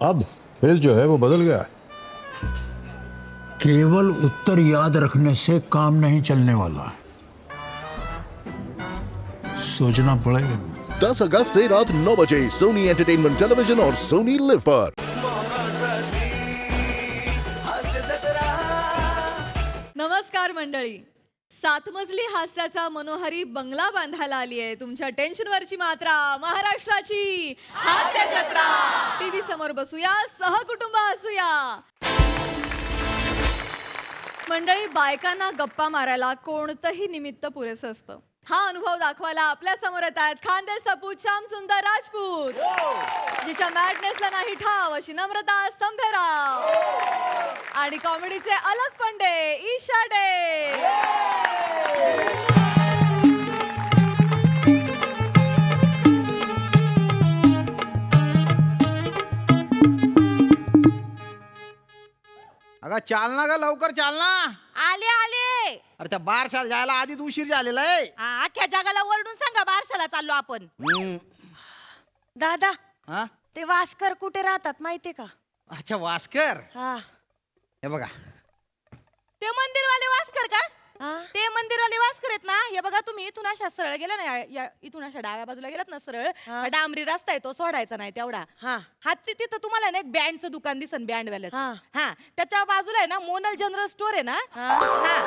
अब खेल जो है वो बदल गया है। केवल उत्तर याद रखने से काम नहीं चलने वाला, सोचना पड़ेगा। 10 अगस्त से रात 9 बजे सोनी एंटरटेनमेंट टेलीविजन और सोनी लिव पर। नमस्कार मंडळी, 7 मजली हास्याचा मनोहरी बंगला बांधायला आली आहे तुमच्या टेन्शनवरची मात्रा महाराष्ट्राची हास्य जत्रा। टीव्ही समोर बसूया, सहकुटुंब हसूया। मंडळी, बायकांना गप्पा मारायला कोणतंही निमित्त पुरेसं असतं। हा अनुभव दाखवायला आपल्या समोर येत आहेत खानदेश सपूत श्याम सुंदर राजपूत, जिच्या मॅडनेसला नाही ठाव अशी नम्रता संभेराव, आणि कॉमेडीचे अलग फंडे ईशा डे। अगं चालना ग, लवकर चालना। आले आले। अरे त्या बारशाला जायला आधीच उशीर झालेला आहे। अख्ख्या जगाला ओरडून सांगा बारशाला चाललो आपण। दादा, हा, ते वास्कर कुठे राहतात माहितीये का? अच्छा वास्कर। हा हे बघा, ते मंदिरवाले वास्कर का? हा? ते मंदिरवाले वास्कर आहेत ना। हे बघा, तुम्ही इथून अशा सरळ गेला ना, इथून अशा डाव्या बाजूला गेलात ना सरळ, हा. डांबरी रस्ता आहे, तो सोडायचा नाही तेवढा। हा. हात तिथं तुम्हाला ना एक बँडचं दुकान दिसन, बँड वाल्याचं। हा. हा, त्याच्या बाजूला आहे ना मोनल जनरल स्टोर आहे ना। हा. हा,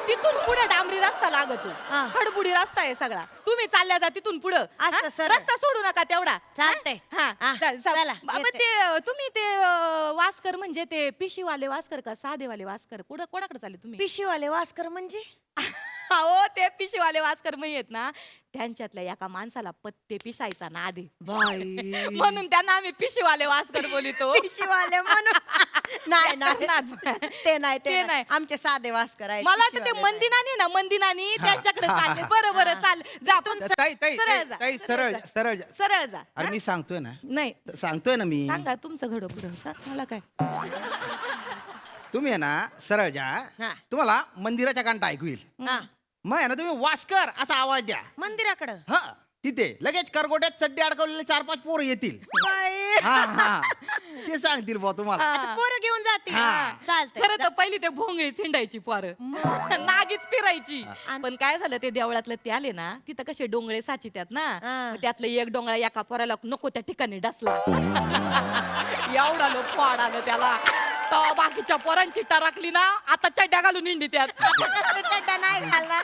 तिथून पुढे डांबरी रस्ता लागतो, हा. खडबुडी रस्ता आहे सगळा। तुम्ही चालल्या जा तिथून पुढं, असं हा? सरळ. रस्ता सोडू नका तेवढा। चालतंय. हा, हा, चालेल, चला, चालेल। बाबा, येते. ते तुम्ही ते वास्कर म्हणजे ते पिशीवाले वास्कर का साधेवाले वास्कर? कोणाकडे चालले तुम्ही? पिशीवाले वास्कर म्हणजे? हो, ते पिशीवाले वास्कर मी आहेत ना, त्यांच्यातल्या एका माणसाला पत्ते पिसायचा ना आधी, म्हणून त्यांना आम्ही पिशीवाले वास्कर बोलितो। पिशीवाले म्हणून? नाही नाही, ते नाही, ते नाही। आमचे साधे वास्कर आहेत। मला वाटतं ते पिशीवाले मंदिनानी ना, मंदिनानी त्यांच्याकडे चालले। बरं चाल जा आपण, ताई ताई सरळ जा, ताई, सरळ जा, सरळ जा। सरळ जा। अरे मी सांगतोय ना, नाही सांगतोय ना मी। सांगा तुमचं घडो पुढं, मला काय। तुम्ही आहे ना सरळ जा, हा. तुम्हाला मंदिराच्या घंटा ऐकू येईल। हा. मग आहे ना तुम्ही वास्कर असा आवाज द्या। मंदिराकडं? हा, तिथे लगेच करगोट्यात चड्डी अडकवलेले 4-5 पोरं येतील। बाई. हा हा, ते सांगतील बुवा तुम्हाला। अच्छा, पोरं घेऊन जाते? हा. चालतंय। खरं तर पहिली ते भोंगळी हिंडायची पोरं, नागीच फिरायची। पण काय झालं, ते देवळातलं ते आले ना, तिथं कसे डोंगळे साचित्यात ना, हा. मग त्यातलं एक डोंगळा एका पोराला नको त्या ठिकाणी डसला। एवढा लोक पाड आलं त्याला, तेव्हा बाकीच्या पोरांची टराकली ना, आता चड्ड्या घालून हिंडी त्यात। कसले चड्डा नाही घालणार?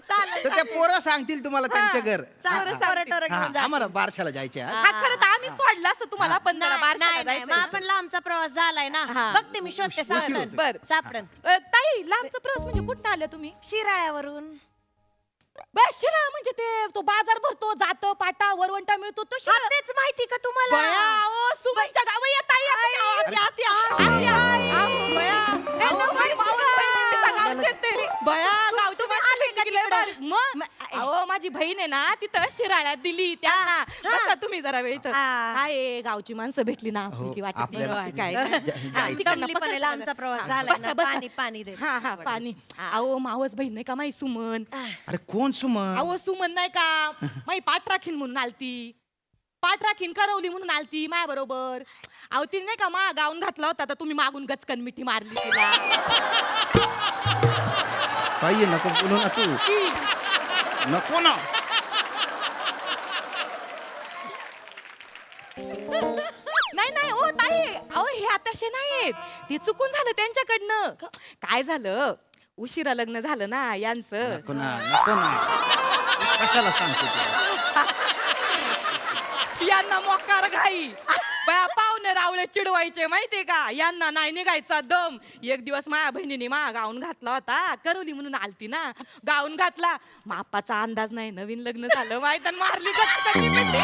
चालेल, तर ते पोरं सांगतील तुम्हाला त्यांचे घर। चालेल, पोरं टोरं हा, घेऊन जा. आम्हाला बारशाला जायचे आहे। हा, खरं तर आम्ही सोडलं असतं तुम्हाला, पण जरा बारशाला नाही नाही, जायचंय. मग आपण लांबचा प्रवास झालाय ना, हा. बघते मी, शोधते, सापडन. होतो. बर. सापडन. ताई, लांबचा प्रवास म्हणजे कुठं आल्या तुम्ही? शिराळ्यावरून. शिरा म्हणजे ते तो बाजार भरतो, जातं पाटा वरवंटा मिळतो तो हा, शिरा। तेच माहिती का तुम्हाला? बया, ओ, सुमनच्या गावी येत आहे, माझी बहीण आहे ना, तिथं शिराळ्यात दिली त्यांना। बसा तुम्ही जरा वेळ इथं। काय गावची माणसं भेटली ना, मुलगी वाटत नाही, आपल्याला काय जमली पण आहे, लांबचा प्रवास झालाय ना, पाणी पाणी दे. हा पाणी। अहो, मावस बहीण नाही का माई सुमन? अरे कोण सुमन? अहो, सुमन नाही का माई पाठ राखीन म्हणून आलती, पाठ राखीन करवली म्हणून आलती माया बरोबर। अहो, तिने नाही का मा गाऊन घातला होता, तर तुम्ही मागून गचकन मिठी मारली तिला। काही नको बोलू ना तू, नको ना। नाही ओ ताई, अहो हे आताशे नाहीत, ते चुकून झालं त्यांच्याकडनं। काय झालं, उशिरा लग्न झालं ना यांचं। नको ना, नको ना, कशाला सांगतो तू? यांना मोकार घाई, बया पाहुणे रावळे चिडवायचे माहितीये का, यांना नाही निघायचा दम। एक दिवस माझ्या बहिणीने गाऊन घातला होता, करवली म्हणून आलती ना, गाऊन घातला, मापाचा अंदाज नाही, नवीन लग्न झालं माहित, आणि मारली गचकन मिठी।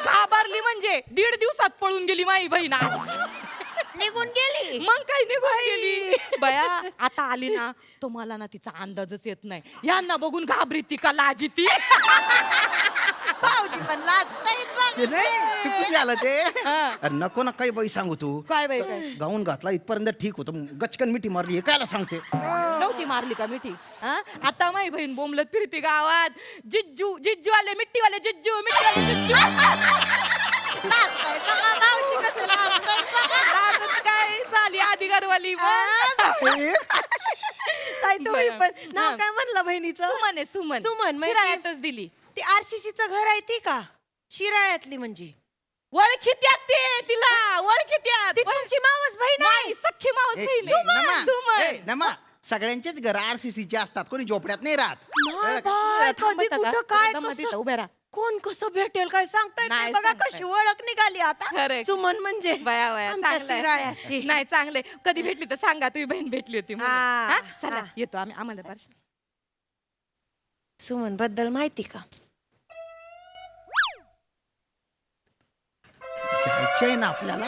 घाबरली म्हणजे 1.5 दिवसात पळून गेली माई बहीण। निघून गेली? मग काय निघून गेली बया। आता आली ना, तुम्हाला ना तिचा अंदाजच येत नाही, यांना बघून घाबरी ती का लाजी ती। भाऊजी पण लाजतायत बघ. ते नाही, चुकून किती झालं ते हा. अरे नको ना काही बाई सांगू तू काय बाई काय गाऊन घातला इथपर्यंत ठीक होतं गचकन मिठी मारली हे कायला सांगते नव्हती मारली का मिठी हा? आता माझी बहीण बोंबलत फिरती गावात जिज्जू जिज्जू आले मिट्टीवाले जिज्जू मिट्टीवाले जिज्जू लाजत काय झाली आधी घरवाली ताई तुम्ही बरं. पण नाव हा. काय म्हणलं बहिणीचं सुमन आहे सुमन सुमन, माहिती- शिराळ्यातच दिली ती आरशीसीचं घर आहे ती का शिराळ्यातली म्हणजे ओळखीत्यात ते तिला ओळखीत्यात ती तुमची मावस बहीण आहे नाही सख्खी मावस बहीण आहे. सुमन. नमा सगळ्यांचेच घर आरसीसीचे असतात कोणी झोपड्यात नाही राहत नाही बाय, कधी थांबता कुठं का? काय दमा कसं- तिथं उभ्या राहा. कोण कसं भेटेल काय सांगता येत नाही नाही बघा सांगता कशी ओळख निघाली आता खरंय. सुमन म्हणजे बया बया आमच्या चांगलं आहे. शिराळ्याची नाही चांगले कधी भेटली तर सांगा तुम्ही बहीण भेटली होती म्हणून. हा, हा? चला हा. येतो आम्ही आम्हाला दर्शन सुमन बद्दल माहिती का जायचंय ना आपल्याला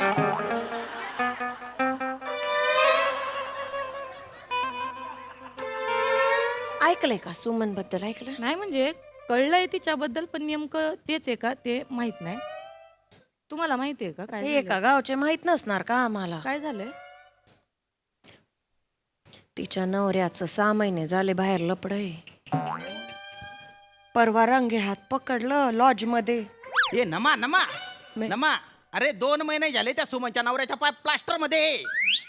ऐकलंय का सुमन बद्दल ऐकलं नाही म्हणजे कळलंय तिच्याबद्दल पण नेमकं तेच आहे का ते माहित नाही तुम्हाला माहिती आहे का काय ते झालंय? एका गावचे माहित नसणार का आम्हाला काय झालंय तिच्या नवऱ्याचं 6 महिने झाले बाहेर लपडय परवा रंगे हात पकडलं लॉज मध्ये ए नमा नमा नमा अरे 2 महिने झाले त्या सुमनच्या नवऱ्याच्या पाय प्लास्टर मध्ये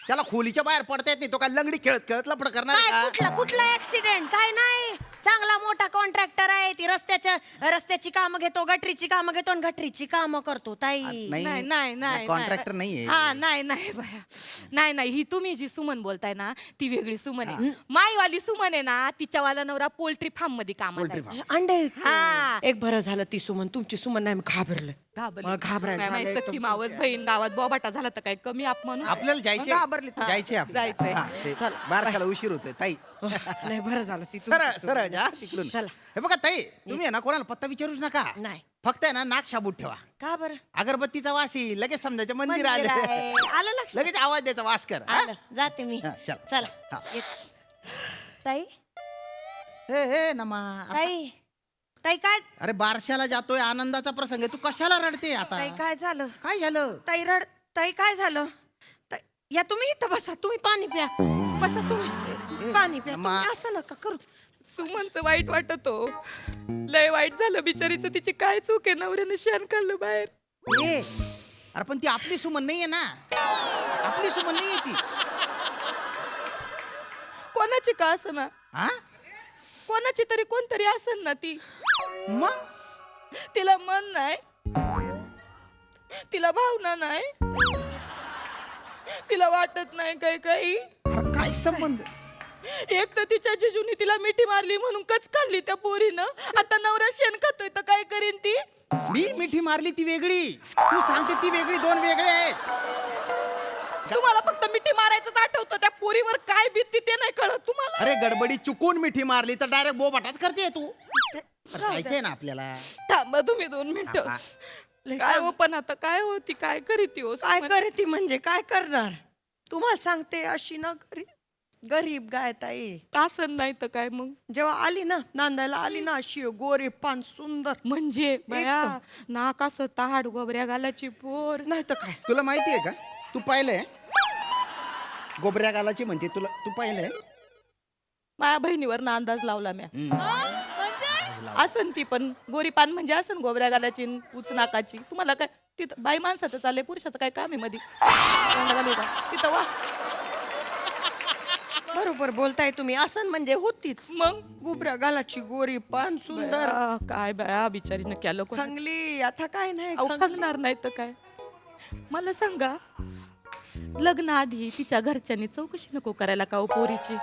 त्याला खोलीच्या बाहेर पडता येत नाही तो काय लंगडी खेळत खेळत लपड करणार काय का? कुठला ऍक्सिडेंट काय नाही चांगला मोठा कॉन्ट्रॅक्टर आहे ती रस्त्याची कामं घेतो गटरीची कामं घेतो आणि गटरीची कामं करतो ताई नाही नाही नाही कॉन्ट्रॅक्टर नाहीये हा नाही नाही बाया नाही नाही ही तुम्ही जी सुमन बोलताय ना ती वेगळी सुमन आहे माईवाली सुमन आहे ना तिच्यावाला नवरा पोल्ट्री फार्म मध्ये काम पोल्ट्री फार्म. अंडे हा. एक बरं झालं ती सुमन तुमची सुमन नाही घाबरलं मला घाबरायला झालं सख्खी मावस बहीण गावात बोबाटा झाला तर काय कमी आप म्हणून आपल्याला जायचे घाबरली तू. जायचे आपल्याला. जायचंय. हा, ते बारशाला उशीर होतोय ताई नाही बरं झालं ती सरळ तुमची सरळ सुमन. जा तिकडून चला. हे बघा ताई तुम्ही आहे ना कोणाला पत्ता विचारूच नका नाही फक्त आहे ना नाक शाबूत ठेवा का बरं अगरबत्तीचा वास येईल लगेच समजायचं मंदिर मंदिर आलं आहे. आलं लक्षात लगेच आवाज द्यायचा वास कर हा? आलं जाते मी हा, चल. चला हा. ताई हे हे नमा ताई ताई काय अरे बारशाला जातोय आनंदाचा प्रसंग आहे तू कशाला रडते आता ताई काय झालं काय झालं ताई काय झालं या तुम्ही इथं बसा तुम्ही पाणी प्या बसा तुम्ही पाणी प्या मा- तुम्ही असं नका करू सुमनचं वाईट वाटत हो लय वाईट झालं बिचारीचं तिची काय चूक आहे नवऱ्यानं शेण काढलं बाहेर ए, अरे पण ती आपली सुमन नाहीये ना आपली सुमन नाहीये ती कोणाची का असं ना हा कोणाची तरी कोणतरी असन ना ती मग तिला मन नाही तिला भावना नाही तिला वाटत नाही काही काही अरे काय संबंध एक तर तिच्या जिजूनी तिला मिठी मारली म्हणून कच काढली त्या पोरीनं आता नवरा शेण खातोय तर काय करीन ती मी मिठी मारली ती वेगळी तू सांगते ती वेगळी दोन वेगळे आहेत तुम्हाला फक्त मिठी मारायचंच आठवतं त्या पोरीवर काय बीतती ते नाही कळत तुम्हाला अरे गडबडी चुकून मिठी मारली तर डायरेक्ट बोबाटाच करते तू जायचंय ना आपल्याला थांबा तुम्ही 2 मिनिटं काय हो पण आता काय होती काय करीती हो काय सुमन? करते म्हणजे काय करणार तुम्हाला सांगते अशी ना गरीब गाय ताई असं नाही तर काय मग जेव्हा आली ना नांदायला आली ना अशी गोरी पान सुंदर म्हणजे बया नाक असं ताड गोबऱ्या गालाची पोर नाही तर काय तुला माहितीये का तू पाहिलंय गोबऱ्या गालाची म्हणते तुला तू पाहिलंय माझ्या बहिणीवर ना अंदाज लावला म्या असन ती पण गोरी पान म्हणजे असन गोबऱ्या गालाची न उच नाकाची तुम्हाला काय तिथं बाई माणसाचं चाललंय पुरुषाचं काय काम आहे मध्ये तोंड घालू का? तिथं वा बरोबर बोलताय तुम्ही असं म्हणजे होतीच मग गुबऱ्या गालाची गोरी पान सुंदर बया, काय बया बिचारीनं केलं कोण खंगली आता काय नाही खंगली. खंगणार नाही तर काय मला सांगा लग्न आधी तिच्या घरच्यांनी चौकशी नको करायला का हो पोरीची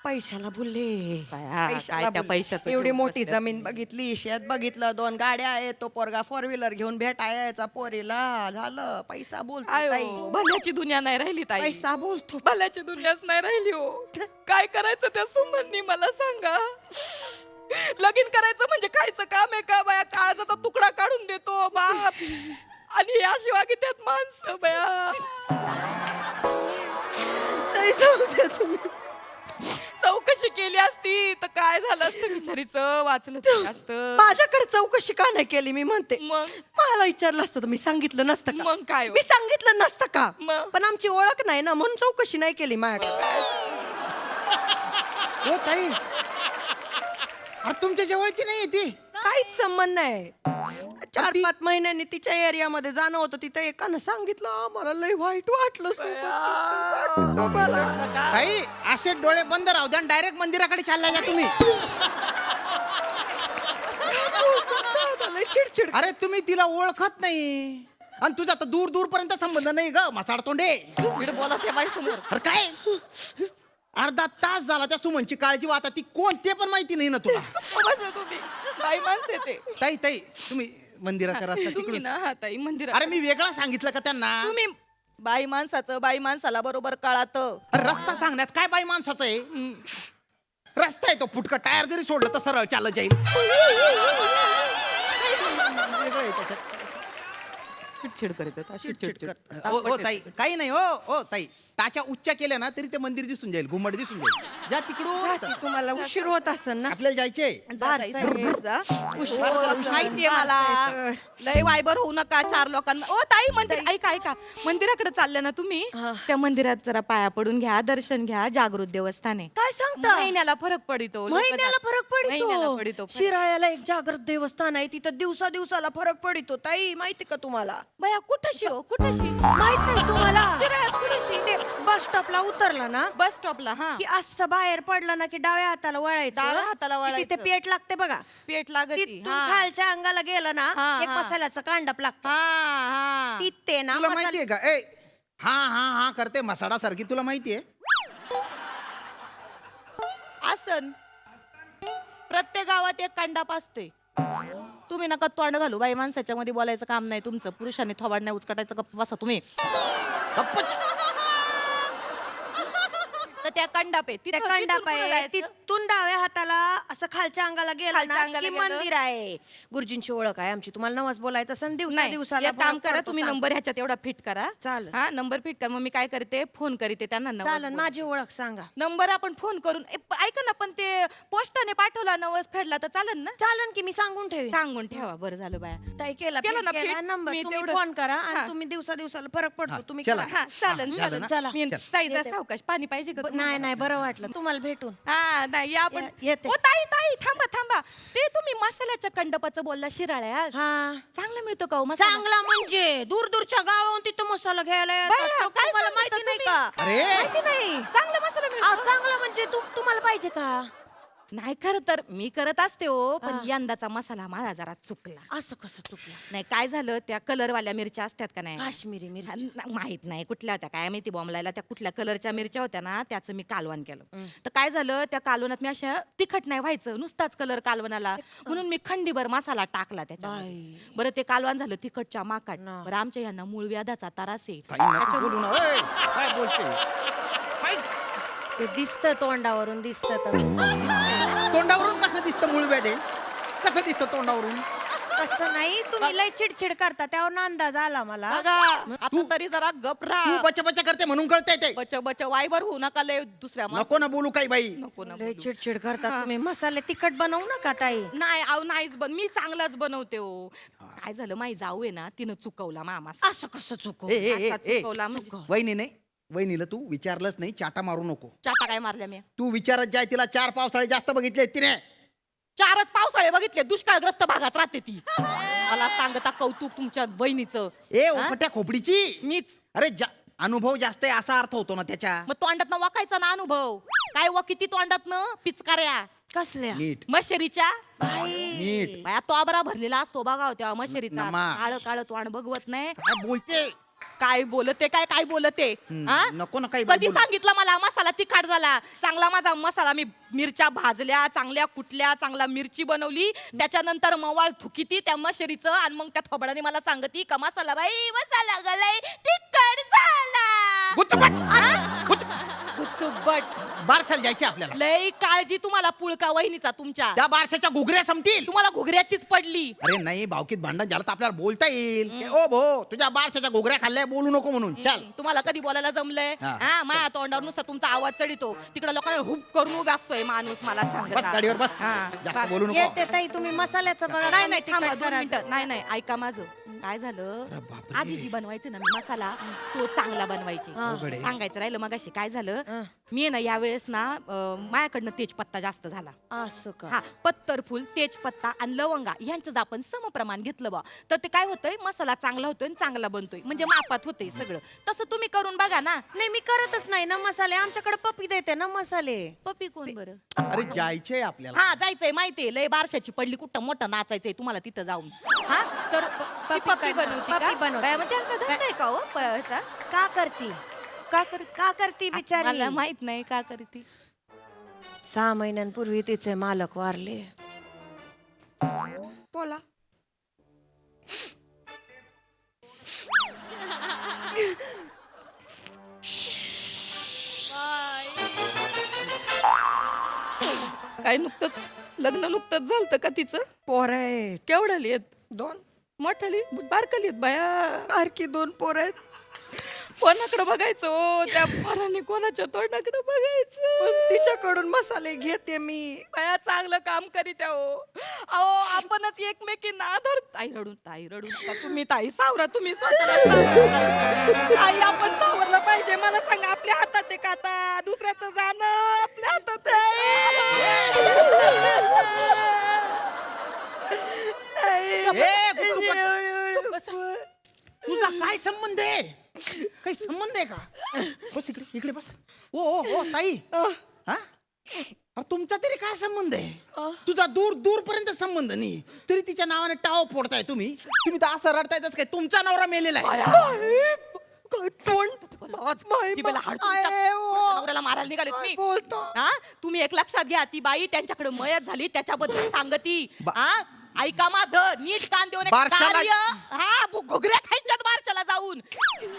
पैशाला बोलले काय त्या पैशाचं एवढी घेऊन मोठी बसल्यात. जमीन बघितली शेत बघितलं 2 गाड्या आहेत तो पोरगा 4 व्हीलर घेऊन भेटायचा पोरीला झालं पैसा बोलतो आयो, ताई. भल्याची दुनिया नाही राहिली ताई पैसा बोलतो भल्याची दुनियाच नाही राहिली हो काय करायचं त्या सुमननी मला सांगा लगीन करायचं म्हणजे खायचं काम आहे का बाया काळजाचा तुकडा काढून देतो बाप आणि अशी वागित्यात माणसं बया ताई जाऊ द्या तुम्ही चौकशी केली असती तर काय झालं असतं बिचारीचं, वाचलं तरी असतं. माझ्याकडे चौकशी का नाही केली मी म्हणते. मग? मला विचारलं असतं तर मी सांगितलं नसतं का? मग काय हो? मी सांगितलं नसतं का? मग? पण आमची ओळख नाही ना म्हणून चौकशी नाही केली माझ्याकडे. हो ताई, अरे तुमच्या जवळची नाही ती. काहीच संबंध नाही. 4-5 महिन्यांनी तिच्या एरियामध्ये जाणं होतं, तिथं एकानं सांगितलं आम्हाला लय वाईट वाटलं सोबत. मला ताई असे डोळे बंद राहू द्या, डायरेक्ट मंदिराकडे चालला जा तुम्ही. लय चिडचिड. अरे तुम्ही तिला ओळखत नाही आणि तुझा तर दूर दूर पर्यंत संबंध नाही ग मसाड तोंडे. नीट बोला त्या बाई समोर. अरे काय अर्धा तास झाला त्या सुमनची काळजी आता ती कोण ते पण माहिती नाही ना तुला. बसा तुम्ही, बाई माणसं आहे ते. ताई ताई तुम्ही मंदिराच्या रस्ता तुम्ही तिकडून. ना हा ताई मंदिरात. अरे मी वेगळा सांगितलं का त्यांना. तुम्ही बाई माणसाचं बाई माणसाला बरोबर कळात. अरे रस्ता सांगण्यात काय बाई माणसाचं आहे. रस्ता आहे तो फुटका, टायर जरी सोडलं तर सरळ चालत जाईल. वेगळं आहे त्याच्यात. चिडचिड करत होता, चिडचिड ओ ओ ताई काही नाही. हो ओ ताई टाच्या उच्च केल्या ना तरी ते मंदिर दिसून जाईल, घुमट दिसून जाईल. जा तिकडून. तुम्हाला उशीर होत असेल ना. आपल्याला जायचंय. माहितीये मला. लय वायबर होऊ नका 4 लोकांना. ओ ताई मंदिर ऐका ऐका, मंदिराकडे चालले ना तुम्ही, त्या मंदिरात जरा पाया पडून घ्या, दर्शन घ्या. जागृत देवस्थान आहे. काय सांगता? महिन्याला फरक पडितो. महिन्याला फरक महिन्याला पडितो. पडितो. शिराळ्याला एक जागृत देवस्थान आहे, तिथं दिवसाला फरक पडितो. ताई माहिती का तुम्हाला? बया कुठशी हो, कुठशी? माहित नाही तुम्हाला? शिराळ्यात कुठशी? ते बस स्टॉपला उतरला ना बस स्टॉपला. हा की असं बाहेर पडला ना की डाव्या हाताला वळायचं. डाव्या हाताला की वळायचं. तिथे पेट लागते बघा. पेट लागत. तिथून खालच्या अंगाला गेलं ना हा, एक हा. मसाल्याचं कांडप लागतं. हा हा. तिथे ना तुला मसाले- माहितीये का ए हा हा हा करते मसाडा सारखी तुला माहितीये. आसन प्रत्येक गावात एक कांडाप असते. तुम्ही नका तोंड घालू, बाई माणसाच्या मध्ये बोलायचं काम नाही तुमचं. पुरुषांनी थोबाड नाही उचकटायचं, गप्प बसा तुम्ही. तर त्या कांडाप आहे, त्या तिथं- कांडाप तिथून पुढं आहे जायचं. तिथून डाव्या हाताला असं खालच्या अंगाला गेलं खालच्या ना अंगाला की गेलं. मंदिर आहे. गुरुजींची ओळख आहे आमची. तुम्हाला नवस बोलायचं असेल नाही, दिवसाला एक काम फरक करा पडतो, तुम्ही, सांग. नंबर ह्याच्यात एवढा फिट करा. चालेल. हा नंबर फिट करा. मग मी काय करते, फोन करते त्यांना. नवस चालन. बोल. माझी ओळख सांगा. नंबर आपण फोन करून ऐका ना, पण ते पोस्टाने पाठवला नवस फेडला तर चालेल ना? चालन की मी सांगून ठेवी. सांगून ठेवा. बरं झालं बाया. ताई केला केलं ना केला fit? नंबर. मी तुम्ही तेवढं- फोन करा आणि हा. तुम्ही दिवसाला फरक पडतो. तुम्ही चला. करा. हा चालेल झालं चालेल. ना? चला. मी चल. ताई जा सावकाश. पाणी पाहिजे का तुम्हाला? नाही बरं वाटलं तुम्हाला भेटून. हा नाही या आपण. येते. ओ ताई ताई थांबा थांबा. ते तुम्ही मसाल्याच्या कंडपाचं बोलला शिराळ्यात. हा चांगला मिळतो का हो मसाला? चांगला म्हणजे दूरच्या गावाहून तिथं मसाला घ्यायला येतात. बाया, तो काय तुम्हाला सांगता माहिती नाही तुम्ही? का? अरे माहिती नाही. चांगला मसाला मिळतो. चांगला म्हणजे तुम्हाला पाहिजे का? नाही खरं तर मी करत असते हो, पण यंदाचा मसाला माझा जरा चुकला. असं कसं चुकलं? नाही काय झालं, त्या कलरवाल्या मिरच्या असतात का नाही, काश्मीरी मिरची. माहित नाही कुठल्या होत्या काय माहिती, बॉम्बलायला त्या कुठल्या कलरच्या मिरच्या होत्या ना, त्याचं मी कालवण केलं. तर काय झालं, त्या कालवणात मी अशा तिखट नाही व्हायचं, नुसताच कलर कालवणाला, म्हणून मी खंडीभर मसाला टाकला त्याच्यामध्ये. बरं ते कालवण झालं तिखटच्या माकाट. बरं आमच्या यांना मूळ व्याधाचा त्रास आहे. काही नको बोलू ना. ए, काय बोलते ते दिसतं तोंडावरून दिसतं. तोंडावरून कसं दिसतं मूळ व्याधे, कसं दिसतं तोंडावरून. तसं नाही, तुम्ही लय चिडचिड करता त्यावर अंदाज आला मला. बघा, आता तरी जरा गप तू राहा. बच्चा बच्चा करते म्हणून कळतंय ते. बच बच वायबर होऊ नका लय दुसऱ्या नको ना बोलू काही बाई. नको ना लय बोलू. चिडचिड करता तुम्ही. मसाले तिखट बनवू नका ताई. नाही अहो नाहीच मी चांगलाच बनवते हो. काय झालं, माई जाऊ आहे ना, तिनं चुकवला मामा. असं कसं चुकव? ए, ए, ए, असा ए, चुकवला म्हणजे. वहिनी नाही, वहिनीला तू विचारलंच नाही, चाटा मारू नको. चाटा काय मारल्या मी? तू विचारत जाय तिला. 4 पावसाळे जास्त बघितले तिने. 4च पावसाळे बघितले, दुष्काळग्रस्त भागात राहते ती. मला सांगता कौतुक तुमच्या बहिणीचं. ए उपट्या खोपडीची. मीच. अरे अनुभव जास्त आहे असा अर्थ होतो ना त्याच्या. मग तोंडात वाकायचा ना अनुभव. काय व किती तोंडात न पिचकाऱ्या कसल्या? नीट मशेरीच्या. नीट. बाया तोबरा भरलेला असतो बघा तेव्हा मशेरीचा. नमा. काळ काळ तोंड बघवत नाही. काय बोलते. काय बोलते काय बोलते हा? नको ना काही कधी बोलू. सांगितलं मला मसाला तिखट झाला? चांगला माझा मसाला, मी मिरच्या भाजल्या चांगल्या, कुटल्या, चांगला मिरची बनवली, त्याच्यानंतर मवाळ थुकीती त्या मशेरीचं, आणि मग त्या थोबडाने मला सांगती का मसाला बाई मसाला गलाय तिखट झाला. गुच्चपट. गुच्चुबट. बारशाला जायचे आपल्याला. लय काळजी तुम्हाला पुळका वहिनीचा तुमच्या. त्या बारशाच्या घुगऱ्या संपतील. तुम्हाला घुगऱ्याचीच पडली. अरे नाही, भावकीत भांडण झालं तर आपल्याला बोलता येईल. ओ भो, तुझ्या बारशाच्या घुगऱ्या खाल्ल्या, बोलू नको म्हणून. चल. तुम्हाला कधी बोलायला जमलंय? हा. हा, माझ्या तोंडावर नुसता तुमचा आवाज चढितो. तिकडे लोकांना हुप करून उभा असतोय माणूस मला बस सांगत. गाडीवर बस. जास्त बोलू नको. येते ताई तुम्ही मसाल्याचं बघा. नाही नाही कमी थांबा तिखट 2 करायचं. मिनिटं. नाही नाही ऐका माझं काय झालं. आधी जी बनवायचं ना मी मसाला तो चांगला बनवायचे. अवघड आहे. सांगायचं राहिलं मगाशी काय झालं. मी ना यावेळेस ना माझ्याकडनं तेजपत्ता जास्त झाला. असं का? हा, पत्तर फुल, तेजपत्ता आणि लवंगा यांचं जर आपण समप्रमाण घेतलं बा तर ते काय होतंय, मसाला चांगला होतोय आणि चांगला बनतोय, म्हणजे मापात होतंय सगळं. तसं तुम्ही करून बघा ना. नाही मी करतच नाही ना मसाले. आमच्याकडे पप्पी देते ना मसाले. पप्पी कोण बरं? अरे जायचंय आपल्याला. हा जायचंय माहितीये, लय बारशाची पडली कुठं मोठं नाचायचंय तुम्हाला तिथं जाऊन. हा तर ती पप्पी बनवती का? पप्पी बनवते. बाया, मग त्यांचा धंदा आहे का हो ह्याचा? का करती? का करती बिचारी? मला माहित नाही का करती. 6 महिन्यांपूर्वी तिचे मालक वारले. बोला. काय नुकतंच लग्न नुकतंच झालं का तिचं? पोर आहेत केवढाली आहेत? 2. मोठाली बारकाली आहेत बाया. बारकी 2 पोर आहेत. कोणाकडे बघायचं हो? त्या पोरांनी कोणाच्या तोंडाकडे बघायचं? तिच्याकडून मसाले घेते मी. बाया चांगलं काम करीत आहे हो. अहो आपणच एकमेकींना आधार. ताई रडून नका तुम्ही. ताई सावरा तुम्ही स्वतःला. ताई आपण सावरलं पाहिजे. मला सांगा आपल्या हातात आहे का आता? दुसऱ्याचं जाणं आपल्या हातात तुझा काय संबंध आहे? काही संबंध आहे का? बस इकडे, इकडे बस. ओ ओ ओ ताई. हा? अरे तुमचा तरी काय संबंध आहे? तुझा दूर दूर पर्यंत संबंध नाही, तरी तिच्या नावाने टाव फोडताय तुम्ही. तुम्ही तर असं रडतायच काय? तुमचा नवरा मेलेला आहे. नवऱ्याला मारायला निघाले तुम्ही. हा, तुम्ही एक लक्षात घ्या, ती बाई त्यांच्याकडे मयत झाली त्याच्याबद्दल सांगती. हा, ऐका माझं नीट कान देऊन. बारशाला- हा, घुगऱ्या खायच्यात बारशाला जाऊन.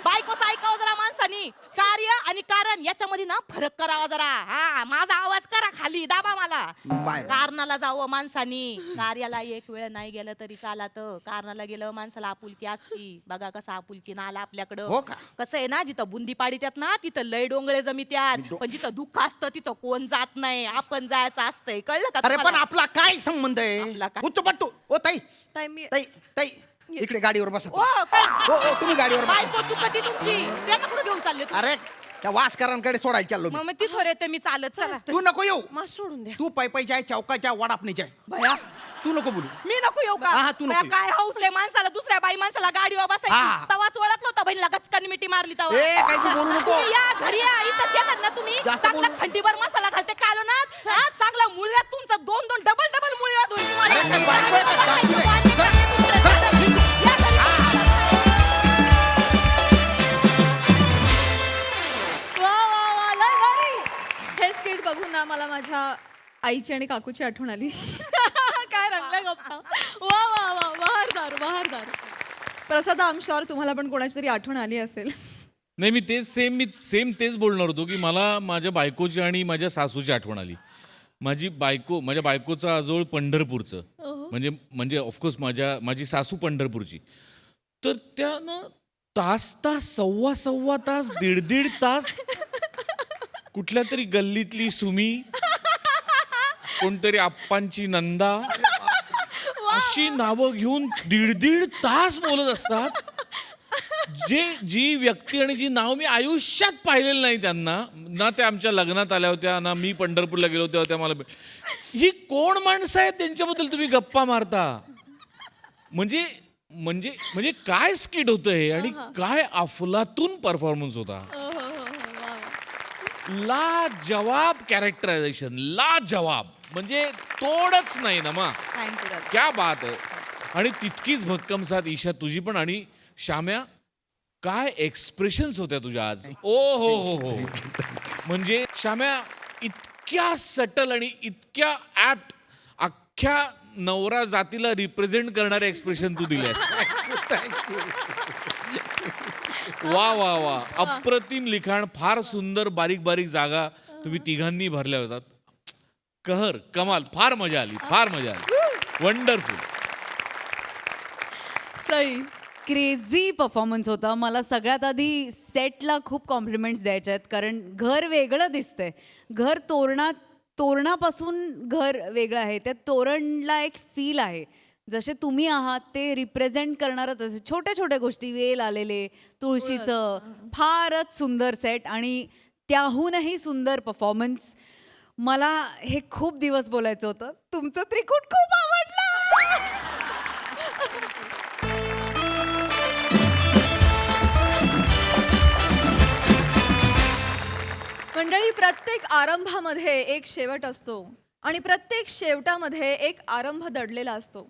बायकोचं ऐकावं जरा माणसानी. कार्य आणि कारण याच्यामध्ये ना फरक करावा जरा. हा, माझा आवाज करा खाली, दाबा मला. बाय. कारणाला जावं माणसानी. कार्याला एक वेळ नाही गेलं तरी चालत. कारणाला गेलं माणसाला आपुलकी असती. बघा कसा आपुलकी ना आला आपल्याकडं. हो का? कसं आहे ना, जिथं बुंदी पाडीत्यात ना तिथं लय डोंगळे जमित्यात, पण जिथं दुःख असतं तिथं कोण जात नाही. आपण जायचं असतंय, कळलं का अरे पण तुम्हाला? आपला काय संबंध आहे? आपला काय? हुच्चपट्टू. ओ ताई, ताई मी ताई, ताई, इकडे गाडीवर बसा. ओ, काय? ओ ओ तुम्ही गाडीवर बसा. बायको चुकती तुमची, त्याच्याकडे घेऊन चालले तुम्ही. अरे त्या वासकरांकडे सोडायला चाललो मी. मग तिथं येते मी चालत. चला तू नको येऊ. मा सोडून द्या. तू पै जाय, चौकाच्या वडापणीच्या. भया, तू नको बोलू. मी नको येऊ का? हा, तू नको भया, येऊ. काय हौस आहे माणसाला, दुसऱ्या बाई माणसाला गाडीवर हा. बसायची. तवाच ओळखलं होता बहिणीला गचकानी मिठी मारली तवा. ए काही तू बोलू नको. तुम्ही या घरी या, इथंच येतात ना तुम्ही. जास्त चांगला बोलू- खंडीभर मसाला घालते कालवणात. हा, चांगला मुळव्यात तुमचा 2-2 डबल मुळव्यात होईल तुम्हाला. अरे, काय बायको आहे का? या घरी. वा वा वा, लय भारी. हे स्किट बघून ना मला माझ्या आईची आणि काकूची आठवण आली. काय रंगल्या गप्पा. वा वा वा, बहारदार. प्रसाद, आय एम शुअर तुम्हाला पण कोणाची तरी आठवण आली असेल. नाही मी सेम तेच बोलणार होतो की मला माझ्या बायकोची आणि माझ्या सासूची आठवण आली. माझ्या बायकोचं आजोळ पंढरपूरचं, म्हणजे ऑफकोर्स माझी सासू पंढरपूरची. तर त्यानं तास सव्वा तास 1.5 तास कुठल्या तरी गल्लीतली सुमी, कोणतरी आप्पांची नंदा अशी नावं घेऊन 1.5 तास बोलत असतात. जी व्यक्ती आणि जी नाव मी आयुष्यात पाहिलेलं नाही त्यांना, ना त्या आमच्या लग्नात आल्या होत्या, ना मी पंढरपूरला गेलो तेव्हा त्या मला ही कोण माणसं आहेत त्यांच्याबद्दल तुम्ही गप्पा मारता. म्हणजे काय स्किट होतं हे आणि काय अफलातून परफॉर्मन्स होता. लाजवाब कॅरेक्टरायझेशन, लाजवाब, म्हणजे तोडच नाही ना मा. क्या बात आहे. आणि तितकीच भक्कम साथ ईशा तुझी पण. आणि श्याम्या, काय एक्सप्रेशन्स होत्या तुझ्या आज. ओ हो. म्हणजे श्याम्या इतक्या सटल आणि इतक्या ऍप्ट अख्ख्या नवरा जातीला रिप्रेझेंट करणारे एक्सप्रेशन तू दिले. वा. अप्रतिम लिखाण, फार सुंदर बारीक जागा तुम्ही तिघांनी भरल्या होतात. कहर, कमाल, फार मजा आली, फार मजा आली. वंडरफुल. सई. क्रेझी परफॉर्मन्स होता. मला सगळ्यात आधी सेटला खूप कॉम्प्लिमेंट्स द्यायचे आहेत, कारण घर वेगळं दिसतंय. घर तोरणापासून घर वेगळं आहे. त्या तोरणला एक फील आहे. जसे तुम्ही आहात ते रिप्रेझेंट करणारं तसे छोट्या छोट्या गोष्टी, वेल आलेले, तुळशीचं, फारच सुंदर सेट आणि त्याहूनही सुंदर परफॉर्मन्स. मला हे खूप दिवस बोलायचं होतं. तुमचं त्रिकूट खूप आवडलं. मंडळी, प्रत्येक आरंभामध्ये एक शेवट असतो आणि प्रत्येक शेवटामध्ये एक आरंभ दडलेला असतो.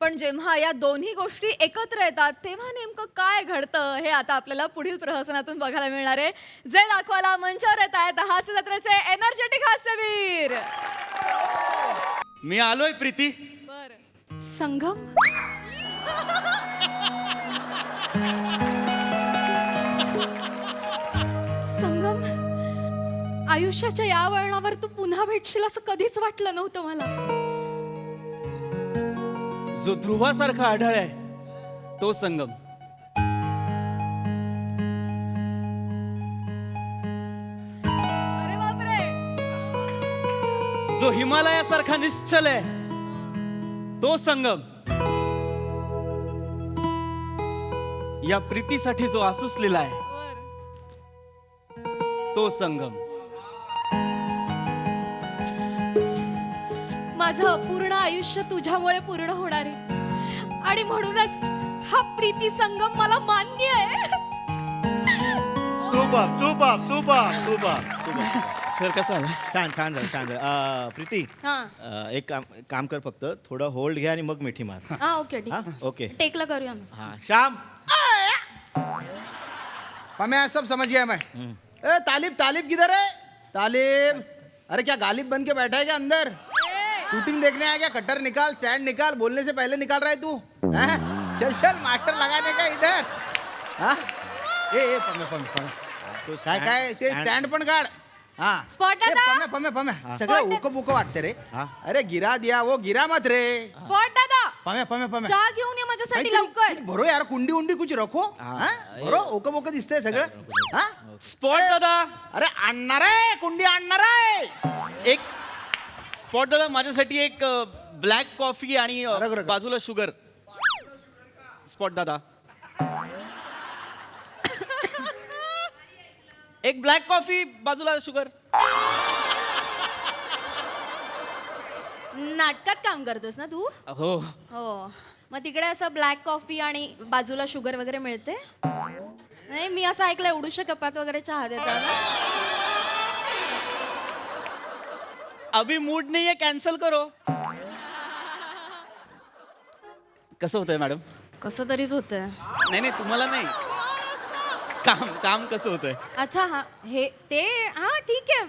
पण जेव्हा या दोन्ही गोष्टी एकत्र येतात तेव्हा नेमकं काय घडतं हे आता आपल्याला पुढील प्रहसनातून बघायला मिळणार आहे. जे दाखवायला मंचावर येत आहेत हास्य जत्रेचे एनर्जेटिक हास्यवीर. मी आलोय प्रीती. बरं. संगम. संगम, आयुष्याच्या या वळणावर तू पुन्हा भेटशील असं कधीच वाटलं नव्हतं मला. जो ध्रुवासारखा आढळ आहे तो संगम. अरे बापरे. जो हिमालयासारखा निश्चल आहे तो संगम. या प्रीतीसाठी जो आसुसलेला आहे तो संगम. माझं पूर्ण आयुष्य तुझ्यामुळे पूर्ण होणार आहे आणि म्हणूनच हा प्रीती संगम मला मान्य आहे. Super super super super super. Sir कसा आला? छान छान झालं छान झालं. प्रीती एक काम कर, फक्त थोडं होल्ड घे आणि मग मिठी मार. हा ओके ठीक हा आहे. ओके. टेकला करूया मग. हाँ श्याम. मैं सब समझ गया मैं. ए तालिब, तालिब किधर है? तालिब, अरे क्या गालिब बन के बैठा है क्या अंदर? शूटिंग देखने आया क्या? कटर निकाल, स्टैंड निकाल, बोलने से पहले निकाल रहा है तू. हैं? चल चल मास्टर लगाने का इधर. हाँ? ए पमे पमे पमे. काय ते स्टँड पण काढ. हा Spot दादा. पमे पमे सगळं उक बुक वाटते रे. अरे गिरा दिया वो गिरा मत रे. स्पॉट दादा, पमे पमे पमे. चहा घेऊन ये माझ्यासाठी काहीतरी लवकर. कुछ भरो यार, कुंडी उंडी कुछ रखो. हाँ? भरो ओक बोक दिसतंय सगळं. हा? स्पॉट दादा, अरे आणणार आहे, कुंडी आणणार आहे. एक स्पॉट दादा, माझ्यासाठी एक ब्लॅक कॉफी आणि बाजूला शुगर. स्पॉट दादा, एक ब्लॅक कॉफी बाजूला शुगर. नाटकात काम करतोस ना तू? हो. हो. मग तिकडे असं ब्लॅक कॉफी आणि बाजूला शुगर वगैरे मिळते? नाही, मी असं ऐकलं एवढूशा कपात वगैरे चहा देतात ना. अभी मूड नहीं है, कैंसल करो. कसं होतंय मॅडम? कसं तरीच होतंय. नाही नाही, तुम्हाला नाही, काम काम कसं होतंय? अच्छा, हा हे ते हा ठीक आहे.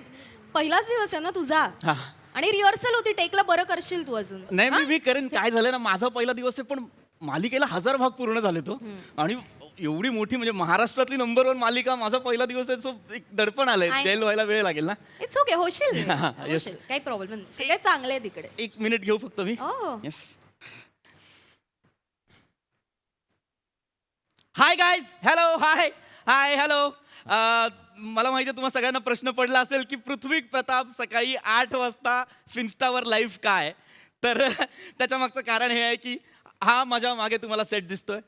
पहिलाच दिवस आहे ना तुझा, हा. आणि रिहर्सल होती. टेकला बरं करशील तू अजून. नाही, मी करेन. काय झालं ना, माझा पहिला दिवस आहे, पण मालिकेला 1000 भाग पूर्ण झाले तो. आणि एवढी मोठी म्हणजे महाराष्ट्रातली नंबर 1 मालिका, माझा पहिला दिवस आहे. सो एक दडपण आलंय. जेल व्हायला वेळ लागेल ना. इट्स ओके, होशील. हा, yes. होशील. काही प्रॉब्लेम नाही. सगळे चांगले आहे तिकडे. एक मिनिट घेऊ फक्त मी. Oh. Yes. Hi guys, hello, hi hi hello. मला माहिती आहे तुम्हाला सगळ्यांना प्रश्न पडला असेल की पृथ्वी प्रताप सकाळी 8 वाजता फिन्स्टावर लाईव्ह काय. तर त्याच्या मागचं कारण हे आहे की हा माझ्या मागे तुम्हाला सेट दिसतोय.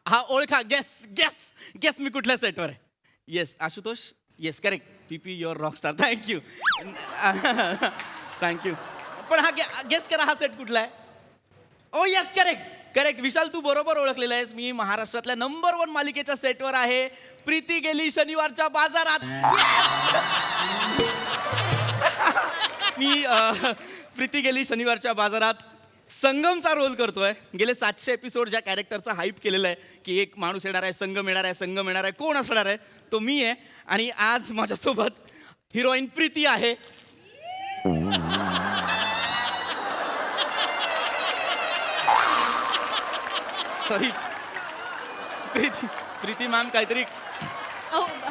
हा ओळखा, गेस गेस गेस मी कुठल्या सेटवर आहे. Yes Ashutosh, yes correct. पीपी your rock star. Thank you thank you. पण हा गेस करा, हा सेट कुठला आहे? Oh yes, correct correct. Vishal, तू बरोबर ओळखलेला आहेस. मी महाराष्ट्रातल्या नंबर 1 मालिकेच्या सेटवर आहे. प्रीती गेली शनिवारच्या बाजारात. मी प्रीती गेली शनिवारच्या बाजारात संगमचा रोल करतोय. गेले 700 एपिसोड ज्या कॅरेक्टरचा हाईप केलेला आहे की एक माणूस येणार आहे, संगम येणार आहे, संगम येणार आहे, कोण असणार आहे, तो मी आहे. आणि आज माझ्यासोबत हिरोईन प्रीती आहे. सॉरी प्रीती मॅम काहीतरी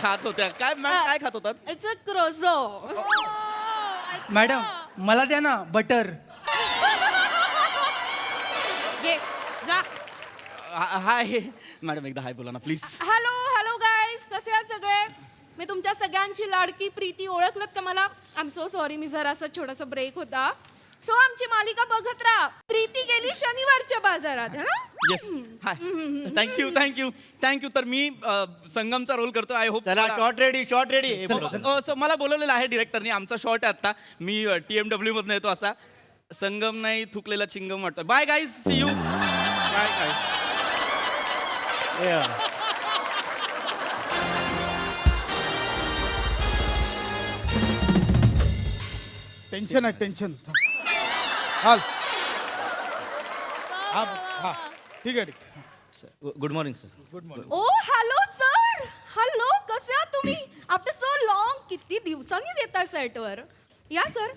खात होत्या. काय मॅम, काय खात होतात? It's a क्रोझो. मॅडम मला द्या ना बटर. घे जा. हाय मॅडम एकदा हाय बोला ना प्लीज. हॅलो हॅलो गाईज, कसे आहात सगळे? मी तुमच्या सगळ्यांची लाडकी प्रीती. ओळखलत का मला? आय एम सो सॉरी, मी जरासा छोटासा ब्रेक होता. सो आमची मालिका बघत राहा. प्रीती गेली शनिवारच्या बाजारात, है ना? Yes hi thank you thank you thank you. तर मी संगमचा रोल करतो. आय होप चला शॉर्ट रेडी मला बोलवलेलं आहे डिरेक्टरनी. आमचा शॉर्ट आहे आता. मी TMW मधनं येतो असा. संगम नाही थुकलेला चिंगम वाटतो. Bye guys, see you. Bye guys. Tension आहे टेन्शन. हाल हा ठीक आहे good morning sir. Oh hello sir. Hello, कसे आहात तुम्ही? After so long. किती दिवसांनी येता सेटवर. या सर.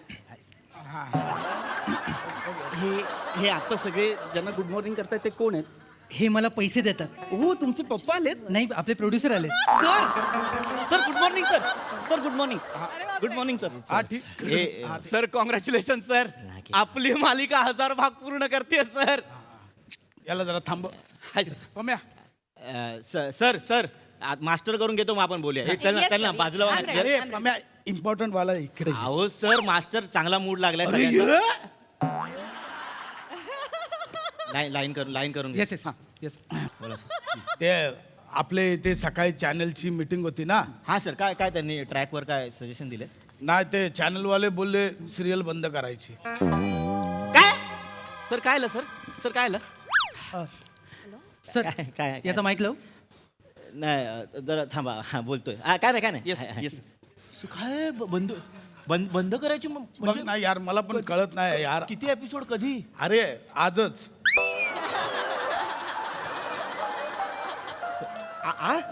हे आता सगळे ज्यांना गुड मॉर्निंग करतायत ते कोण आहेत? हे मला पैसे देतात. हो तुमचे पप्पा आलेत? नाही आपले प्रोड्युसर आले. Sir sir good morning sir. Sir good morning. Good morning sir. हा ठीक. Sir congratulation sir. आपली मालिका 1000 भाग पूर्ण करते सर. याला जरा थांब. Hi sir. Pamya sir sir master करून घेतो मग आपण बोलूया. हे चल ना Yes, चल ना sir. बाजूला I'm वा. ready. अरे पम्या इम्पॉर्टंट वाला इकडे ये. अहो सर मास्टर चांगला मूड लागलाय अरे सगळ्यांचा. ये. लाईन करून घे. Yes yes yes. ते आपले ते सकाळी चॅनलची मीटिंग होती ना. हा सर काय काय त्यांनी ट्रॅकवर काय सजेशन दिले? नाही ते चॅनलवाले बोलले सिरियल बंद करायची. काय सर काय आलं सर? सर काय आलं? सर काय याचा माईक लाव. नाही जरा थांबा. हा बोलतोय. काय नाही काय नाही. Yes yes. काय बंद करायची बघ म्हणजे ना यार, मला पण कळत नाही यार. किती एपिसोड कधी? अरे आजच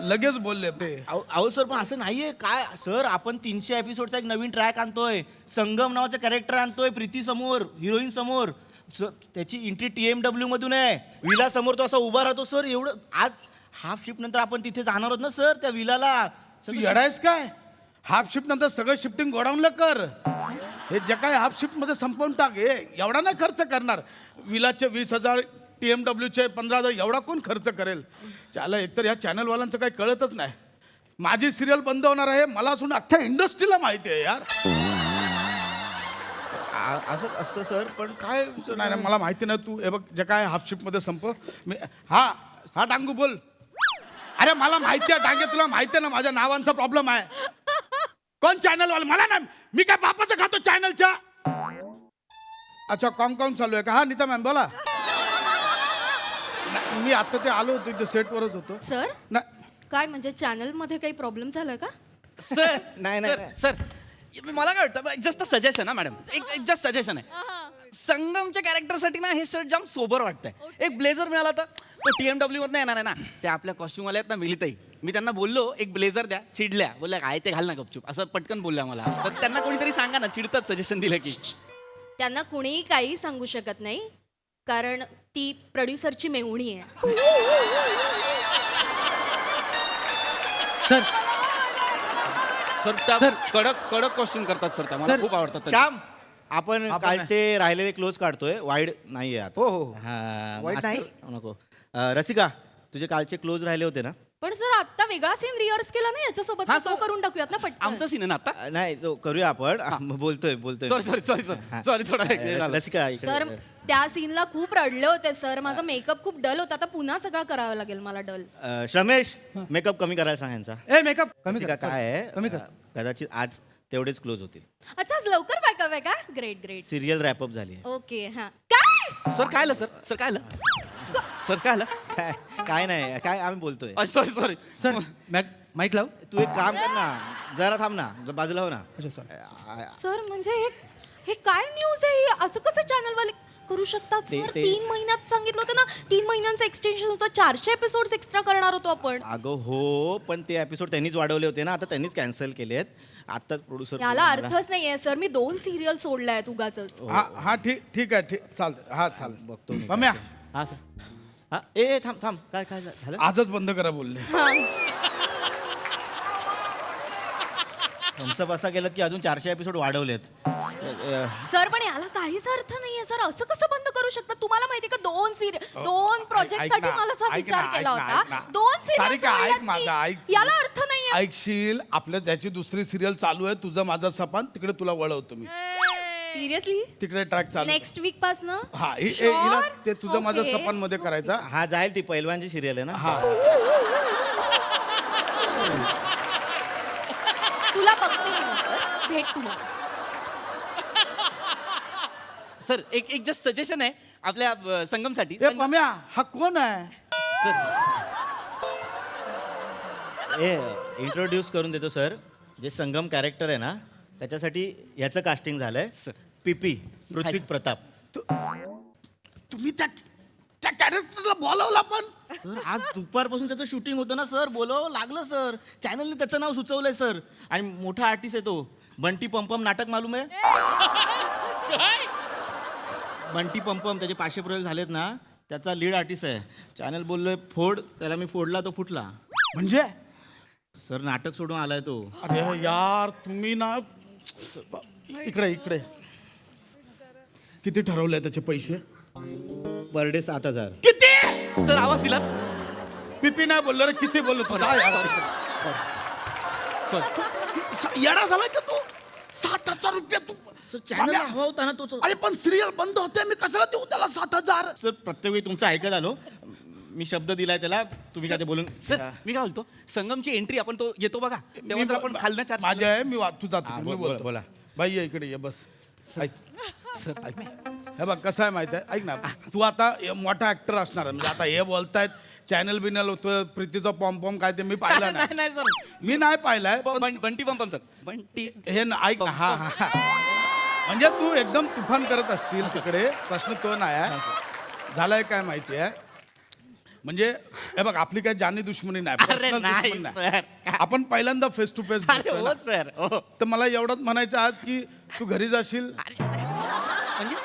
लगेच बोलले ते. अहो सर पण असं नाहीये काय सर. आपण 300 एपिसोडचा एक नवीन ट्रॅक आणतोय. संगम नावाचं कॅरेक्टर आणतोय प्रीती समोर, हिरोईन समोर. त्याची एंट्री TMW मधून आहे. विला समोर तो असा उभा राहतो सर. एवढं आज हाफ शिफ्ट नंतर आपण तिथे जाणार आहोत ना सर त्या विलाला. तू येडायस काय? हाफ शिफ्ट नंतर सगळं शिफ्टिंग गोडाऊनला कर. हे जे काय हाफ शिफ्ट मध्ये संपवून टाक. हे एवढा नाही खर्च करणार. विलाचे 20,000, TMWचे 15,000 एवढा कोण खर्च करेल? त्याला एकतर या चॅनलवाल्यांचं काही कळतच नाही. माझी सिरियल बंद होणार आहे मला असून अख्ख्या इंडस्ट्रीला माहिती आहे यार. असंच असतं सर. पण काय नाही नाही मला माहिती नाही. तू हे बघ जे काय हाफ शिफ्ट मध्ये संपव. मी हा हा डांगू बोल. अरे मला माहिती आहे डांगे, तुला माहिती आहे ना माझ्या नावांचा प्रॉब्लेम आहे. कोण चॅनलवाला? मला नाही. मी काय बापाचं खातो चॅनलच्या? अच्छा कॉम चालू आहे का? हा नीता मॅम बोला. मी आता ते आलो होतो इथे सेटवरच होतो. सर नाही काय म्हणजे चॅनल मध्ये काही प्रॉब्लेम झालाय का? सर नाही, सर नाही. सर मला काय वाटतं जस्ट सजेशन आहे मॅडम. एक जस्ट सजेशन आहे. संगमच्या कॅरेक्टरसाठी ना हे शर्ट जाम सोबर वाटतंय. एक ब्लेझर मिळाला तर तो TMW मधनं येणार आहे ना. त्या आपल्या कॉस्ट्युम वाले आहेत ना मिलिताई. मी त्यांना बोललो एक ब्लेझर द्या. चिडल्या. बोलल्या काय ते घाल ना गपचूप. असं पटकन बोलल्या मला. तर त्यांना कोणीतरी सांगा ना. चिडतात सजेशन दिलं की. त्यांना कुणीही काही सांगू शकत नाही कारण ती प्रोड्युसरची मेहुणी आहे. सर सर त्या कडक कॉस्ट्युम करतात सर. त्या मला खूप आवडतात. श्याम आपण कालचे राहिलेले क्लोज काढतोय. वाईड नाहीये आता. हो हा वाईड नाही? नको. रसिका तुझे कालचे क्लोज राहिले होते ना? पण सर आता वेगळा सीन रिहर्स केला ना याच्यासोबत. हा, तो सर. करून टाकूयात ना पटकन. आमचा सीन आहे ना आता. नाही तो करूया आपण. बोलतोय सॉरी थोडा हे झालं. रसिका इकडे. सर त्या सीनला खूप रडले होते सर. माझा मेकअप खूप डल होता. आता पुन्हा सगळं करावं लागेल मला डल. श्रमेश मेकअप कमी करायला सांग यांचा. ए मेकअप कमी रसिका कर. काय कमी आहे कर. कदाचित आज तेवढेच क्लोज होतील. अच्छा आज लवकर बॅकअप आहे का? Great great. सिरियल रॅपअप झाली आहे. ओके हा. काय सर काय आलं सर? सर काय आलं? सर काय आलं? काय नाही काय आम्ही बोलतोय. सॉरी सर माईक लाव. तू एक काम कर ना जरा थांब ना बाजूला हो ना. सर म्हणजे हे काय न्यूज आहे ही? असं कसं चॅनल वाले करू शकतात सर? 3 महिन्यात सांगितलं होतं ना. 3 महिन्यांचं एक्सटेन्शन होतं. 400 एपिसोड एक्स्ट्रा करणार होतो आपण. अगं हो पण ते एपिसोड त्यांनीच वाढवले होते ना. आता त्यांनीच कॅन्सल केलेत. आताच प्रोड्युसर याला अर्थच नाहीये सर. मी 2 सिरियल सोडल्या आहेत उगाचच. हा ठीक आहे ठीक चालतं. हा चाल बघतो मी. पम्या हा सर. हा ए थांब काय काय झालं? आजच बंद करा बोलले. थम्सअप असा केलात की अजून 400 एपिसोड वाढवलेत. सर पण याला काहीच अर्थ नाहीये सर. असं कसं बंद करू शकता? तुम्हाला माहिती का दोन प्रोजेक्ट साठी मला असा विचार केला होता. 2 सारिका, ऐक सिरियल माझं, ऐक. याला अर्थ नाहीये. ऐकशील, आपल्या ज्याची दुसरी सिरियल चालू आहे, तुझं माझं सपान, तिकडे तुला वळवतो मी. सिरियसली तिकडे ट्रॅक चालू. नेक्स्ट वीक पासनं हा हिला ते तुझं माझं Okay. सपान मध्ये करायचा. हा जाईल ती पैलवानची सिरियल आहे ना. हा तुला बघते मी नंतर. भेट तुम्हाला. सर एक जस्ट सजेशन आहे आपल्या संगमसाठी. ए पम्या, हा कोण आहे? इंट्रोड्यूस करून देतो सर. जे संगम कॅरेक्टर आहे ना त्याच्यासाठी याचं कास्टिंग झालंय. पीपी पृथ्वी प्रताप. तुम्ही त्या कॅरेक्टरला बोलवला पण. सर आज दुपारपासून त्याचं शूटिंग होतं ना सर. बोलावं लागलं सर. चॅनलने त्याचं नाव सुचवलंय सर. आणि मोठा आर्टिस्ट आहे तो. बंटी पंपम नाटक मालूम आहे? बंटी पंपम त्याचे 500 प्रयोग झालेत ना. त्याचा लीड आर्टिस्ट आहे. चॅनल बोललोय फोड, त्याला मी फोडला तो फुटला. म्हणजे सर नाटक सोडून आलाय तो. अरे यार तुम्ही ना इकडे किती ठरवलंय त्याचे पैसे? Per day 7,000. किती? सर आवाज दिला. पिपी नाही बोललो रे. किती बोललो? येडा झाला का तू? 7,000 रुपये तू. सर चॅनल हवा होता ना तो. अरे पण सिरियल बंद होते, मी कशाला देऊ त्याला 7,000? सर प्रत्येक वेळी तुमचं ऐकत आलो. मी शब्द दिलाय त्याला. तुम्ही काय ते बोलून. सर मी काय बोलतो, संगमची एंट्री आपण तो येतो बघा तेव्हा तर आपण खालनं चार. माझे आहे, मी तू जातो. हा, मी बोला, बोलतो. बोला. बाई ये इकडे ये, बस. ऐक सर, ऐक. हे बघ कसं आहे माहिती आहे, ऐक ना. तू आता मोठा ऍक्टर असणार आहे. म्हणजे आता हे बोलतायत चॅनल बिनल होतं, प्रीतीचा पॉम काय ते मी पाहिला नाही. नाही सर, मी नाही पाहिलाय. पण बंटी पंपम सर. बंटी हे ना ऐक ना. हा हा म्हणजे तू एकदम तुफान करत असशील तिकडे. प्रश्न तो नाही आहे. झालाय काय माहिती आहे, म्हणजे हे बघ आपली काही जानी दुश्मनी नाही. Personal नाही, दुश्मनी sir. नाही. आपण पहिल्यांदा फेस टू फेस अरे हो सर हो. तर मला एवढंच म्हणायचं आज की तू घरी जाशील. म्हणजे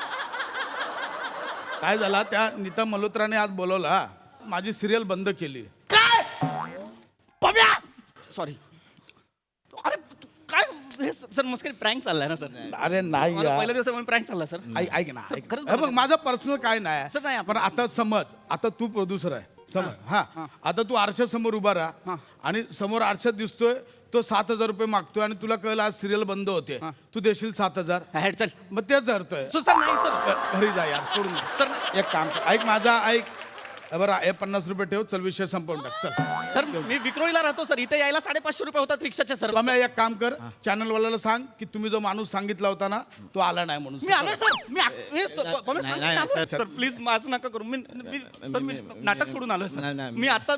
काय झाला, त्या नीता मल्होत्राने आज बोलवला, माझी सिरियल बंद केली. सॉरी. अरे काय हे सर मस्करी प्रँक चाललाय ना सर. अरे नाही मला यार. पहिल्या दिवसामध्ये प्रँक चालला सर. ऐक ना, ऐक. खरंच हे बघ माझं पर्सनल काय नाही सर, नाही, आहे. पण आता समज, आता तू प्रोड्युसर आहे समज. हा आता तू आरशा समोर उभा राहा आणि समोर आरशात दिसतोय तो 7,000 रुपये मागतोय आणि तुला कळलं आज सिरियल बंद होते. तू देशील 7,000? हेड चल. मग तेच अर्थय. सर नाही सर. घरी जा यार, सोडून दे. सर एक काम कर, ऐक माझा, ऐक. बरं हे 50 रुपये ठेव. चल विषय संपवून टाक. चल सर मी विक्रोळीला राहतो सर. इथे यायला 550 रुपये होतात रिक्षाचे सर. रम्या एक काम कर, चॅनलवाल्याला सांग की तुम्ही जो माणूस सांगितला होता ना तो आला नाही म्हणून. मी आलोय सर. मी नाही, सर. सर प्लीज माझं नका करू. सर मी नाटक सोडून आलोय नाही, सर. नाही. मी आता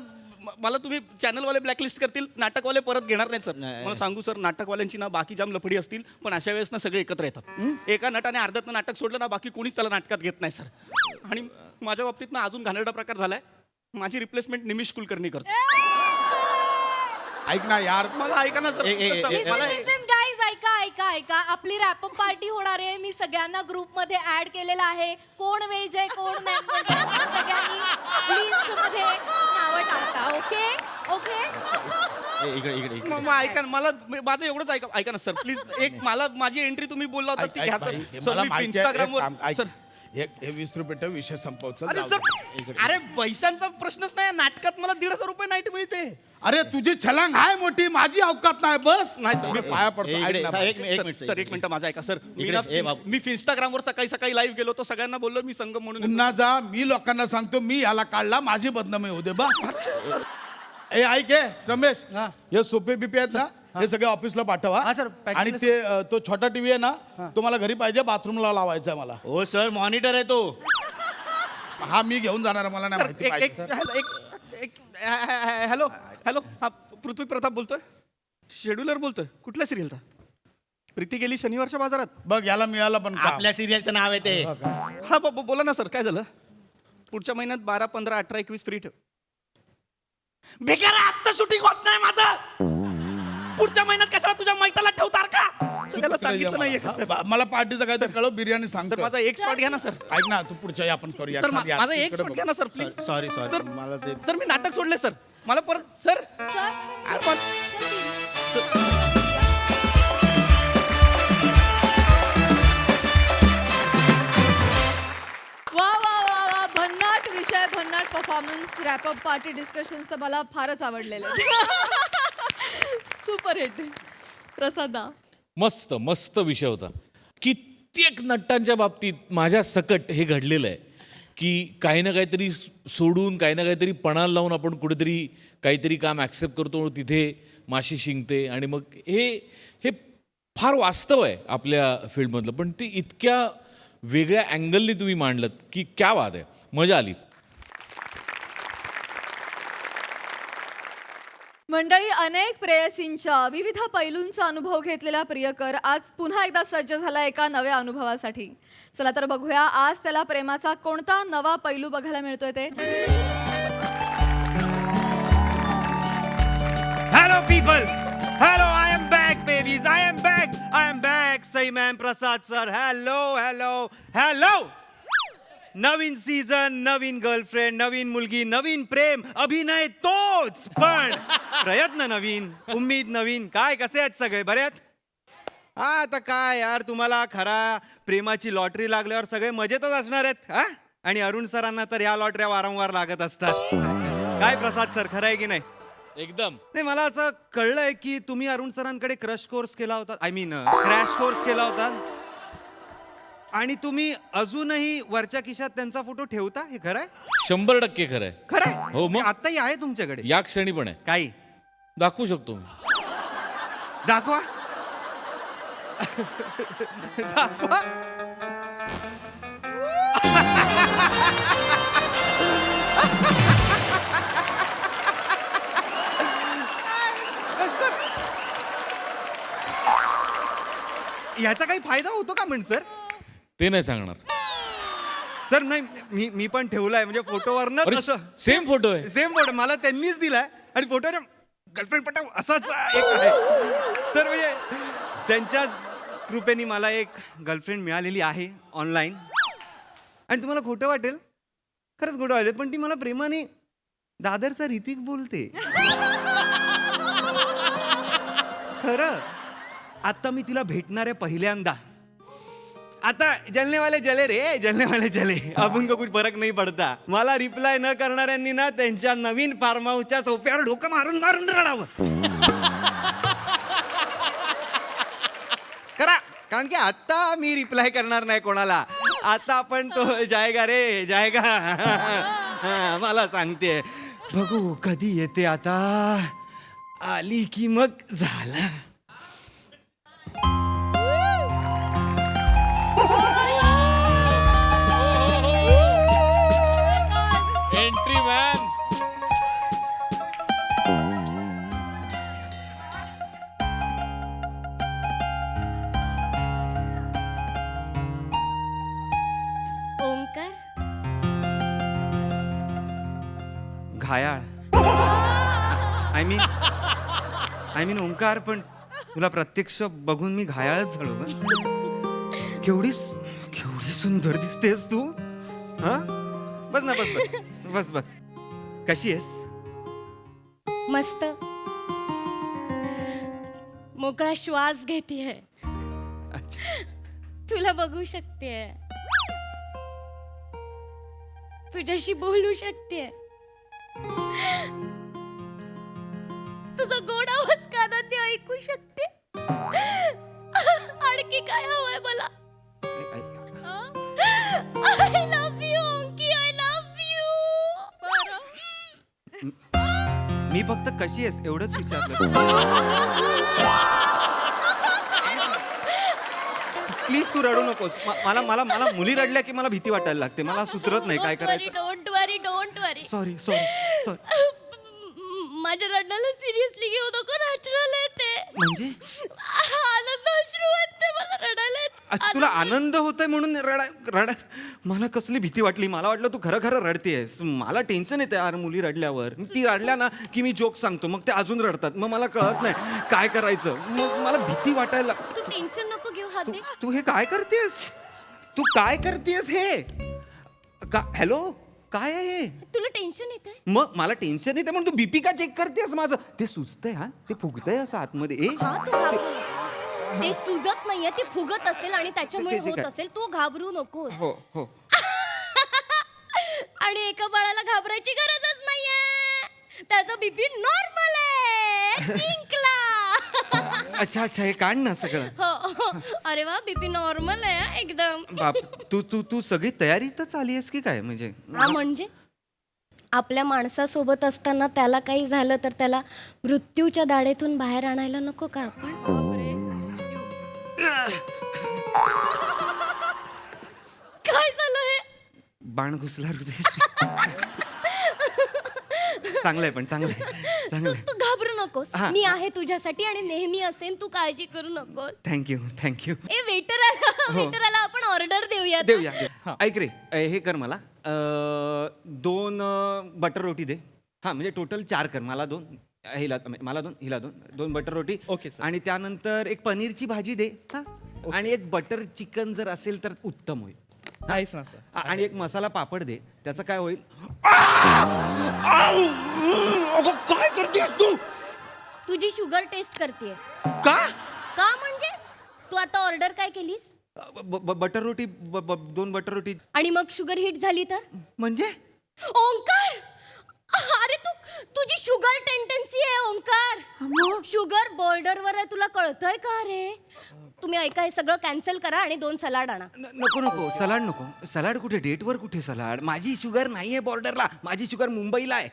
मला तुम्ही चॅनलवाले ब्लॅकलिस्ट करतील, नाटकवाले परत घेणार नाहीत सर. नाही. मला सांगू सर, नाटकवाल्यांची ना बाकी जाम लफडी असतील, पण अशा वेळेस ना सगळे एकत्र येतात. एका नटाने अर्ध्यातनं नाटक सोडलं ना बाकी कोणीच त्याला नाटकात घेत नाही सर. आणि माझ्या बाबतीत ना अजून घाणेरडा प्रकार झालाय. माझी रिप्लेसमेंट निमिष कुलकर्णी करतो. ऐक ना यार. मला ऐका ना सर. मला गाईज ऐका. आपली रॅपअप पार्टी होणार आहे. मी सगळ्यांना ग्रुप मध्ये ऍड केलेलं आहे. कोण व्हेज आहे कोण नाही सगळ्यांनी लिस्ट मध्ये नावं टाका. ओके इकडे मग ऐका ना, मला माझं एवढंच ऐका ना सर प्लीज. एक मला माझी एंट्री तुम्ही बोलला होता ती घ्या सर. सर मी इंस्टाग्रामवर सर. हे 20 रुपये ठेव, विषय संपव. चल अरे जाऊ सर दे. अरे पैशांचा प्रश्नच नाही. नाटकात मला 1,500 रुपये नाईट मिळते. अरे तुझी छलांग आहे मोठी, माझी अवकात नाही. बस नाही सर मी पाया पडतो. ऐक ना. एक मिनिट सर एक मिनिट माझा ऐका सर. ए बाबू. मी इंस्टाग्रामवर सकाळी लाईव्ह गेलो तो सगळ्यांना बोललो मी संगम म्हणून. पुन्हा जा. मी लोकांना सांगतो मी याला काढला, माझी बदनामी होऊ दे. बस ए ऐक हे रमेश, हे सोपे बिपे आहेत ना, हे सगळे ऑफिसला पाठवा. आणि ते तो छोटा टीव्ही आहे ना तो मला घरी पाहिजे, बाथरूमला लावायचा आहे मला. हो सर मॉनिटर आहे तो. हा मी घेऊन जाणार आहे, मला नाही माहिती पाहिजे. हॅलो हा पृथ्वी प्रताप बोलतोय. शेड्युलर बोलतोय. कुठल्या सिरियलचा? प्रीती गेली शनिवारच्या बाजारात. बघ याला मिळाला पण काम. आपल्या सिरियलचं नाव आहे ते. हा बोला ना सर काय झालं? पुढच्या महिन्यात 12, 15, 18, 21 फ्री ठेव. बेकार आजचं शूटिंग होत नाही माझं. पुढच्या महिन्यात कशाला तुझ्या मैताला ठेवतार का? सगळ्याला सांगितलं नाहीये का सर? मला पार्टीचं काय तर कळव, बिर्याणी सांग. सर माझा एक स्पॉट घ्या ना सर. ऐक ना, तू पुढच्या आपण करूया. सर माझा एक स्पॉट घ्या ना सर प्लीज. सॉरी सर मला ते सर मी नाटक सोडले सर. मला परत सर सर आपण सर अतिशय भन्नाट परफॉर्मन्स, रॅपअप पार्टी डिस्कशन्स तर मला फारच आवडलेले. Super hit. प्रसादा. मस्त मस्त विषय होता. कित्येक नटांच्या बाबतीत माझ्या सकट हे घडलेलं आहे की काही ना काहीतरी सोडून काही ना काहीतरी पणाला लावून आपण कुठेतरी काहीतरी काम ॲक्सेप्ट करतो, तिथे माशी शिंकते आणि मग हे हे फार वास्तव आहे आपल्या फील्डमधलं. पण ते इतक्या वेगळ्या अँगलनी तुम्ही मांडलं की क्या बात आहे, मजा आली. मंडळी, अनेक प्रेयसींच्या विविध पैलूंचा अनुभव घेतलेला प्रियकर आज पुन्हा एकदा सज्ज झाला एका नव्या अनुभवासाठी. चला तर बघूया आज त्याला प्रेमाचा कोणता नवा पैलू बघायला मिळतोय ते. Hello people, hello, I am back babies, I am back, I am back. Sai ma'am, Prasad sir, hello hello hello. नवीन सीझन, नवीन गर्लफ्रेंड, नवीन मुलगी, नवीन प्रेम, अभिनय तोच, पण प्रयत्न नवीन, उम्मीद नवीन. काय कसे आहेत सगळे, बरे आहेत? हा, आता काय यार, तुम्हाला खरा प्रेमाची लॉटरी लागल्यावर सगळे मजेतच असणार आहेत. हा, आणि अरुण सरांना तर या लॉटऱ्या वारंवार लागत असतात. काय प्रसाद सर, खरं आहे की नाही? एकदम. नाही, मला असं कळलंय की तुम्ही अरुण सरांकडे क्रश कोर्स केला होता, आय मीन क्रॅश कोर्स केला होता, आणि तुम्ही अजूनही वरच्या खिशात त्यांचा फोटो ठेवता. हे खरं आहे? 100% खरं आहे. खरं आहे? हो, मग आत्ताही आहे तुमच्याकडे? या क्षणी पण आहे. काही दाखवू शकतो मी. दाखवा. दाखवा. याचा काही फायदा होतो का म्हण सर? ते नाही सांगणार सर. नाही, मी पण ठेवलाय, म्हणजे फोटोवर असं सेम फोटो आहे. सेम फोटो मला त्यांनीच दिलाय, आणि फोटोच्या गर्लफ्रेंड पटाव असाच एक आहे. तर म्हणजे त्यांच्याच कृपेने मला एक गर्लफ्रेंड मिळालेली आहे ऑनलाईन. आणि तुम्हाला खोटं वाटेल, खरंच खोटं वाटेल, पण ती मला प्रेमाने दादरचा ऋतिक बोलते. खरं. आता मी तिला भेटणार आहे पहिल्यांदा. आता जलने वाले जले रे, जलने वाले जले, आपण का कुछ फरक नाही पडता. मला रिप्लाय न करणाऱ्यांनी ना त्यांच्या नवीन फार्म हाऊसच्या सोफ्यावर डोकं मारून मारून रडावं. करा, कारण की आता मी रिप्लाय करणार नाही कोणाला. आता आपण तो जायगा रे जायगा मला सांगते. बघू कधी येते आता. आली की मग झाला. Entry man. ओंकार. घायाळ. आय मीन ओंकार, पण तुला प्रत्यक्ष बघून मी घायाळच झालो ग. केवढी सुंदर दिसतेस तू. हा, बस ना, बस बस बस बस. कशी आहेस? मस्त. मोकळा श्वास घेतीये. तुला बघू शकते, तुझ्याशी बोलू शकते. तुझा गोड आवाज कानात ऐकू शकते. आणखी काय हवंय मला? I love you Omki, I love you. मी फक्त कशी आहेस एवढंच विचारलं. प्लीज तू रडू नकोस. मला मुली रडल्या की मला भीती वाटायला लागते. मला सुधरत नाही काय करायचं. Don't worry. सॉरी. माझ्या रडण्याला सिरियसली घेऊ नको, नॅचरल आहे ते. म्हणजे आनंद अश्रू येते मला रडायला. अच्छा, तुला आनंद होतोय म्हणून रडा. मला कसली भीती वाटली. मला वाटलं तू खरं रडतेस. मला टेन्शन येते यार मुली रडल्यावर. ती रडल्या ना की मी जोक सांगतो, मग ते अजून रडतात, मग मला कळत नाही काय करायचं. मग मला भीती वाटायला. तू टेन्शन नको घेऊ. हात तू हे काय करतेस? तू काय करतेस हे? हॅलो, काय आहे हे? तुला टेन्शन येतंय? मग मला टेन्शन येते म्हणून तू बीपी का चेक करतेस माझं? ते सुचतंय, हा, ते फुगतंय असं आतमध्ये. ते सुजत नाहीये, ते फुगत असेल आणि त्याच्यामुळे होत असेल. तू घाबरू नको. हो. आणि एका बाळाला घाबरायची गरजच नाहीये. त्याचा बीपी नॉर्मल आहे. जिंकला. अच्छा अच्छा, हे काढ ना सगळं. हो. अरे वा, बीपी नॉर्मल आहे एकदम. बाप, तू सगळी तयारीतच आली आहेस की काय? म्हणजे हा, म्हणजे आपल्या माणसासोबत असताना त्याला काही झालं तर त्याला मृत्यूच्या दाढेतून बाहेर आणायला नको का आपण? काय झालं हे? बाण घुसला हृदय. चांगलंय पण चांगलंय. तू घाबरू नकोस. हा. मी आहे तुझ्यासाठी आणि नेहमी असेन. तू काळजी करू नको. थँक्यू. ए वेटरला आपण ऑर्डर देऊया. देऊया. ऐक रे, हे कर मला 2 बटर रोटी दे. हा, म्हणजे टोटल 4 कर. मला 2, हिला 2 बटर रोटी. Okay sir. आणि त्यानंतर एक पनीरची भाजी दे. हा, आणि एक बटर चिकन जर असेल तर उत्तम होईल. आहेच ना सर. आणि एक मसाला पापड दे. त्याचं काय होईल? काय करतेस तू? तुझी शुगर टेस्ट करते. का म्हणजे तू आता ऑर्डर काय केलीस? बटर रोटी 2 बटर रोटी. आणि मग शुगर हिट झाली तर? म्हणजे ओंकार, अरे तुझी शुगर टेंडन्सी आहे ओंकार. शुगर बॉर्डरवर आहे, तुला कळतंय का रे? तुम्ही ऐका, हे सगळं कॅन्सल करा आणि 2 सलाड आणा. नको सलाड नको. सलाड कुठे? डेटवर कुठे सलाड? माझी शुगर नाहीये बॉर्डरला. माझी शुगर मुंबईला आहे.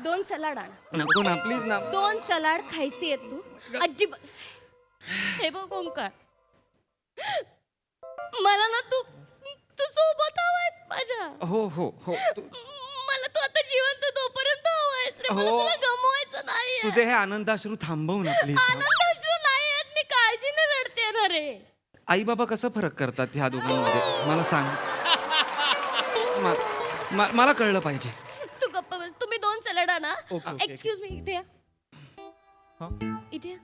2 सलाड आणा. नको ना, प्लीज ना. 2 सलाड खायची आहेत तू अजिबात. हे बघ ओंकार, मला ना तू सोबत हवायस माझ्या. हो. मला तू आता जिवंत तोपर्यंत हवायस रे. मला हो. तुला गमवायचं नाहीये. तुझे हे आनंदाश्रू थांबव ना प्लीज. आनंदाश्रू नाही आहेत, मी काळजीने रडते ना रे. आई बाबा कसं फरक करतात ह्या दोघांमध्ये मला सांग. मला कळलं पाहिजे. तू गप्प बस. तुम्ही 2 सलाड आणा. ओके. एक्सक्यूज मी, इथे या. हा? इथे या.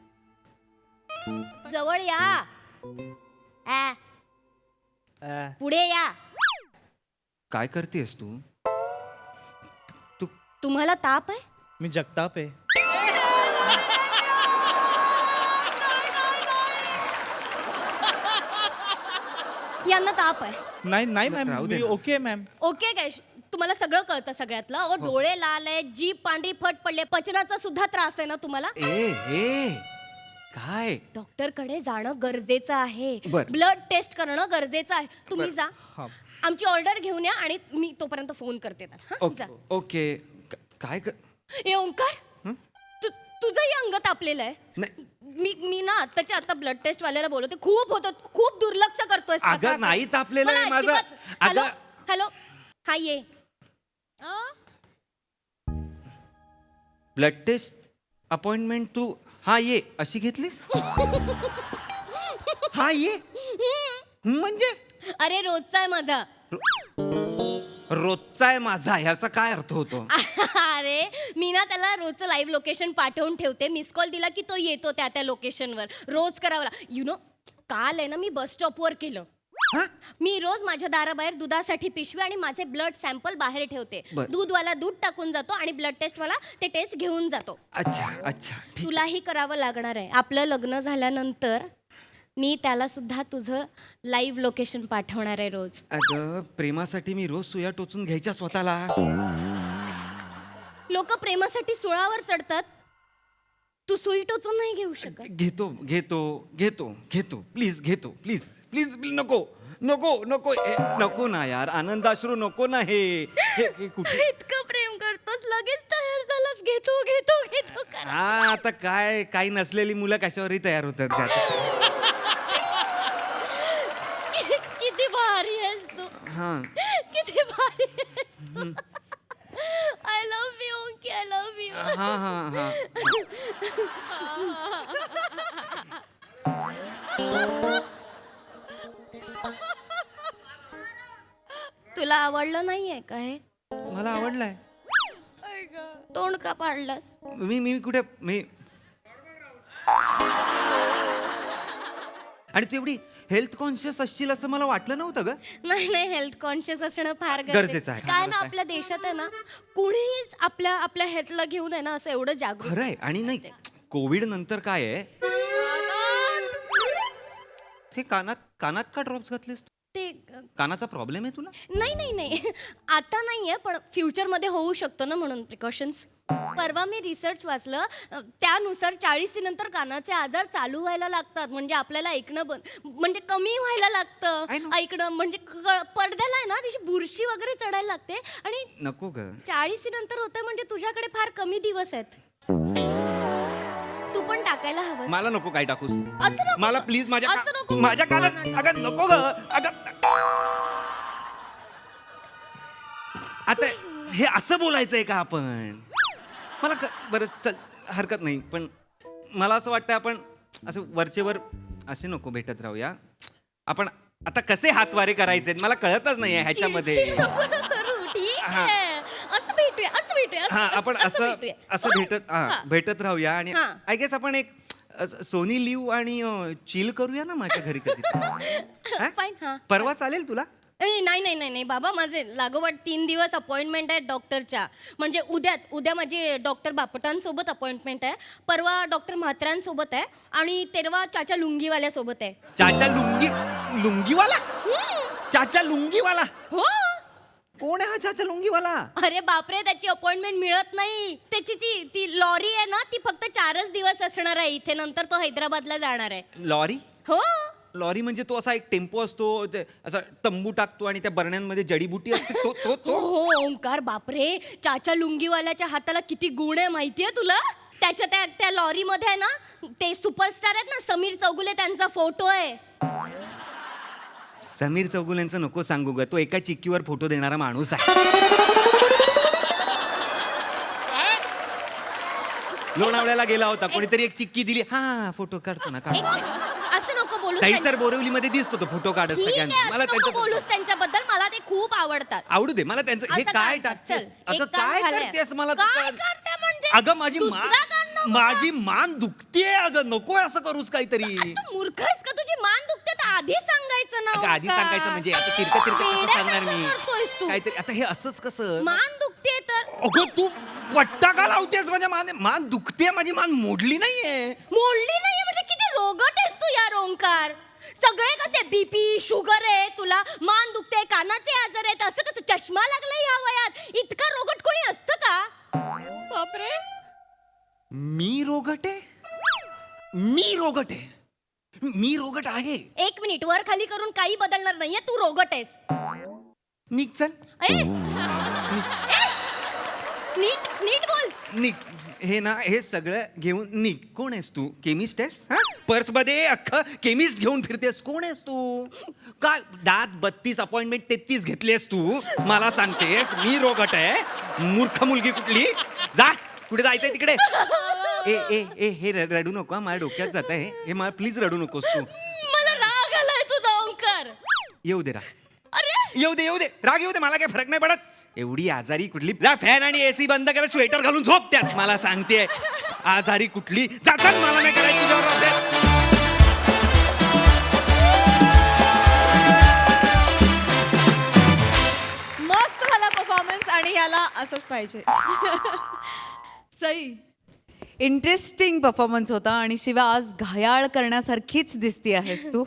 जवळ या. पुढे या. काय करतेस तू? तुम्हाला ताप आहे? मी जगताप आहे. यांना ताप आहे. नाही मॅम, राहू दे मी ना. Okay ma'am. ओके काय? तुम्हाला सगळं कळतं सगळ्यातलं. हो. डोळे लाल आहे, जीभ पांढरी फट पडले, पचनाचा सुद्धा त्रास आहे ना तुम्हाला? ए काय? डॉक्टर कडे जाणं गरजेचं आहे. बरं. ब्लड टेस्ट करणं गरजेचं आहे. तुम्ही जा, हा. आमची ऑर्डर घेऊन या आणि मी तोपर्यंत फोन करते त्याला. हा, जा. ओके. काय ए ओंकार, तुझंही अंग तापलेलं आहे. नाही. मी ना आताच्या आता ब्लड टेस्ट वाल्याला बोलवते. खूप दुर्लक्ष करतोय. अगं नाही तापलेलं आहे माझं. हॅलो अगं हॅलो, हा ये. ब्लड टेस्ट अपॉइंटमेंट तू हा ये अशी घेतलीस? हा ये म्हणजे? अरे रोजचा आहे माझा. रोजचा आहे माझा, ह्याचा काय अर्थ होतो? अरे मी ना त्याला रोजचं लाईव्ह लोकेशन पाठवून ठेवते. मिस कॉल दिला की तो येतो त्या लोकेशनवर. रोज करावं काल आहे ना मी बस स्टॉपवर केलं. मी रोज माझ्या दाराबाहेर दुधासाठी पिशवी आणि माझे ब्लड सॅम्पल बाहेर ठेवते. बरं. दूधवाला दूध टाकून जातो आणि ब्लड टेस्टवाला ते टेस्ट घेऊन जातो. अच्छा ठीक. तुलाही करावं लागणार आहे. आपलं लग्न झाल्यानंतर मी त्याला सुद्धा तुझं लाईव्ह लोकेशन पाठवणार आहे रोज. अगं प्रेमासाठी मी रोज सुया टोचून घ्यायच्या स्वतःला. लोक प्रेमासाठी सुळावर चढतात. तू सुई टोचून नाही घेऊ शकत. घेतो प्लीज घेतो. प्लीज नको ना यार. आनंदाश्रू नको ना. हे कुठे इतकं प्रेम करतोस, लगेच तयार झालास. घेतो कर. हा, आता काय काही नसलेली मुलं कशावरही तयार होतात त्यात. किती भारी आहेस तू. हा. किती भारी आहेस तू. I love you Omki, I love you. हा. तुला आवडलं नाहीये का हे? मला आवडलाय. तोंड का पाडलंस? मी कुठे आणि तू एवढी हेल्थ कॉन्शियस असशील असं मला वाटलं नव्हतं ग. नाही, हेल्थ कॉन्शियस असणं फार गरजेचं आहे. काय ना आपल्या देशात आहे ना, कुणीच आपल्या हेल्थला घेऊन आहे ना असं एवढं जागरूक. खरंय. आणि नाही, कोविड नंतर काय आहे, ते कानात का ड्रॉप्स घातलेस? ते कानाचा प्रॉब्लेम आहे तुला? नाही नाही नाही आता नाहीये, पण फ्युचरमध्ये होऊ शकतो ना, म्हणून प्रिकॉशन्स. परवा मी रिसर्च वाचलं, त्यानुसार 40 नंतर कानाचे आजार चालू व्हायला लागतात. म्हणजे आपल्याला ऐकणं म्हणजे कमी व्हायला लागतं ऐकणं. म्हणजे पडद्याला आहे ना त्याची बुरशी वगैरे चढायला लागते. आणि नको ग, 40 नंतर होतं म्हणजे तुझ्याकडे फार कमी दिवस आहेत. तू पण टाकायला हवं. मला नको काय टाकूस. असं नको. मला प्लीज असं नको. माझ्या कानात अगं नको ग. अगं आता हे असं बोलायचंय का आपण? मला बरं चल, हरकत नाही, पण मला असं वाटतं आपण असं वरचेवर असे नको भेटत राहूया. आपण आता कसे हातवारे करायचे मला कळतच नाहीये ह्याच्यामध्ये. चिडचिड नको करू, ठीक आहे. असं भेटूया, असं भेटूया, हा, आपण असं भेटूया. असं भेटत राहूया. आणि हा. आय गेस आपण एक सोनी लिव्ह आणि चिल करूया ना माझ्या घरी कधी. फाईन. हा, परवा चालेल तुला? नाही नाही नाही नाही बाबा, माझे लागोपाठ 3 दिवस अपॉइंटमेंट आहे डॉक्टरच्या. म्हणजे उद्या माझी डॉक्टर बापटांसोबत अपॉइंटमेंट आहे, परवा डॉक्टर म्हात्र्यांसोबत आहे, आणि तेरवा चाचा लुंगीवाल्यासोबत आहे. चाचा लुंगीवाला? चाचा लुंगीवाला? हो. कोण आहे हा चाचा लुंगीवाला? अरे बापरे, त्याची अपॉइंटमेंट मिळत नाही. त्याची ती लॉरी आहे ना, ती फक्त 4च दिवस असणार आहे इथे, नंतर तो हैदराबादला जाणार आहे. लॉरी? हो. लॉरी म्हणजे तो असा एक टेम्पो असतो, असा तंबू टाकतो आणि त्या बरण्यांमध्ये जडीबुटी असते तो हो ओंकार, बापरे, चाचा लुंगीवाल्याच्या हाताला किती गुण आहे माहितीये तुला? त्याच्या त्या लॉरीमध्ये आहे ना ते सुपरस्टार आहेत ना, समीर चौगुले, त्यांचा फोटो आहे. समीर चौगुलेंचं नको सांगू ग, तो एका चिक्कीवर फोटो देणारा माणूस आहे. लोणावळ्याला गेला होता, कोणीतरी एक चिक्की दिली, हा फोटो काढतो ना काढ. असं नको बोलू. सर बोरिवलीमध्ये दिसतो तो फोटो काढत सगळ्यांना. मला बोलूस त्यांच्याबद्दल, मला ते खूप आवडतात. आवडू दे मला त्यांचं. हे काय टाकतेस? अगं काय करतेस? मला अगं माझी मान दुखतेय. अगं नको असं करूस काहीतरी. मूर्ख आहेस का? तुझी मान दुखते तर आधी सांगायचं ना. आधी सांगायचं म्हणजे आता तिरकं कसं सांगणार मी तू? काहीतरी. आता हे असंच कसं? मान दुखते तर. अगं तू पट्टा का लावतेस माझ्या मान दुखते. माझी मान मोडली नाहीये. मोडली नाहीये म्हणजे किती रोगट आहेस तू यार ओंकार. सगळे कसे बीपी शुगर आहे, तुला मान दुखते, कानाचे आजार आहेत, असं कसं चष्मा लागलाय या वयात? इतकं रोगट कोणी असतं का? बापरे, मी रोगट आहे? मी रोगट आहे. 1 मिनिट, वर खाली करून काही बदलणार नाहीये, तू रोगट आहेस. निघ चल. नीट बोल. निघ. हे ना हे सगळं घेऊन निघ. कोण आहेस तू? केमिस्ट आहेस? पर्स मध्ये अख्खं केमिस्ट घेऊन फिरतेस. कोण आहेस तू? काय दात 32 अपॉइंटमेंट 33 घेतलीस तू? मला सांगतेस मी रोगट आहे? मूर्ख मुलगी कुठली. जा, कुठे जायचंय तिकडे. ए हे रडू नको. माझ्या डोक्यात जात आहे हे. मला प्लीज रडू नकोस तू. मला राग आलाय तुझा ओंकार. येऊ दे राग. अरे येऊ दे राग येऊ दे. मला काही फरक नाही पडत. एवढी आजारी कुठली? जा फॅन आणि एसी बंद कर, स्वेटर घालून झोप त्यात. मला सांगते आजारी कुठली. जातात मला नाही करायची तुझ्यावर अभ्यास. मस्त झाला परफॉर्मन्स, आणि याला असंच पाहिजे. सई, इंटरेस्टिंग परफॉर्मन्स होता. आणि शिवा आज घायाळ करण्यासारखीच दिसती आहेस तू.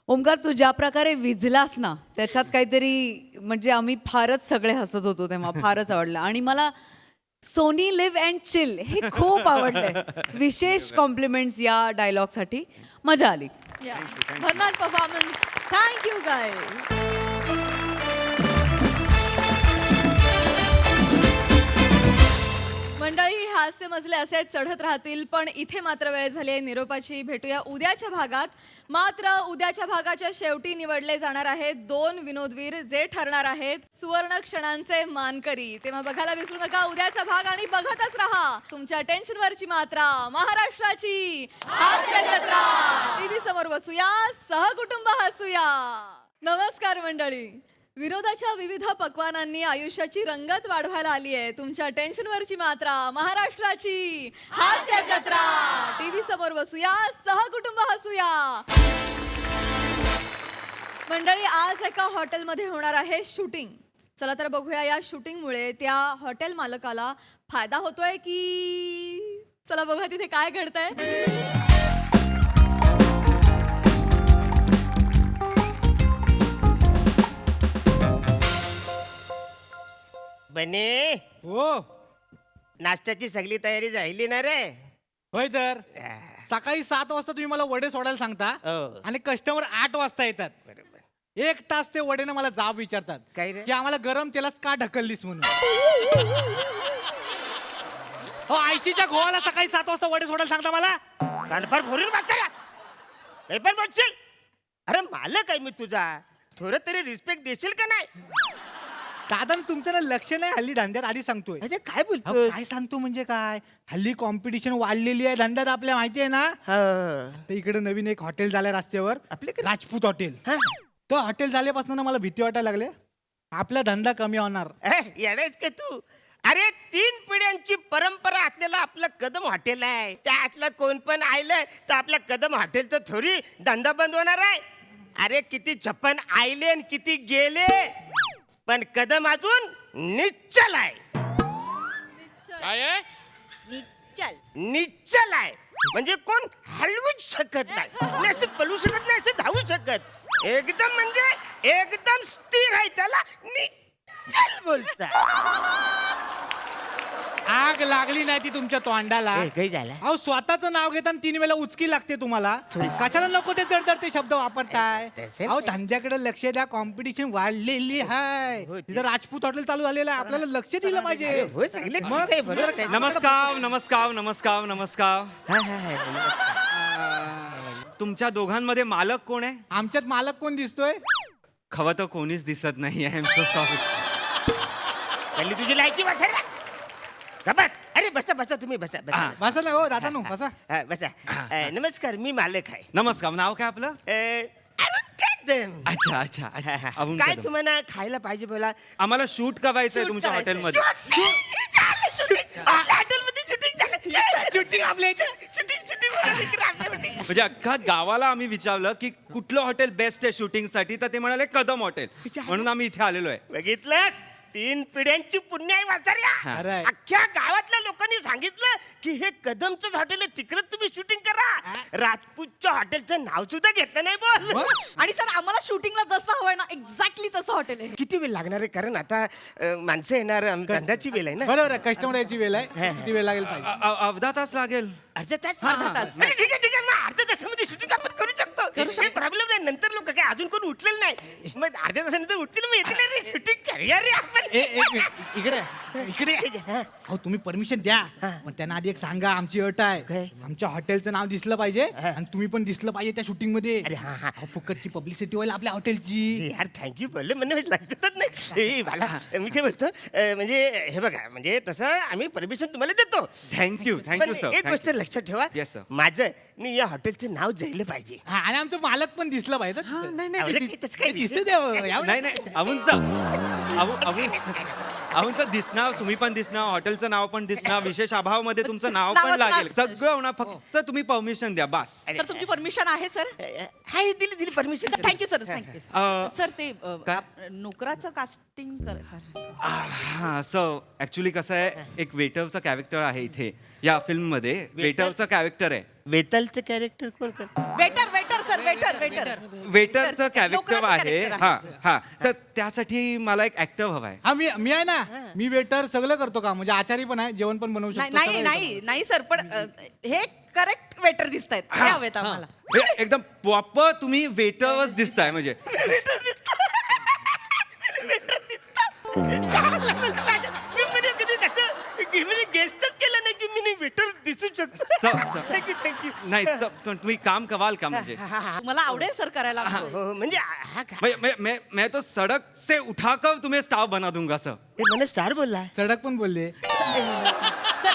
ओमकार, तू ज्या प्रकारे विझलास ना त्याच्यात काहीतरी म्हणजे आम्ही फारच सगळे हसत होतो तेव्हा. फारच आवडलं. आणि मला सोनी लिव्ह अँड चिल हे खूप आवडलंय. विशेष कॉम्प्लिमेंट्स या डायलॉगसाठी. मजा आली. भन्नाट परफॉर्मन्स. Thank you guys. मंडळी, हास्य मजले असेच चढत राहतील, पण इथे मात्र वेळ झाली आहे निरोपाची. भेटूया उद्याच्या भागात. मात्र उद्याच्या भागाच्या शेवटी निवडले जाणार आहेत 2 विनोदवीर, जे ठरणार आहेत सुवर्ण क्षणांचे मानकरी. तेव्हा बघायला विसरू नका उद्याचा भाग, आणि बघतच राहा तुमच्या टेन्शनवरची मात्रा, महाराष्ट्राची हास्य जत्रा. टीव्ही समोर बसूया, सहकुटुंब हसूया. नमस्कार मंडळी. विनोदाच्या विविध पक्वानांनी आयुष्याची रंगत वाढवायला आली आहे तुमच्या टेन्शनवरची मात्रा, महाराष्ट्राची हास्य जत्रा. टीव्ही समोर बसूया, सहकुटुंब हसूया. मंडळी, आज एका हॉटेलमध्ये होणार आहे शूटिंग. चला तर बघूया या शूटिंगमुळे त्या हॉटेल मालकाला फायदा होतोय की. चला बघूया तिथे काय घडतंय. बने हो नाश्त्याची सगळी तयारी झाली ना रे? होय तर सकाळी 7 वाजता तुम्ही मला वडे सोडायला सांगता हो. आणि कस्टमर 8 वाजता येतात. बरोबर. 1 तास ते वडेने मला जाब विचारतात काय रे? की आम्हाला गरम तेलात का ढकललीस म्हणून. हो आयशीच्या घोवाला सकाळी 7 वाजता वडे सोडायला सांगता मला. कानफार फोडून बसला हे पण बोलशील. अरे मालक आहे मी तुझा, थोडं तरी रिस्पेक्ट देशील का नाही? दादा तुमचं ना लक्ष नाही हल्ली धंद्यात, आधी सांगतोय. अरे काय अहो, बोलतो? काय सांगतो म्हणजे काय, हल्ली कॉम्पिटिशन वाढलेली आहे धंद्यात आपल्या, माहिती आहे ना. तर इकडे नवीन एक हॉटेल झालंय रस्त्यावर, आपल्याकडे? राजपूत हॉटेल. तो हॉटेल झाल्यापासून ना मला भीती वाटायला लागले आपला धंदा कमी होणार. येणारच का तू? अरे 3 पिढ्यांची परंपरा असलेलं आपलं कदम हॉटेल आहे. त्यातलं कोण पण आयलं तर आपल्या कदम हॉटेलचं थोडी धंदा बंद होणार आहे. अरे किती छप्पन आयले आणि किती गेले, पण कदम अजून निश्चल आहे. काय आहे? निश्चल आहे म्हणजे कोण हलवूच शकत नाही, नाही असं पळू शकत नाही, असं धावू शकत. एकदम म्हणजे एकदम स्थिर आहे, त्याला निश्चल बोलतात. आग लागली नाही ती तुमच्या तोंडाला. काही झालं? अहो स्वतःचं नाव घेताना 3 वेळा उचकी लागते तुम्हाला. कशाला नको ते जडते शब्द वापरताय. तसं अहो नाही. धंद्याकडे लक्ष द्या, कॉम्पिटिशन वाढलेली आहे. तिथं राजपूत हॉटेल चालू झालेलं आहे, आपल्याला लक्ष दिलं पाहिजे. हो, चांगले ठीक आहे, बरोबर आहे. नमस्कार नमस्कार नमस्कार नमस्कार. तुमच्या दोघांमध्ये मालक कोण आहे? आमच्यात मालक कोण दिसतोय? खवं तर कोणीच दिसत नाही. I am so sorry. पहिली तुझी लायकी बसा रे. का बस. अरे बसा बसा, तुम्ही बसा बसा. बसा ना हो दादा नो बसा. बसा. नमस्कार, मी मालक आहे. नमस्कार. नाव काय आपलं? अरुण कदम. अच्छा अच्छा अच्छा. अरुण काय कदम. तुम्हाला खायला पाहिजे बोला? आम्हाला शूट करायचंय तुमच्या हॉटेलमध्ये. हॉटेलमध्ये शूटिंग झालं. शूटिंग आपल्या शूटिंग. म्हणजे अख्खा गावाला आम्ही विचारलं की कुठलं हॉटेल बेस्ट आहे शूटिंग साठी, तर ते म्हणाले कदम हॉटेल. म्हणून आम्ही इथे आलेलो आहे. बघितलंस, 3 पिढ्यांची पुण्य आहे वाचाऱ्या. अरे. अख्ख्या गावातल्या लोकांनी सांगितलं की हे कदमचं हॉटेल आहे, तिकडे तुम्ही शूटिंग करा. राजपूतच्या हॉटेलचं नाव सुद्धा घेतलं नाही बोल. आणि सर आम्हाला शूटिंगला जसं हवंय ना एक्झॅक्टली तसं हॉटेल आहे. किती वेळ लागणार आहे? कारण आता माणसं येणार, धंद्याची वेळ आहे ना. बरोबर आहे, कस्टमर याची वेळ आहे. किती वेळ लागेल पाहिजे? अर्धा तास लागेल. अर्धा तास. अरे ठीक आहे ठीक आहे, मग अर्ध्या तासामध्ये शूटिंग आपण करू शकतो. काही प्रॉब्लेम नाही. नंतर लोक काय अजून कोण उठलेलं नाही, मग अर्ध्या तासानंतर उठतील, मग येतील रे शूटिंग करूया रे आपण. एक मिनिट, इकडे अहो तुम्ही परमिशन द्या, पण त्यांना आधी एक सांगा, आमची अट आहे. आमच्या हॉटेलचं नाव दिसलं पाहिजे आणि तुम्ही पण दिसलं पाहिजे त्या शूटिंग मध्ये. अरे हा हा. अहो, फुकटची पब्लिसिटी होईल आपल्या हॉटेलची. यार थँक्यू बोलले, म्हणजे लक्षातच नाही. मला मी काय बोलतो, म्हणजे हे बघा, म्हणजे तसं आम्ही परमिशन तुम्हाला देतो. थँक्यू पण थँक्यू सर. एक गोष्ट लक्षात ठेवा, Yes, sir. माझं मी या हॉटेलचं नाव जायला पाहिजे. हा, आणि आमचं मालक पण दिसलं पाहिजे. तसं काही दिसते द्यावं. नाही नाही अहुंचं दिसणार, तुम्ही पण दिसणार, हॉटेलचं नाव पण दिसणार, विशेष अभावामध्ये तुमचं नाव पण नावच लागेल, असतं. सगळं होणार. फक्त तुम्ही परमिशन द्या बस. सर तुमची परमिशन आहे सर? हाय, दिली permission. Thank you sir thank you. Sir ते काय? नोकराचं कास्टिंग करायचं. हा सर ऍक्च्युली कसं आहे, एक वेटरचं कॅरेक्टर आहे इथे या फिल्म मध्ये. वेटरचं कॅरेक्टर आहे. वेतालचं कॅरेक्टर कोण करतं? Waiter sir waiter. वेटरचं कॅरेक्टर नोकराचं आहे. character हा हा. तर त्यासाठी मला एक ऍक्टर हवाय. हा मी आहे ना, मी वेटर सगळं करतो का, म्हणजे आचारी पण आहे, जेवण पण बनवू शकतो. नाही सगळं नाही नाही सर, पण हे करेक्ट वेटर दिसत आहेत, हवेत आम्हाला. एकदम प्रॉपर तुम्ही वेटरच दिसताय म्हणजे. गेस्टच केलं नाही की मी वेटर दिसू शकतो. थँक्यू. नाही सर, तुम्ही काम कवाल का म्हणजे. मला आवडेल सर करायला. म्हणजे हा काय? मैं तो सड़क से उठाकर तुम्हें स्टार बना दूंगा सर. हे मला स्टार बोलला. सडक पण बोलले. सर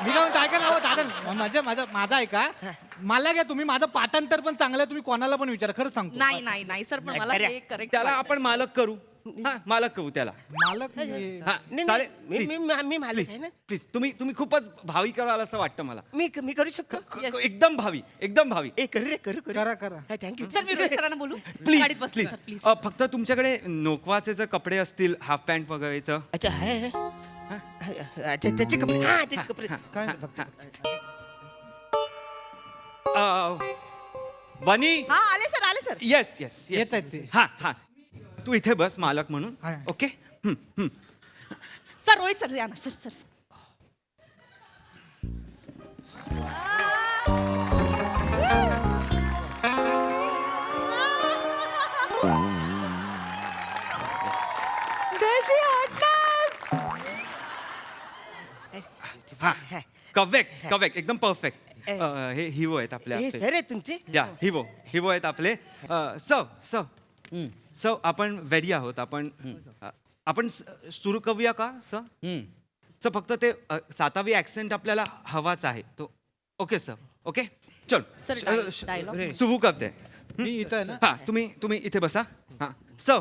मी काय म्हणतो, ऐका ना हो दादा, माझा ऐका, मला घ्या तुम्ही. माझं पाठांतर पण चांगलं आहे, तुम्ही कोणाला पण विचारा, खरंच सांगतो. नाही सर, पण मला ते करेक्ट. त्याला आपण मालक करू. हा मालक करू त्याला. मालक हा नाही, चालेल. मी मालक आहे ना. प्लीज तुम्ही खूपच भावी कराल असं वाटतं मला. मी करू शकतो. एकदम भावी, एकदम भावी. करू करा. थँक्यू. सर मी रोहित सरांना बोलू? प्लीज गाडीत बसले प्लीज. Sir please. फक्त तुमच्याकडे नोकवाचे जर कपडे असतील, हाफ पॅन्ट वगैरे तर. अच्छा आहे. अच्छा त्याचे कपडे. हा त्याचे कपडे. काय बनी. हा आले सर. येस येस येत आहेत ते. हा हा. तू इथे बस मालक म्हणून. हा. ओके. सर रोहित सर या ना सर सर सर. हा कवेक्ट एकदम परफेक्ट हे हिवो आहेत आपल्या सर आहे तुमचे या हिवो आहेत आपले सर आपण रेडी आहोत आपण सुरू करूया का सर फक्त ते 7वी ऍक्सेंट आपल्याला हवाच आहे तो ओके सर ओके चल Sir, dialogue. सुरू करते हा तुम्ही इथे बसा हा सर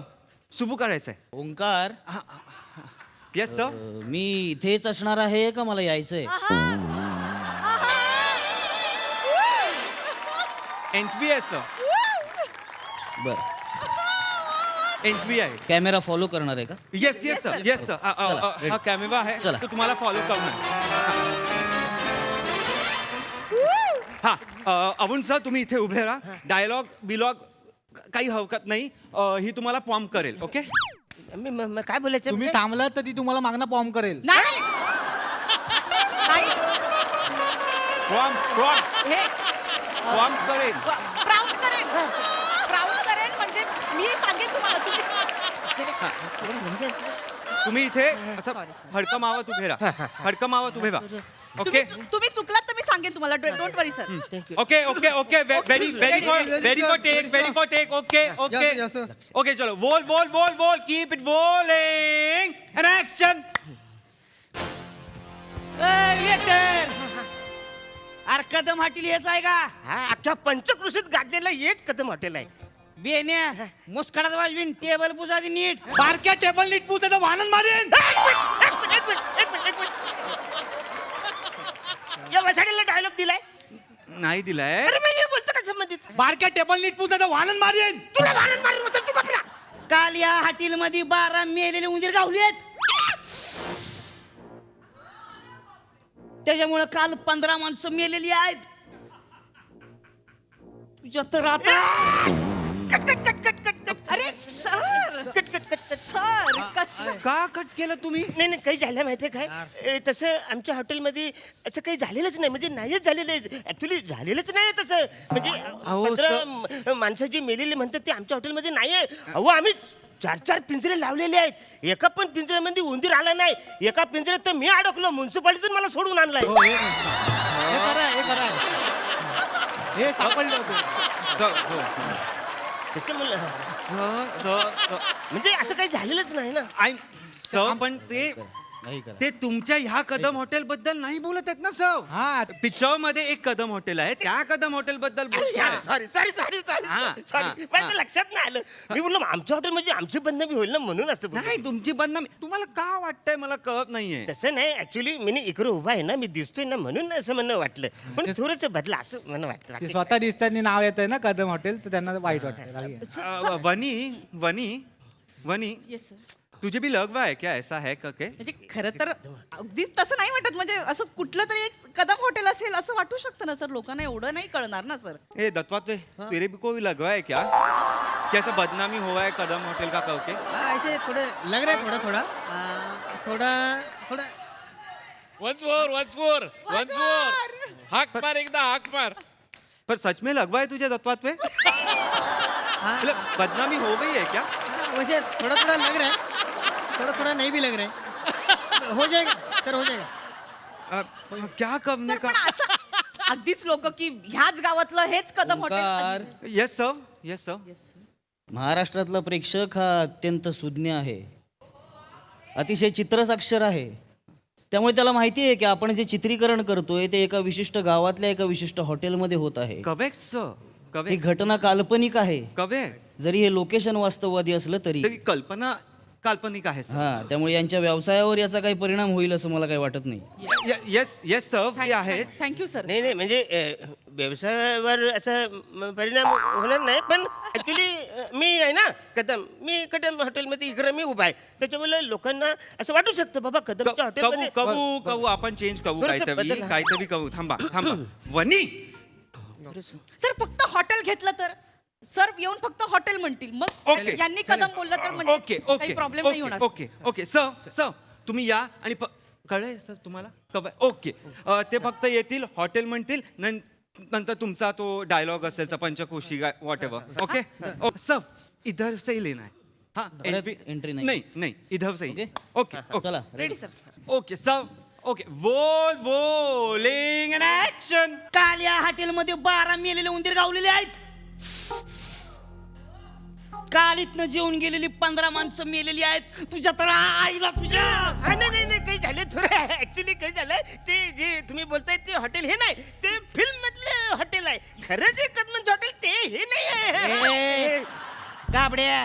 सुरू करायचं आहे ओंकार येस सर मी इथेच असणार आहे का मला यायचंय एंट्री आहे सर बर एंट्री आहे कॅमेरा फॉलो करणार आहे का येस सर हा कॅमेरा आहे चला. तो तुम्हाला फॉलो करणार हा अवुन सर तुम्ही इथे उभे राहा डायलॉग बिलॉग काही हरकत नाही ही तुम्हाला फॉर्म करेल ओके काय बोलायचं तुम्ही थांबलात तर ती तुम्हाला मागणं पॉम करेल. नाही नाही हे फॉर्म करेल प्राऊड करेल म्हणजे मी सांगेन तुम्हाला तुम्ही इथे असं हडकं मावत उभे राहा ओके तुम्ही चुकलात तर मी सांगेन तुम्हाला don't worry sir okay very for take okay चलो roll keep it rolling and action अरे कदम हॉटेल हेच आहे का अख्ख्या पंचकृषीत गाडलेलं हेच कदम हॉटेल आहे बेन्या मुस्कडात वाजवीन टेबल पुसा दी नीट बारक्या टेबल नीट पुसायचं वाहन मारेन. एक मिनिट या वसाडीला डायलॉग दिलाय नाही दिलाय अरे मी हे बोलतो का संबंधित बारक्या टेबल नीट पुसायचं वाहन मारेन. तुला भांडण मारून बसेल, तू कपडा काल या हॉटेल मध्ये 12 मेलेले उंदीर गावलेत त्याच्यामुळे काल 15 माणसं मेलेली आहेत तुझ्या तर आता अरे सर सर कसं का कट केलं तुम्ही नाही काही झालं माहितीये काय तसं आमच्या हॉटेलमध्ये असं काही झालेलंच नाही म्हणजे नाहीच झालेलं आहे ऍक्च्युली झालेलंच नाही तसं म्हणजे अहो, 15 माणसं जी मेलेली म्हणतात ते आमच्या हॉटेलमध्ये नाही आहे अहो आम्ही 4 पिंजरे लावलेले आहेत एका पण पिंजऱ्यामध्ये उंदीर आला नाही एका पिंजऱ्यात तर मी अडकलो म्युन्सिपालिटीतून मला सोडून आणलाय हे सापडलं होतं. त्याच्यामुळे सर म्हणजे असं काही झालेलंच नाही ना सर पण ते तुमच्या ह्या कदम हॉटेल बद्दल नाही बोलत आहेत ना सर हा पिक्चर मध्ये एक कदम हॉटेल आहे त्या कदम हॉटेल बद्दल बोलताय. सॉरी माझ्या लक्षात नाही आलं मी बोललो आमच्या हॉटेल म्हणजे आमची बदनामी होईल ना म्हणून असतं बोललो. नाही तुमची बदनामी तुम्हाला का वाटतंय मला कळत नाहीये तसं नाही ऍक्च्युली मी इकडे उभा आहे ना मी दिसतोय ना म्हणून असं म्हणणं वाटलं पण थोडंसं बदला असं म्हणणं ते वाटतं स्वतः दिसताना नाव येतंय ना कदम हॉटेल तर त्यांना वाईट वाटतं. वनी येस सर तुझे भी लगवा है क्या ऐसा है के म्हणजे खरं तर अगदीच तसं नाही वाटत म्हणजे असं कुठलं तरी एक कदम हॉटेल असेल असं वाटू शकतं ना सर लोकांना एवढं नाही कळणार ना सर ए दत्वात्रे तेरे भी कोई लगवा है क्या कैसा बदनामी हुआ है कदम होटल का करके ऐसे थोडे लग रहा है थोड़ा वन्स मोर हाक मार एकदा हाक मार पर सच में लगवा है तुझे दत्वात्रे मतलब बदनामी हो गई है क्या मुझे थोड़ा लग रहा है थोड़ा नहीं भी लग रहा है हो जाएगा सर हो जाएगा क्या करने का पण असं अगदीच लोक की ह्याच गावातलं हेच कदम हॉटेल यस सर महाराष्ट्रातला प्रेक्षक हा अत्यंत सुज्ञ आहे अतिशय चित्रसाक्षर आहे त्यामुळे त्याला माहिती आहे की आपण जे चित्रीकरण करतोय ते एका विशिष्ट गावातल्या एका विशिष्ट हॉटेलमध्ये होत आहे करेक्ट सर ही करेक्ट घटना काल्पनिक आहे करेक्ट जरी हे लोकेशन वास्तववादी असलं तरी तरी कल्पना काल्पनिक आहे सर हा त्यामुळे यांच्या व्यवसायावर याचा काही परिणाम होईल असं मला काही वाटत नाही येस सर ते आहेत थँक्यू सर नाही म्हणजे व्यवसायावर असं परिणाम होणार नाही पण ऍक्च्युली मी आहे ना मी कदम हॉटेलमध्ये इकडे मी उभा आहे त्याच्यामुळे लोकांना असं वाटू शकतं बाबा कदमच्या हॉटेलमध्ये करू आपण चेंज करू थोडंसं बदल. काहीतरी करू थांबा वनी सर फक्त हॉटेल घेतलं तर सर येऊन फक्त हॉटेल म्हणतील मग Okay. यांनी कदम बोललं तर म्हणजे ओके काही प्रॉब्लेम नाही होणार ओके सर तुम्ही या आणि कळलंय सर तुम्हाला ओके ते फक्त येतील हॉटेल म्हणतील नंतर तुमचा तो डायलॉग असेल पंचकोशी वॉट एव्हर ओके सर इधर से ही लेना है हाँ एंट्री नहीं इधर से ही ओके चला ready sir okay sir okay rolling and action. काल या हॉटेलमध्ये 12 मेलेले उंदीर गावलेले आहेत. काल इथनं जेवून गेलेली 15 माणसं मेलेली आहेत. तुझ्या तर आईला तुझ्या नाही काही झालं थोडं ऍक्च्युली काही झालं ते जे तुम्ही बोलताय ते हॉटेल हे नाही ते फिल्म मधलं हॉटेल आहे. खरं जे कदमंच हॉटेल ते हे नाही आहे. गाबड्या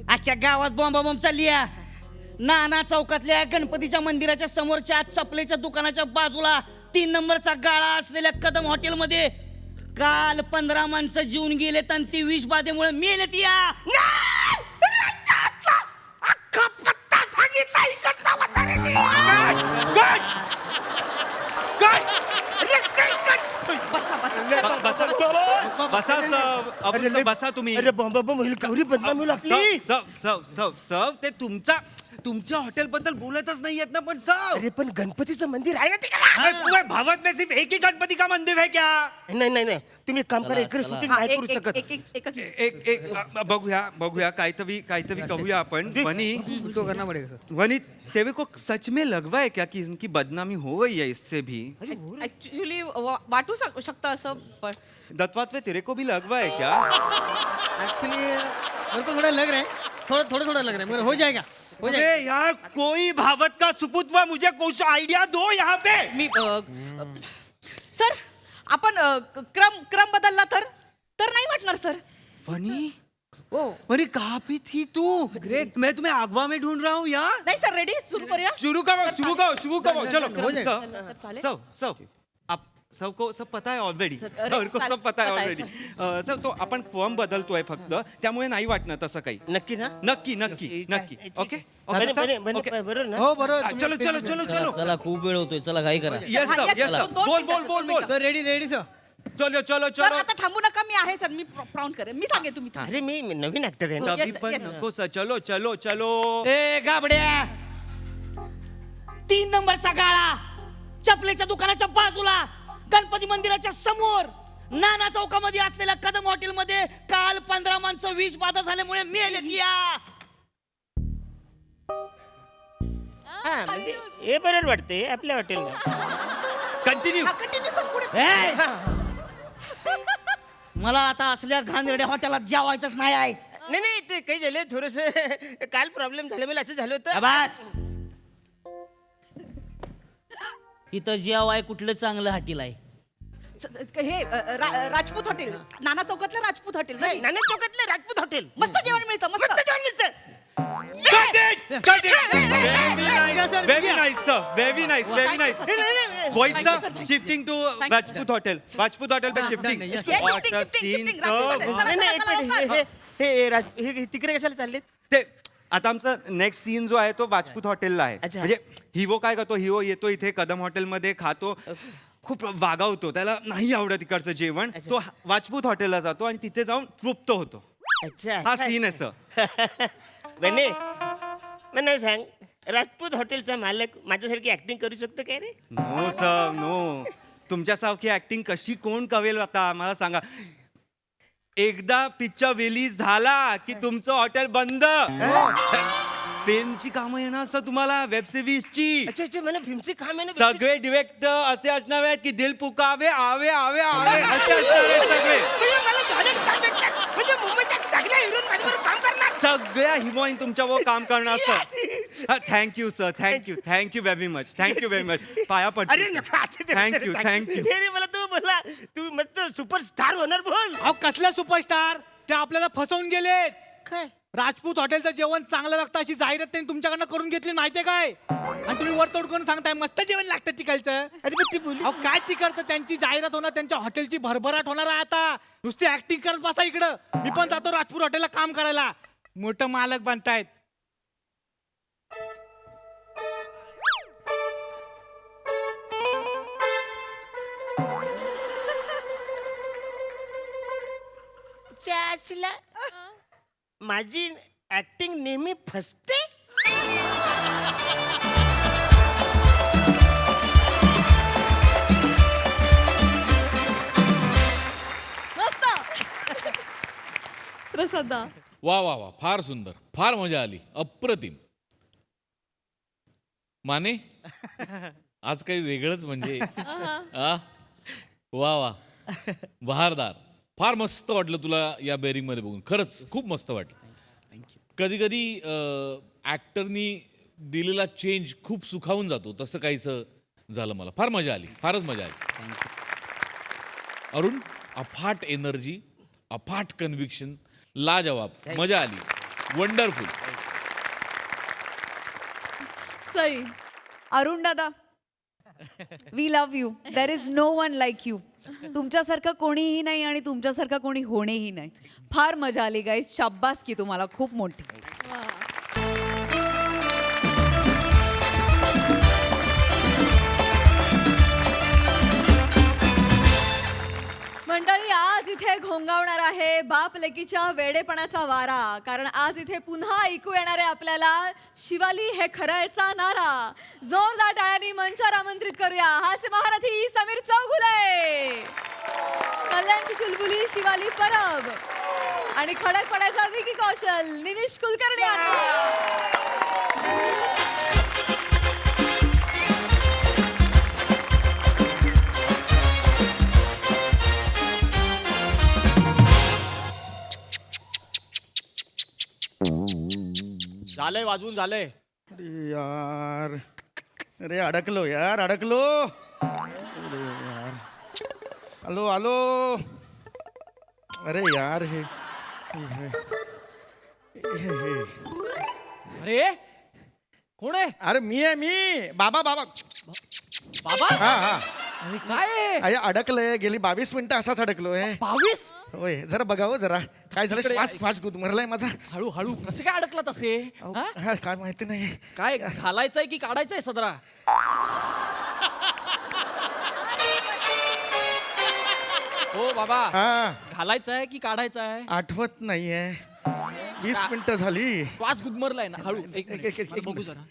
अख्ख्या गावात बॉम्ब चालली आहे. नाना चौकातल्या गणपतीच्या मंदिराच्या समोरच्या चपलेच्या दुकानाच्या बाजूला 3 नंबरचा गाळा असलेल्या कदम हॉटेलमध्ये काल 15 माणसं जीवन गेलेत आणि ती विषबाधेमुळे मेलेत. या अख्खा पत्ता सांगितला इकडचा बसा तुम्ही. अरे बॉम्ब होईल गौरी बदनाम होईल आपली. ते तुमच्या हॉटेल बद्दल बोलतच नाहीयेत ना पण सर. अरे पण गणपतीचं मंदिर आहे ना तिकडे. भावत में सिर्फ एक ही गणपती का मंदिर है क्या? नाही तुम्ही काम करा इकडे शूटिंग नाही करू शकत. एक बघूया काहीतरी करूया आपण. तो करना पड़ेगा सर. वनी तेरे को सच में लगवा है क्या कि इनकी बदनामी हो गई है इससे भी? ऍक्च्युली वाटू शकतं असं पण दत्वात में तेरे को भी लगवा है क्या? एक्चुअली मेरे को थोड़ा लग रहा है थोड़ा लग रहा है मगर हो जाएगा. अरे यार कोई भावत का सुपुत्र मुझे कुछ आइडिया दो यहाँ पे. मी सर आपण क्रम बदलला तर नाही वाटणार सर. फनी अरे कहाँ पे थी तू? ग्रेट. मैं तुम्हें आगवा में ढूंढ रहा हूँ यार. नाही सर रेडी सुरू करूया. शुरू करो चलो. चालेल. सब आप सबको सब पता है ऑलरेडी. अरे, सब पता है पता है, ऑलरेडी. सर तो आपण फॉर्म बदलतोय फक्त त्यामुळे नाही वाटणार तसं काही. नक्की ना. नक्की ओके बरोबर ना. हो बरोबर. चलो चला खूप वेळ होतोय. चला काही करा. यस सर बोल सर रेडी सर. चलो सर आता थांबू नका मी आहे सर मी प्राऊंड करेन मी सांगेन तुम्ही थांबा. अरे मी नवीन ऍक्टर आहे ना. कभी पण नको सर. चलो ए गाबड्या 3 नंबरचा गाळा चपलेच्या दुकानाच्या बाजूला गणपती मंदिराच्या समोर नाना चौकामध्ये असलेल्या कदम हॉटेलमध्ये काल 15 माणसं विषबाधा झाल्यामुळे मेलेत. या हा म्हणजे हे बरोबर वाटते आपल्या हॉटेलला. कंटिन्यू. मला आता असल्या घाणेरड्या हॉटेलात जेवायचंच नाही आहे. नाही ते काही झालं थोडस काल प्रॉब्लेम झाल्यामुळे असं झालं होतं. बस इथं जेवाय कुठलं चांगलं हॉटेल आहे? हे राजपूत हॉटेल नाना चौकातलं राजपूत हॉटेल नाही नाना चौकातलं राजपूत हॉटेल मस्त जेवण मिळतं मस्त जेवण मिळतं. Very nice. Boys shifting to Rajput Hotel pay shifting. What a scene, sir. हे तिकडे कशाला चाललेत? ते आता आमचा नेक्स्ट सीन जो आहे तो राजपूत हॉटेलला आहे. अच्छा. म्हणजे हिरो काय करतो हिरो येतो इथे कदम हॉटेलमध्ये खातो खूप वागावतो त्याला नाही आवडत इकडचं जेवण. तो राजपूत हॉटेलला जातो आणि तिथे जाऊन तृप्त होतो. अच्छा हा सीन आहे सर. मला सांग राजपूत हॉटेलचा मालक माझ्यासारखी ऍक्टिंग करू शकतो काय रे? No sir no. तुमच्यासारखी ऍक्टिंग कशी कोण कवेल आता मला सांगा. एकदा पिक्चर रिलीज झाला की तुमचं हॉटेल बंद. फिल्मची कामं येणार सर तुम्हाला वेब सिरीजची. अच्छा मला फिल्मची काम आहे. सगळे डिरेक्टर असे असणार आहेत की दिल पुकावे आवे आवे आवे असे असणार आहेत सगळे. म्हणजे मुंबईच्या सगळ्या हिरोईन माझ्याबरोबर काम करणार. सगळ्या हिरोईन तुमच्यावर काम करणार sir. Thank you sir thank you very much पाया पडतो. अरे थँक्यू अरे मला तू बोला तू मस्त सुपरस्टार होणार बोल. अहो कसला सुपरस्टार ते आपल्याला फसवून गेले. काय राजपूत हॉटेलचं जेवण चांगलं लागतं अशी जाहिरात त्यांनी तुमच्याकडनं करून घेतली माहितीये काय? आणि तुम्ही वरतोड करून सांगताय मस्त जेवण लागतं तिकडचं. अरे पण ती बोली अहो काय तिकडचं त्यांची जाहिरात होणार त्यांच्या हॉटेलची भरभराट होणार आहे आता. नुसती ऍक्टिंग करत बसा इकडं. मी पण जातो राजपूत हॉटेलला काम करायला. मोठं मालक बनतायत. माझी ऍक्टिंग नेहमी फसते. सध्या. वा वा वा, फार सुंदर, फार मजा आली, अप्रतिम. माने आज काही वेगळंच म्हणजे आ? वा वा, बहारदार. फार मस्त वाटलं तुला या बेरिंग मध्ये बघून, खरंच खूप मस्त वाटलं. कधी कधी ऍक्टरनी दिलेला चेंज खूप सुखावून जातो, तसं काहीसं झालं मला. फार मजा आली, फारच मजा आली. अरुण, अफाट एनर्जी, अफाट कन्व्हिक्शन, लाजवाब, मजा आली, वंडरफुल. सई. अरुण दादा, we love you. There is no one like you. तुमच्यासारखं कोणीही नाही आणि तुमच्यासारखं कोणी होणेही नाही. फार मजा आली गाईज, शाब्बास की तुम्हाला खूप मोठी. मंडळी, आज इथे घोंगावणार आहे बाप लेकीच्या वेडेपणाचा वारा. कारण आज इथे पुन्हा ऐकू येणार आहे आपल्याला शिवाली हे खरंयचा नारा. जोरदार टाळ्यांनी मंचावर आमंत्रित करूया हास्य महारथी समीर चौगुले, कल्याणची चुलबुली शिवाली परब आणि खडकपणाचा विकी कौशल निविश कुलकर्णी यांना. झालंय, वाजवून झालंय. अरे यार, अरे अडकलो यार, अडकलो. अरे यार, आलो आलो. अरे यार, हे अरे कोण आहे? अरे मी आहे, मी बाबा. बाबा बाबा. हा हा. अरे काय अरे अडकलोय, गेली 22 मिनिटं असाच अडकलोय. 22? होय, जरा बघावं जरा काय झालं. श्वास श्वास गुदमरलाय माझा. हळूहळू कसे काय अडकला तसे? हा, काय माहिती नाही. काय घालायचंय की काढायचंय सदरा? हो बाबा, हा, घालायचंय की काढायचंय? आठवत नाहीये. 20 मिनिटं झाली. श्वास गुदमरलाय ना. हळू एक एक बघू जरा.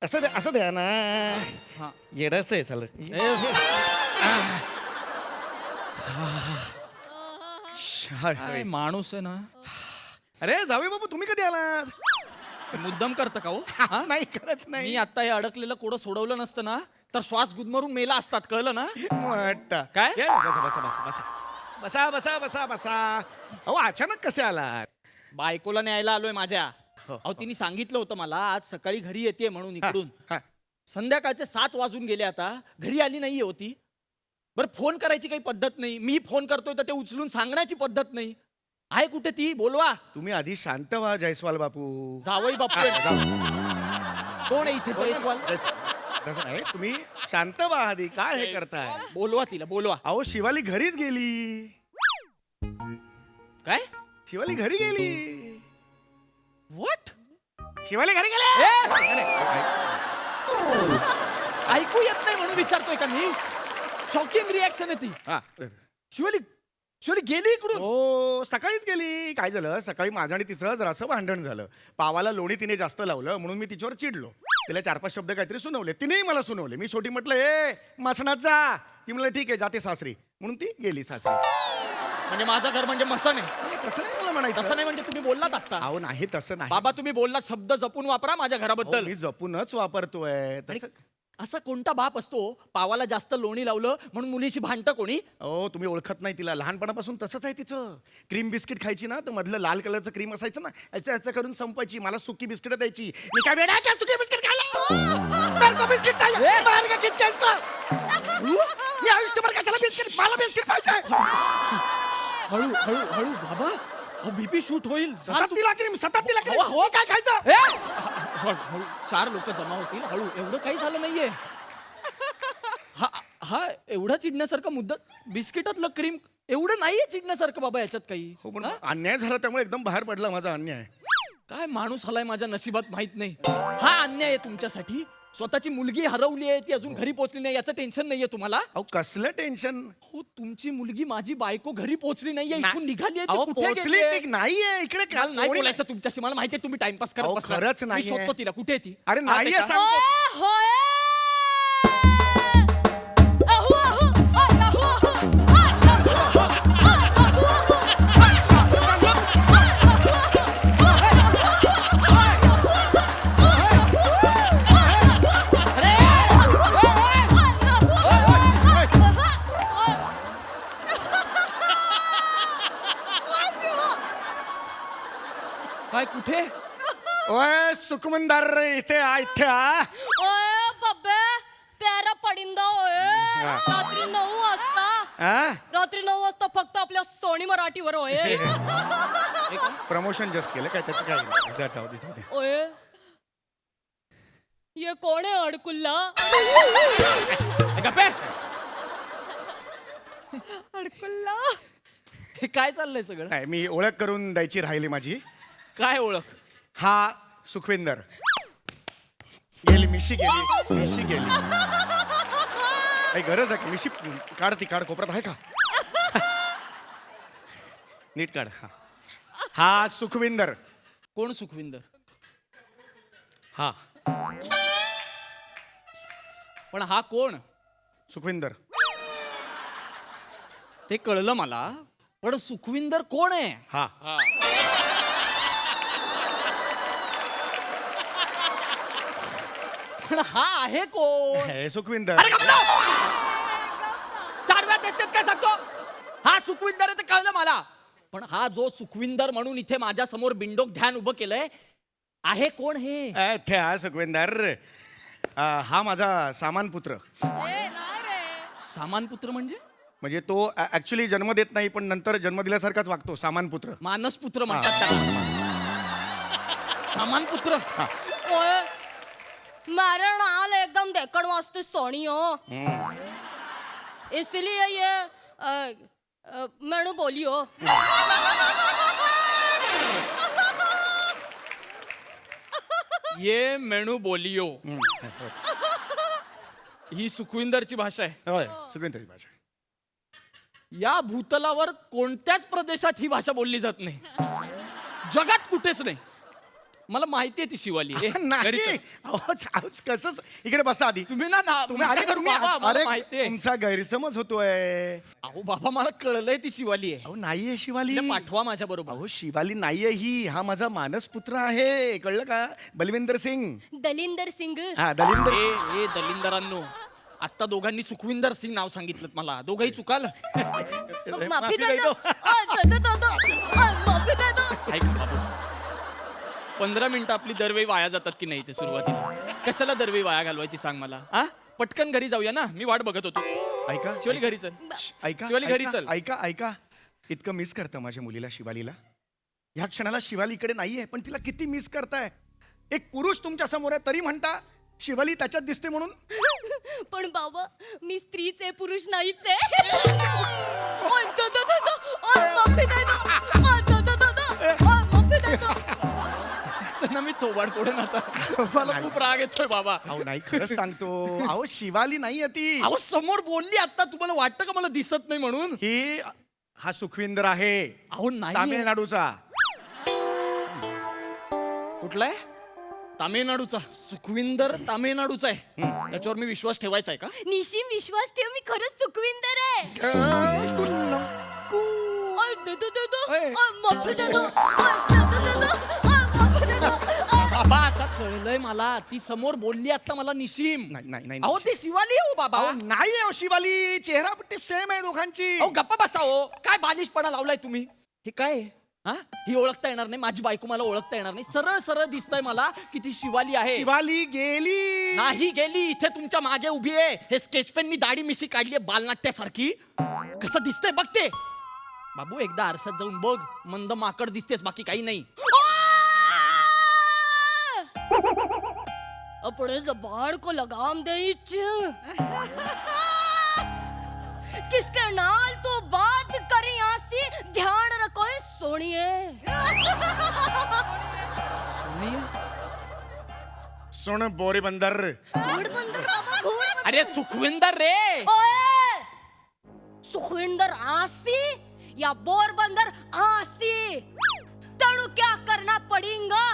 असं द्या ना. येडस आहे चाल. काय माणूस आहे ना. अरे जावे बाबू, तुम्ही कधी आलात? मुद्दाम करतं का हो? नाही, खरंच नाही. मी आता हे अडकलेलं कोडं सोडवलं नसतं ना तर श्वास गुदमरून मेला असतात, कळलं ना? वाटतं. काय? ये, बसा बसा बसा बसा बसा बसा बसा. अहो अचानक कसे आलात? बायकोला न्यायला आलोय माझ्या. अहो तिने सांगितलं होतं मला आज सकाळी घरी येते म्हणून इकडून. संध्याकाळचे 7 वाजून गेले, आता घरी आली नाहीये होती. बरं, फोन करायची काही पद्धत नाही. मी फोन करतोय तर ते उचलून सांगण्याची पद्धत नाही. आहे कुठे ती? बोलवा. तुम्ही आधी शांत व्हा जयस्वाल बापू. जावई बापू. कोण आहे इथे जयस्वाल? तसं नाही, तुम्ही शांत व्हा आधी. काय हे करताय? बोलवा तिला, बोलवा. अहो शिवाली घरीच गेली. काय? शिवाली घरी गेली. व्हॉट? शिवाली घरी गेली. ऐकू येत नाही म्हणून विचारतोय का मी? शॉकिंग रिॲक्शन आहे ती. शिवाली शिवाली गेली इकडून. हो, सकाळीच गेली. काय झालं, सकाळी माझं आणि तिचं जरासं भांडण झालं. पावाला लोणी तिने जास्त लावलं म्हणून मी तिच्यावर चिडलो. तिला 4-5 शब्द काहीतरी सुनवले, तिनेही मला सुनवले. मी शेवटी म्हटलं ए मसणात जा. ती म्हणलं ठीक आहे जाते सासरी, म्हणून ती गेली सासरी. म्हणजे माझं घर म्हणजे मसन आहे? तसं नाही मला म्हणायचं. तसं नाही म्हणजे तुम्ही बोललात आता. अहो नाही, तसं नाही बाबा, तुम्ही बोललात शब्द जपून वापरा माझ्या घराबद्दल. मी जपूनच वापरतोय. तसं असा कोणता बाप असतो पावाला जास्त लोणी लावलं म्हणून मुलीशी भांडतं कोणी? हो, तुम्ही ओळखत नाही तिला. लहानपणापासून तसंच आहे तिचं. क्रीम बिस्किट खायची ना तर मधलं लाल कलरचं क्रीम असायचं ना, याचं याचं करून संपायची. मला सुकी बिस्किट द्यायची. मी काय वेडा काय सुकी बिस्किट खायला? बिस्किट मी आयुष्यभर कशाला बिस्किट? मला बिस्किट पाहिजे. हळू हळू हळू बाबा, बीपी शूट होईल. सतत तिला क्रीम, सतत तिला क्रीम. हो, काय खायचं? हळू, 4 लोक जमा होतील. हळू, एवढं काही झालं नाहीये. हा हा एवढा चिडण्यासारखा मुद्दा, बिस्किटातलं क्रीम एवढं नाहीये चिडण्यासारखं बाबा याच्यात काही. हो, पण अन्याय झाला त्यामुळे एकदम बाहेर पडला माझा अन्याय. काय माणूस आलाय माझ्या नशिबात माहित नाही. हा अन्याय आहे तुमच्यासाठी. स्वतःची मुलगी हरवली आहे, ती अजून घरी पोहोचली नाही, याचं टेन्शन नाहीये तुम्हाला? अहो कसलं टेन्शन? हो, तुमची मुलगी माझी बायको घरी पोहोचली नाहीये, इथून निघाली आहे. अहो, ती कुठे पोहोचली गेलीये? ती नाहीये इकडे. काल नाही बोलायचं तुमच्याशी, मला माहिती आहे तुम्ही टाइमपास करत अहो, बसलात. खरंच मी नाहीये. शोधतो तिला. कुठे आहे ती? अरे नाहीये आता सांगतो. सुखमंदर इथे इथे ओए बब्बे तेरा पडिंदा ओए रात्री 9 वाजता रात्री 9 वाजता फक्त आपल्या सोनी मराठीवर ओए प्रमोशन जस्ट केलं काय त्याचं काय जाऊ दे. ओए ये कोण आहे अडकुल्ला गप्पे. अडकुल्ला. हे काय चाललंय सगळं? नाही मी ओळख करून द्यायची राहिली माझी. काय ओळख? हा सुखविंदर. गेली मिशी गेली काही गरज आहे मिशी काढ ती काढ कोपऱ्यात आहे का नीट काढ. हा सुखविंदर. कोण सुखविंदर? हा पण हा कोण? सुखविंदर. ते कळलं मला, पण सुखविंदर कोण आहे? हा पण हा आहे कोण? हे सुखविंदर. चार वेळा तेच काय सांगतो? हा सुखविंदर आहे ते कळलं मला, पण हा जो सुखविंदर म्हणून इथे माझ्या समोर बिंडोक ध्यान उभं केलंय आहे कोण हे? ते हा सुखविंदर. हा माझा सामानपुत्र. सामानपुत्र म्हणजे तो ऍक्च्युली जन्म देत नाही पण नंतर जन्म दिल्यासारखाच वागतो. सामानपुत्र. मानसपुत्र म्हणतात त्याला. सामानपुत्र. ओए मेरा नाल एकदम देखण वास्ते सोनी हो इसलिए ये मैंने बोली हो. ये मेनू बोलियो. ही सुखविंदरची भाषा आहे. होय सुखविंदरची भाषा. या भूतलावर कोणत्याच प्रदेशात ही भाषा बोलली जात नाही. जगात कुठेच नाही. मला माहिती आहे ती शिवाली. नाही कसं इकडे बसा आधी. तुम्ही ना अरे माहितीये तुमचा गैरसमज होतोय. अहो बाबा मला कळलंय ती शिवाली आहे. अहो नाहीये शिवाली. पाठवा माझ्या बरोबर. अहो शिवाली नाहीये ही. हा माझा मानसपुत्र आहे. कळलं का? बलविंदर सिंग. दलिंदर सिंग. हा दलिंदर. ए दलिंदरांनो, आता दोघांनी सुखविंदर सिंग नाव सांगितलं मला. दोघंही चुकाल. माफी दे दो. माफी दे दो. ऐक बाबू, 15 मिनिटं आपली दरवेळी वाया जातात की नाही ते सुरुवातीला. कशाला दरवेळी वाया घालवायची सांग मला. हा पटकन घरी जाऊया ना, मी वाट बघत होतो. ऐका शिवाली घरी चल. ऐका शिवाली घरी चल. ऐका इतकं मिस करतं माझ्या मुलीला शिवालीला. ह्या क्षणाला शिवाली इकडे नाहीये पण तिला किती मिस करताय. एक पुरुष तुमच्या समोर आहे तरी म्हणता शिवाली त्याच्यात दिसते म्हणून. पण बाबा मी स्त्रीच आहे पुरुष नाहीच आहे. माफी दे दो. माफी दे दो. ना मी थोबाड पडून आता. मला खूप राग येतोय बाबा. अहो नाही खरंच सांगतो. अहो शिवाली नाहीये ती. अहो समोर बोलली आता. तुम्हाला वाटतं का मला दिसत नाही म्हणून? ही हा सुखविंदर आहे. अहो नाही. तामिळनाडूचा. कुठला आहे? तामिळनाडूचा. सुखविंदर तामिळनाडूचा आहे. त्याच्यावर मी विश्वास ठेवायचा आहे का? निशिम विश्वास ठेव, मी खरंच सुखविंदर आहे. माफी दे दो. बाबा आता कळलंय मला. ती समोर बोलली आता मला निशिम. नाही अहो ती शिवाली हो बाबा. नाही हो शिवाली. चेहरा पट्टी सेम आहे दोघांची. अहो गप्पा बसा हो. काय बालिशपणा लावलाय तुम्ही. हे काय आहे? हा ही ओळखता येणार नाही. माझी बायको मला ओळखता येणार नाही. सरळ सरळ दिसतंय मला की ती शिवाली आहे. शिवाली गेली. नाही गेली. इथे तुमच्या मागे उभी आहे. हे स्केच पेननी दाढी मिशी काढली आहे बालनाट्यासारखी. कसं दिसतंय बघते. बाबू एकदा आरशात जाऊन बघ. मंद माकड दिसतेस, बाकी काही नाही. अपने जबान को लगाम दे. किसके नाल तू बात करी आसी ध्यान रखो सोनिए. सुन बोरी बंदर. अरे सुखविंदर रे. ओए सुखविंदर आसी या बोरबंदर आसी तेणु क्या करना पड़ेगा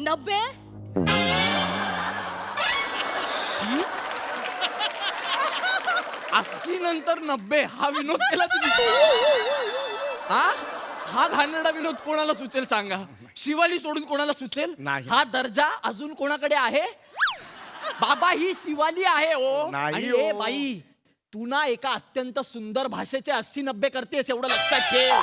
90. 80 नंतर 90 हा विनोद केला तुम्ही. हा घाणेरडा विनोद कोणाला सुचेल सांगा. शिवाली सोडून कोणाला सुचेल? नाही. हा दर्जा अजून कोणाकडे आहे? बाबा ही शिवाली आहे हो. नाही आणि हो. ए बाई तू ना एका अत्यंत सुंदर भाषेचे 80-90 करतेस एवढं लक्षात ठेव.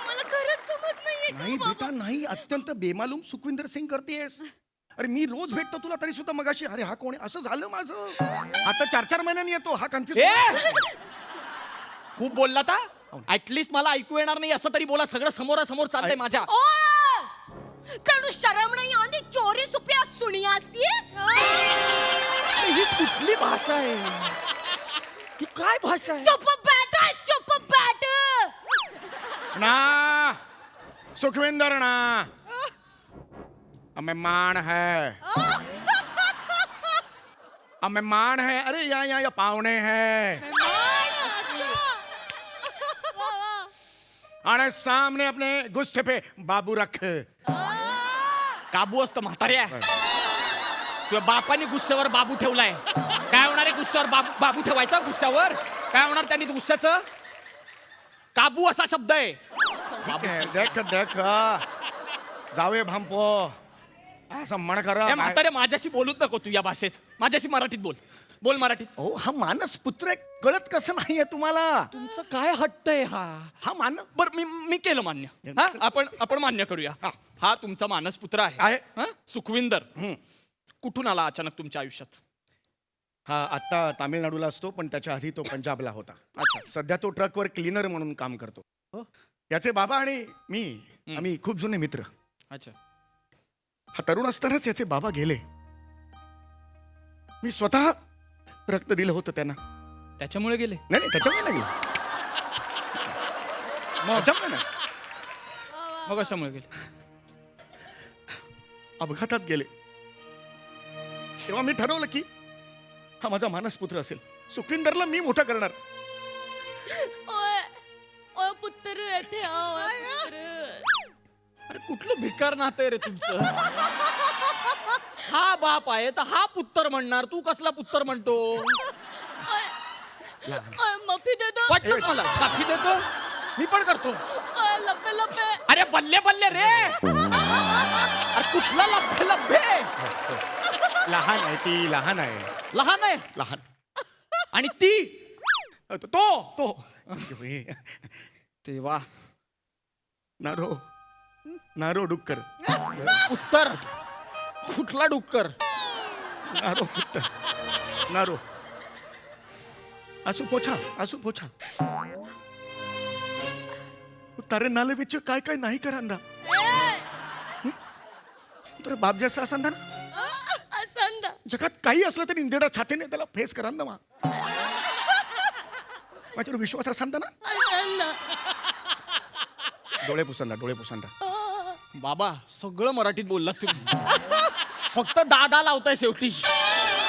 मला खरंच समज नाहीये नाही बेटा नाही, अत्यंत बेमालूम सुखविंदर सिंग करतेस. अरे मी रोज भेटतो तुला तरी सुद्धा मगाशी अरे हा कोण आहे असं झालं माझं. आता 4-4 महिन्यांनी येतो हा कन्फ्युज. खूप बोलला ता ऍटलीस्ट मला ऐकू येणार नाही असं तरी बोला. सगळं समोरासमोर चालतंय माझ्या. तेणु शरम नाही आली चोरी सुपिया सुनियासी. ही कुठली भाषा आहे? ही काय भाषा आहे? चुप बैठ, चुप बैठ. ना सुखविंदर ना मेहमान है, मेहमान है. अरे या पाहुणे है आणि सामने अपने गुस्से पे बाबू रख. काबू असतं म्हाताऱ्या. तुझ्या बापाने गुस्स्यावर बाबू ठेवलाय. काय होणार आहे गुस्स्यावर बाबू ठेवायचा? गुस्स्यावर काय होणार त्यांनी गुस्स्याचं? काबू असा शब्द आहे. ठीक आहे, देख देख जावे भांपो असं म्हण करा. म्हाताऱ्या माझ्याशी बोलूच नको तू या भाषेत. माझ्याशी मराठीत बोल. बोल मराठीत. हो हा मानस पुत्र आहे, कळत कसं नाहीये तुम्हाला? तुमचं काय हट्ट आहे हा बर मी केलं मान्य. हा आपण मान्य करूया. हा तुमचा मानस पुत्र आहे. हा? सुखविंदर कुठून आला अचानक तुमच्या आयुष्यात? हा आता तामिळनाडूला असतो पण त्याच्या आधी तो पंजाबला होता. अच्छा. सध्या तो ट्रकवर क्लीनर म्हणून काम करतो. याचे बाबा आणि मी आम्ही खूप जुने मित्र. अच्छा. हा तरुण असतानाच याचे बाबा गेले. मी स्वतः रक्त दिलं होतं त्यांना. त्याच्यामुळे गेले? नाही त्याच्यामुळे नाही गेले. त्याच्यामुळे नाही. मग कशामुळे गेले? अपघातात गेले. तेव्हा मी ठरवलं की हा माझा मानसपुत्र असेल. सुखविंदरला मी मोठा करणार. ओय पुत्र येथे आव पुत्र. अरे कुठलं भिकार नातं आहे रे तुमचं? हा बाप आहे तर हा पुत्र म्हणणार. तू कसला पुत्र म्हणतो? माफी देतो. वाटतं मला माफी देतो. मी पण करतो. लब्बे लब्बे. अरे बल्ले बल्ले रे. अरे कुठला लब्बे लब्बे? लहान आहे ती, लहान आहे. लहान आहे? लहान. आणि ती तो तेव्हा नारो नारो डुक्कर. उत्तर कुठला डुक्कर? नारो उत्तर नारो आसू पोछा तारे नाले विच काय काय नाही करांदा. तर बाप जैसा असंदा ना. असंदा जगात काही असलं तरी इंदेडा छातीने त्याला फेस करांदा मा. माझ्यावर विश्वास असंदा ना. असंदा. डोळे पुसंदा. बाबा सगळं मराठीत बोललात तुम्ही. फक्त दादा लावताय शेवटी.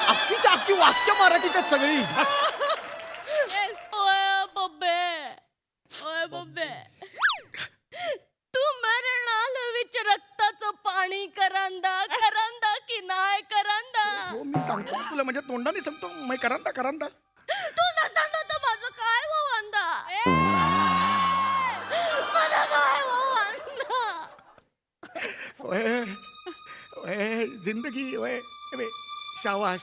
अख्खीच्या अख्खी वाक्य मराठीत आहेत सगळी. ओय बब्बे तू मरणाल विच रक्ताचं पाणी करांदा की नाही करांदा? हो मी सांगतो तुला म्हणजे तोंडाने सांगतो मी करांदा. तू नसंदा तर माझं काय वांदा? माझं काय वांदा? ओए जिंदगी ओए शावा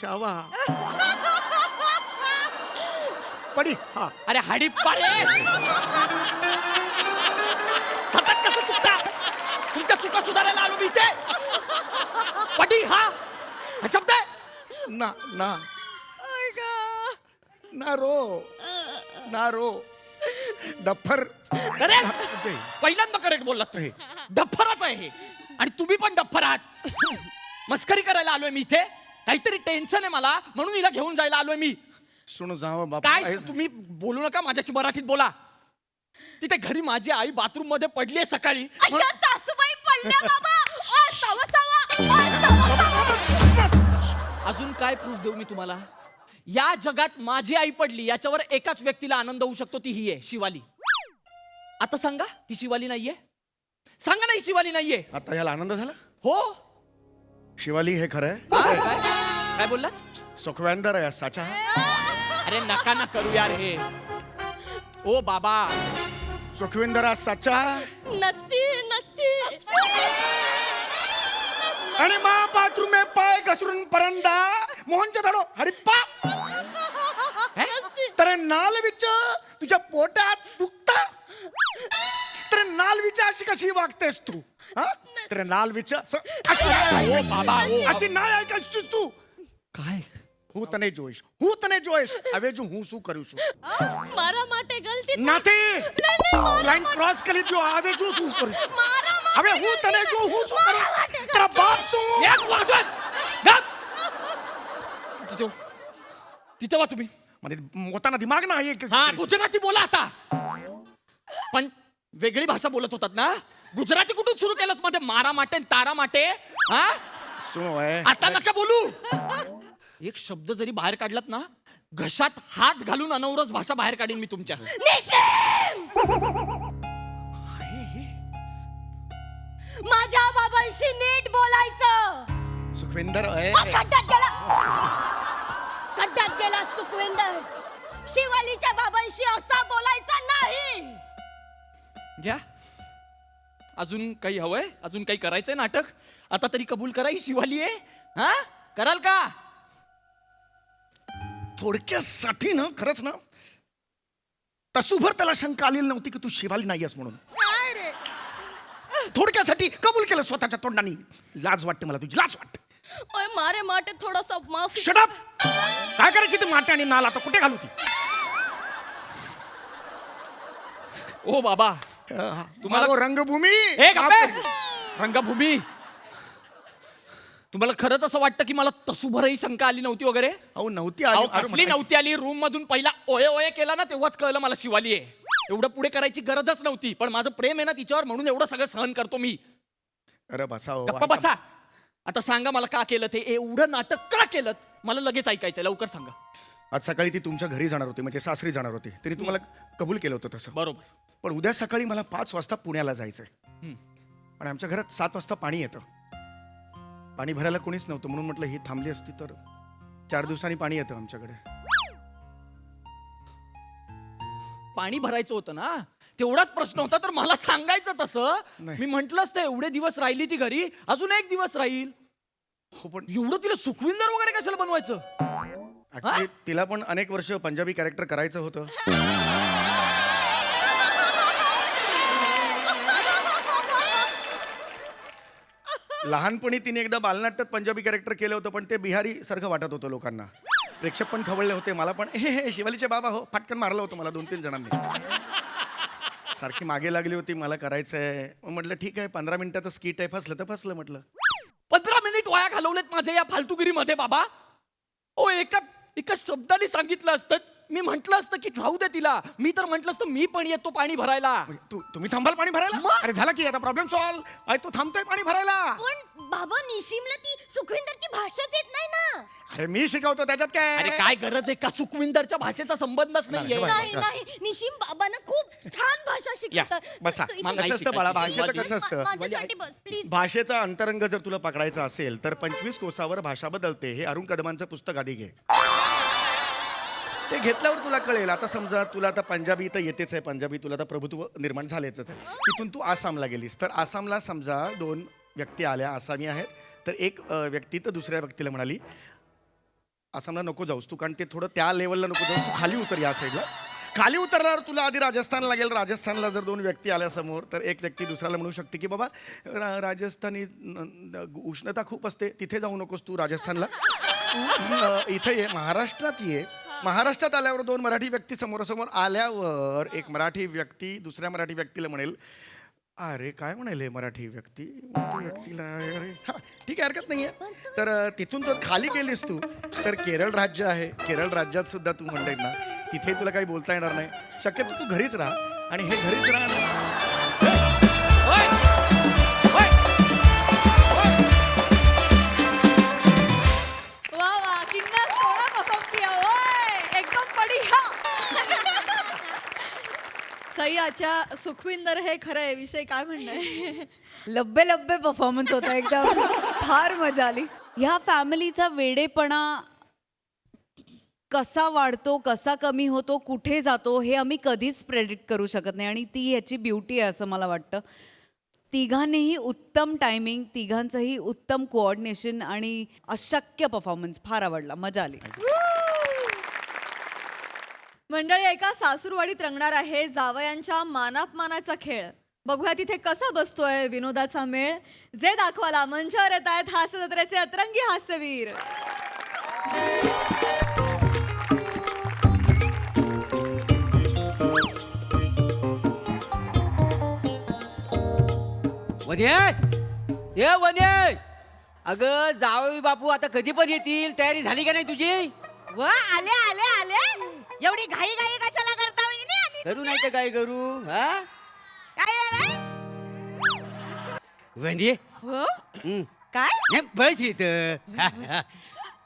पडी. हा अरे हाडी पाडे. सतत कसं चुकता? तुमच्या चुका सुधारायला आलो मी इथे. पडी हा शब्द आहे. नारो डफर. अरे पहिल्यांदा करेक्ट बोलला तुम्ही. डफरच आहे हे. आणि तुम्ही पण डफर आहात. मस्करी करायला आलोय मी इथे. काहीतरी टेन्शन आहे मला म्हणून हिला घेऊन जायला आलोय मी. सुनो जावं बाबा. काय तुम्ही बोलू नका माझ्याशी मराठीत बोला. तिथे घरी माझी आई बाथरूम मध्ये पडलीये सकाळी. सासूबाई पडल्या बाबा. अजून काय प्रूफ देऊ मी तुम्हाला? या जगात माझी आई पडली याच्यावर एकाच व्यक्तीला आनंद होऊ शकतो. ती ही आहे शिवाली. आता सांगा ही शिवाली नाहीये? सांगा ना ही शिवाली नाहीये? आता याला आनंद झाला? हो. शिवाली हे खरं आहे. काय बोललात? सुखविंदर आहे साचा. अरे नका ना करू यार हे. ओ बाबा सुखविंदर साचा नसी आणि मा बाथरूम में पाय घसरून परंदा मोहनच्या धाडो हरिप्पा. तर नाल विच तुझ्या पोटात दुखता. तर नालवीच्या अशी कशी वागतेस तू हा तर नालवीच्या अशी नाही ऐकायचीस तू काय હું તને જોઈશ હવે જો હું શું કરું છું મારા માટે ગલતી નથી મારા લાઈન ક્રોસ કરી દો હવે જો શું કરું છું મારા હવે હું તને જો હું શું કરું તારા બાપ શું एक वाजवत! गप! तिथं वा तुम्ही મને પોતાના દિમાગ ના आहे हा गुजराती बोला आता पण वेगळी भाषा बोलत होतात ना गुजराती कुठून सुरू केलंस मध्ये मारा माटे न तारा माटे हा શું હોય आता नका बोलू एक शब्द जरी बाहेर काढलात ना घशात हात घालून अनवरस भाषा बाहेर काढीन मी तुमच्या निशिम माझ्या बाबांशी नीट बोलायचं सुखविंदर मग खड्ड्यात गेला सुखविंदर शिवालीच्या बाबांशी असा बोलायचा नाही घ्या अजून काही हवंय अजून काही करायचंय नाटक आता तरी कबूल करा ही शिवाली आहे हा कराल का थोडक्यासाठी ना खरंच ना तसूभर त्याला शंका आलेली नव्हती की तू शिवाली नाही आहेस म्हणून थोडक्यासाठी कबूल केलं स्वतःच्या तोंडाने लाज वाटते मला तुझी लाज वाटते ओय मारे माटे थोडासा माफी शट अप काय करायची ती माटे आणि नाल आता कुठे घालू ती ओ बाबा तुम्हाला रंगभूमी एक रंगभूमी तुम्हाला खरंच असं वाटतं की मला तसूभरही शंका आली नव्हती वगैरे अहो नव्हती अहो, आली कसली नव्हती आली रूम मधून पहिला ओये ओये केला ना तेव्हाच कळलं मला शिवाली आहे एवढं पुढे करायची गरजच नव्हती पण माझं प्रेम आहे ना तिच्यावर म्हणून एवढं सगळं सहन करतो मी अरे बसा गप्पा बसा आता सांगा मला का केलं ते एवढं नाटक का केलं मला लगेच ऐकायचं लवकर सांगा आज सकाळी ती तुमच्या घरी जाणार होती म्हणजे सासरी जाणार होती तरी तुम्हाला कबूल केलं होतं तसं बरोबर पण उद्या सकाळी मला 5 वाजता पुण्याला जायचंय आणि आमच्या घरात 7 वाजता पाणी येतं पाणी भरायला कोणीच नव्हतं म्हणून म्हटलं ही थांबली असती तर 4 दिवसांनी पाणी येतं आमच्याकडे पाणी भरायचं होतं ना तेवढाच प्रश्न होता तर मला सांगायचं तसं मी म्हंटल असतं एवढे दिवस राहिली ती घरी अजून एक दिवस राहील हो पण एवढं तिला सुखविंदर वगैरे कशाला बनवायचं Actually, तिला पण अनेक वर्ष पंजाबी कॅरेक्टर करायचं होतं लहानपणी तिने एकदा बालनाट्यात पंजाबी कॅरेक्टर केलं होतं पण ते बिहारी सारखं वाटत होतं लोकांना प्रेक्षक पण खवळले होते मला पण हे शिवालीचे बाबा हो फाटकन मारलं होतं मला 2-3 जणांनी सारखी मागे लागली होती मला करायचंय म्हटलं ठीक आहे 15 मिनिटाचं स्किट आहे फसलं तर फसलं म्हटलं 15 मिनिट वाया घालवलेत माझे या फालतुगिरीमध्ये बाबा ओ एका शब्दाने सांगितलं असतं मी म्हंटल असतं की राहू दे तिला मी तर म्हंटल असतं मी पण येतो पाणी भरायला तुम्ही थांबाल पाणी भरायला अरे झालं की आता प्रॉब्लेम सॉल्व अरे तू थांबतोय पाणी भरायला पण बाबा निशिमला ती सुखविंदरची भाषाच येत नाही ना अरे मी शिकवतो त्याच्यात काय अरे काय गरज आहे का सुखविंदरच्या भाषेचा संबंधच नाहीये नाही नाही निशिम बाबांना खूप छान भाषा शिकवतात बसा मला कसं असतं बाळा भाषेचं कसं असतं माझ्यासाठी बस प्लीज भाषेचा अंतरंग जर तुला पकडायचा असेल तर 25 कोसावर भाषा बदलते हे अरुण कदमांचं पुस्तक आधी घे ते घेतल्यावर तुला कळेल आता समजा तुला आता पंजाबी तर येतेच आहे पंजाबी तुला आता प्रभुत्व निर्माण झालेच आहे तिथून तू आसामला गेलीस तर आसामला समजा 2 व्यक्ती आल्या आसामी आहेत तर एक व्यक्ती तर दुसऱ्या व्यक्तीला म्हणाली आसामला नको जाऊस तू कारण ते थोडं त्या लेवलला नको जाऊस तू खाली उतर या साईडला खाली उतरल्यावर तुला आधी राजस्थानला लागेल राजस्थानला जर 2 व्यक्ती आल्या समोर तर एक व्यक्ती दुसऱ्याला म्हणू शकते की बाबा राजस्थानी उष्णता खूप असते तिथे जाऊ नकोस तू राजस्थानला इथे ये महाराष्ट्रात ये महाराष्ट्रात आल्यावर 2 मराठी व्यक्ती समोरासमोर आल्यावर एक मराठी व्यक्ती दुसऱ्या मराठी व्यक्तीला म्हणेल अरे काय म्हणाल हे मराठी व्यक्तीला अरे हा ठीक आहे हरकत नाही आहे तर तिथून जर खाली गेलीस तू तर केरळ राज्य आहे केरळ राज्यात सुद्धा तू म्हणताय ना तिथे तुला काही बोलता येणार नाही शक्यतो तू घरीच राहा आणि हे घरीच राहा सह्याच्या सुखविंदर हे खरं आहे विषय काय म्हणणं लब्बे लब्बे परफॉर्मन्स होता एकदम फार मजा आली ह्या फॅमिलीचा वेडेपणा कसा वाढतो कसा कमी होतो कुठे जातो हे आम्ही कधीच प्रेडिक्ट करू शकत नाही आणि ती ह्याची ब्युटी आहे असं मला वाटतं तिघांनीही उत्तम टायमिंग तिघांचंही उत्तम कोऑर्डिनेशन आणि अशक्य परफॉर्मन्स फार आवडला मजा आली मंडळी एका सासूरवाडीत रंगणार आहे जावयांच्या मानापमानाचा खेळ बघूया तिथे कसा बसतोय विनोदाचा मेळ. जे दाखवायला मंचावर येत आहेत हास्य जत्रेचे अतरंगी हास्यवीर. वने ए वने, अगं जावई बापू आता कधी पण येतील, तयारी झाली का नाही तुझी? व आले आले आले, एवढी घाई घाई कशाला करता वहिनी? आणि करू नाही तर काय करू? हा काय आलंय? वने हो? काय बस येत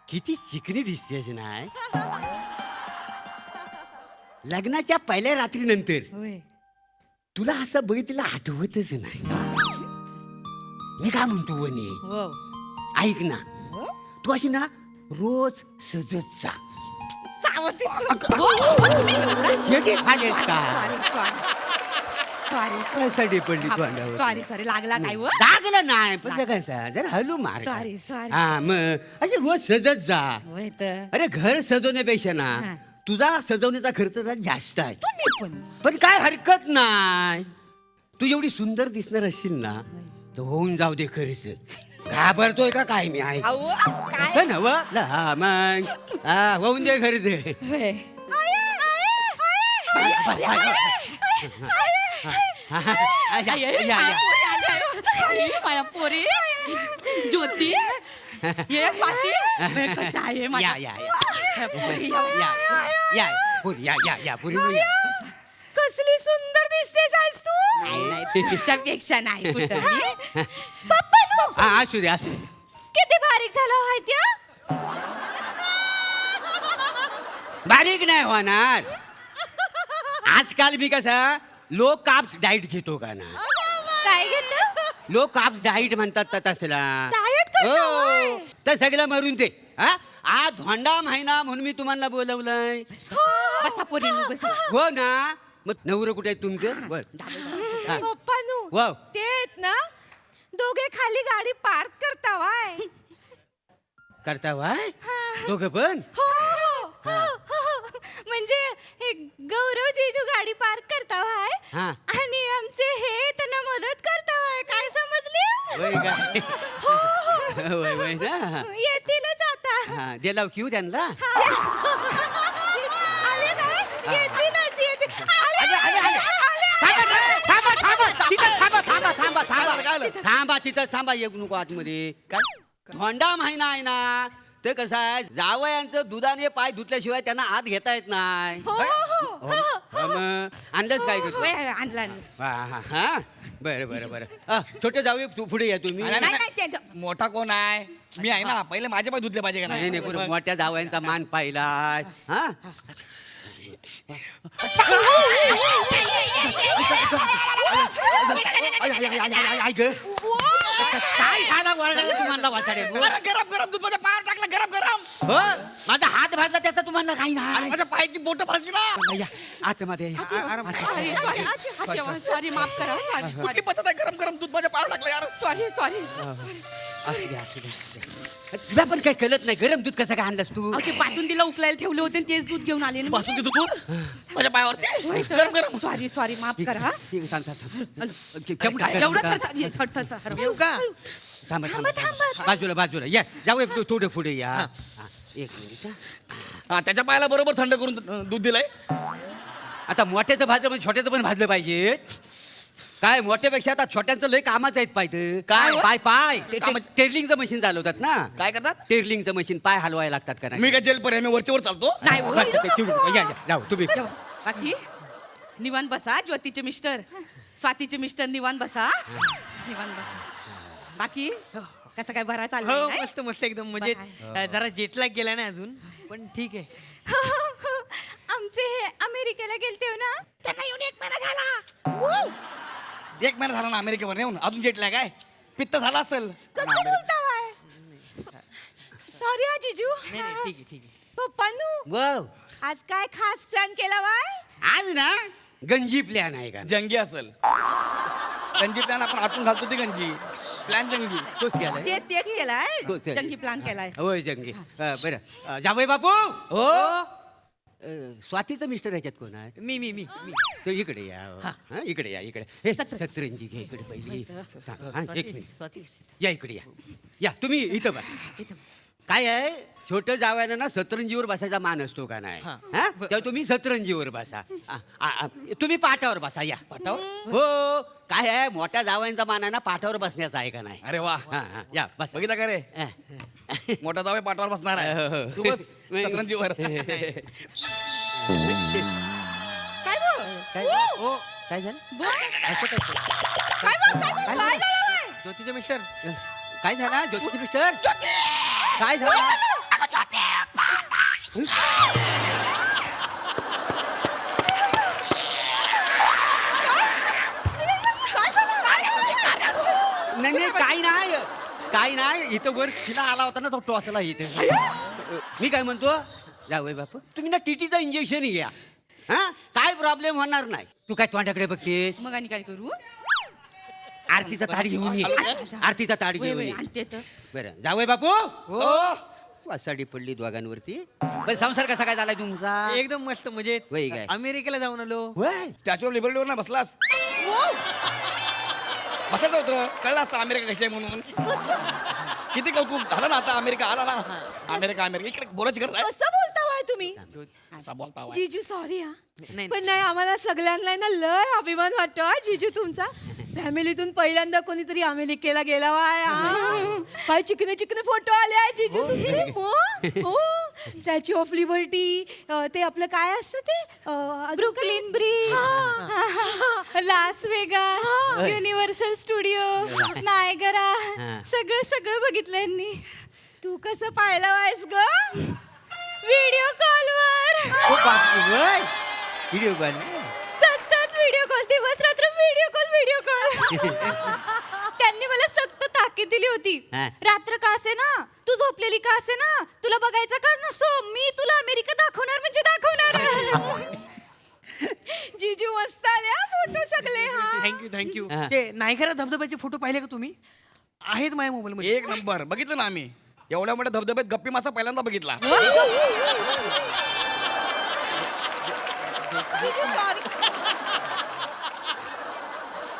किती चिकनी दिसतेस नाही. लग्नाच्या पहिल्या रात्रीनंतर तुला असं बघितलं आठवतच नाही. मी काय म्हणतो वने, ऐक ना, तू अशी ना रोज सजत जा. सॉरी पडली तू अंगावर. सॉरी सॉरी लागला काय व? लागलं नाही पण कसं जरा हलू मार. Sorry sorry. हा मग अशी रोज सजत जा. अरे घर सजवण्यापेक्षा ना तुझा सजवण्याचा खर्च जरा जास्त आहे. पण काय हरकत नाही, तू एवढी सुंदर दिसणार असशील ना तर होऊन जाऊ दे खर्च. घाबरतोय का काय मी आहे नव. हा मग हा होऊन दे खर्च. माया पोरी ज्योती ये स्वाती कशा आहे या या या पुरी या या या पुरी कसली सुंदर दिसतेस आज तू. नाही तुझ्यापेक्षा नाही कुठं. असू दे असू दे. किती बारीक झाला आहे त्या. बारीक नाही होणार. आजकाल मी कसा लो कार्ब्स डाएट घेतो का ना. काय घेत? लो कार्ब्स डाएट म्हणतात तर तसला. डाएट हो तर सगळं मरून ते. हा आज धोंडा महिना म्हणून मी तुम्हाला बोलवलंय. बसा पोरी बसा. हो ना. मग नवरं कुठे आहे तुमचं? बर पप्पानू वाव ते आहेत ना दोघे खाली गाडी पार्क करता वाय. करता वाय दोघं पण. म्हणजे हे गौरव जीजू गाडी पार्क करता वाय हा आणि आमचे हे त्यांना मदत करता वाय. काय समजले? वय काय वय वय ना. येतीलच आता. हा दे लाव क्यू त्यांना. आले काय? येतीलच येतील. थांबा तिथं थांबा. एक नको आतमध्ये. काय धोंडा महिना आहे ना ते कसं आहे जावयांचं दुधाने पाय धुतल्याशिवाय त्यांना आत घेता येत नाही. मग आणलंच काय करतो? आणला हा बरं बरं बरं. छोटे जावे तू पुढे या तुम्ही. मोठा कोण आहे? मी आहे ना. पहिले माझे पाय धुतले पाहिजे का नाही नाही बरं, मोठ्या जावयांचा मान पाहिलाय. हा काय झाला तुम्हाला वाचाडे? गरम गरम दूध माझ्या पायावर टाकलं. गरम गरम. हो माझा हात भाजला त्याचा तुम्हाला काही नाही. माझ्या पायाची बोट भाजली ना. आतमध्ये सॉरी माफ करा. कुठली पद्धत आहे? गरम गरम दूध माझ्या पायावर टाकलं यार. Sorry sorry. तुला पण काही कळत नाही. गरम दूध कसं काय आणलंस तू? बासुंदीला उकलायला ठेवले होते तेच दूध घेऊन आले. बासुंदीचं दूध माझ्या पायावरती. गरम गरम. सॉरी सॉरी माफ करा. थांबा थांबा बाजूला बाजूला या. जाऊ थोडं पुढे या. एक मिनिट. हा त्याच्या पायाला बरोबर थंड करून दूध दिलंय. आता मोठ्याचं भाजलं म्हणजे छोट्याचं पण भाजलं पाहिजे. काय मोठ्यापेक्षा आता छोट्यांचं लय कामाचं आहेत पाहिजे. काय पाय पाय टेरलिंगचं मशीन चालवतात ना. काय करतात? टेरलिंगचं मशीन पाय हलवायला लागतात का नाही? मी काय जेल पर्याय मी वरच्यावर चालतो. या या जाऊ तुम्ही. बाकी निवांत बसा. ज्योतीचे मिस्टर स्वातीचे मिस्टर निवांत बसा. निवांत बसा. बाकी कसं काय बरा चाललं? मस्त मस्त एकदम. म्हणजे जरा जेटला गेला नाही अजून पण ठीक आहे. आमचे हे अमेरिकेला गेलते ना त्यांना येऊन 1 महिना झाला. 1 महिना झाला ना अमेरिकेवर येऊन. अजून जेटलाय काय? पित्त झाला असेल. कसं बोलता वाय? सॉरी हा जिजू. ठीक आहे ठीक आहे. पप्पानू वाव आज काय खास प्लॅन केला वाय? आज ना गंजी प्लॅन आहे का? जंगी असेल. गंजी प्लॅन आपण आतून घालतो ती गंजी. प्लॅन जंगी. तोच केलाय. तेच केलाय. तोच आहे. जंगी प्लॅन केलाय. होय जंगी. बरं जावई बापू. हो स्वातीचं मिस्टर ह्याच्यात कोण आहे? मी तो इकडे या हा, इकडे या इकडे हे, सतरंजी घे इकडे पहिली हा, एक मिनिट या इकडे या तुम्ही इथं बसा. काय आहे छोटं जावयाना ना सतरंजीवर बसायचा मान असतो का नाही हा? तेव्हा तुम्ही सतरंजीवर बसा. तुम्ही पाटावर बसा या. पाटावर? हो काय आहे मोठ्या जावयांचा मान आहे ना पाठावर बसण्याचा आहे का नाही? अरे वा या बस बघितलं का रे मोठा जावे पाठावर बसणार आहे तू बस सतरंजीवर. काय झालं ज्योतीचे मिस्टर काय झालं ज्योती मिस्टर काय झालं? नाही काही नाही इथं वर तिला आला होता ना तो टॉसला इथे. मी काय म्हणतो जावई बापू तुम्ही ना टीटीचं इंजेक्शन घ्या हा काय प्रॉब्लेम होणार नाही. तू काय तोंडाकडे बघतेस? मग आणि काय करू आरतीचा ताट घेऊन ये. आरतीचा ताट घेऊन ये. आणते तर. बरं जावई बापू वासाडी पडली दोघांवरती. बरं संसार कसा काय झालाय तुमचा? एकदम मस्त म्हणजे वय काय अमेरिकेला जाऊन आलो. स्टॅच्यू ऑफ लिबर्टीवर ना बसलास बसायचं होतं कळलं असतं अमेरिका कशी आहे म्हणून. किती कौतुक झालं ना आता अमेरिका आला ना. अमेरिका इकडे बोलायची गरज आहे. कसं बोलता वाय तुम्ही? असा बोलता वाय. जीजू सॉरी हा नाही. पण नाही आम्हाला सगळ्यांना ना लय अभिमान वाटतो हा जीजू तुमचा. फॅमिलीतून पहिल्यांदा कोणीतरी अमेरिकेला गेला वाय काय चिकने चिकने फोटो आले आहे जीजू तुमचे. हो स्टॅच्यू ऑफ लिबर्टी ते आपलं काय असतं ते Brooklyn bridge Las Vegas Universal studio Niagara सगळं बघितलं यांनी. तू कसं पाहिलं वायस ग? व्हिडिओ कॉलवर व्हिडिओ कॉल सतत व्हिडिओ कॉल दिवस रात्र व्हिडिओ कॉल त्यांनी मला सक्त ताकीद दिली होती. रात्र का असे ना तू झोपलेली का असे ना तुला बघायचं का नसो मी तुला अमेरिका दाखवणार म्हणजे दाखवणार. जीजू मस्त आले फोटो सगळे. हा थँक्यू ते नायगरा धबधब्याचे फोटो पाहिले का तुम्ही? आहेत माझ्या मोबाईल मध्ये. एक नंबर बघितलं ना आम्ही एवढ्या मोठ्या धबधब्यात गप्पी मासा पहिल्यांदा बघितला.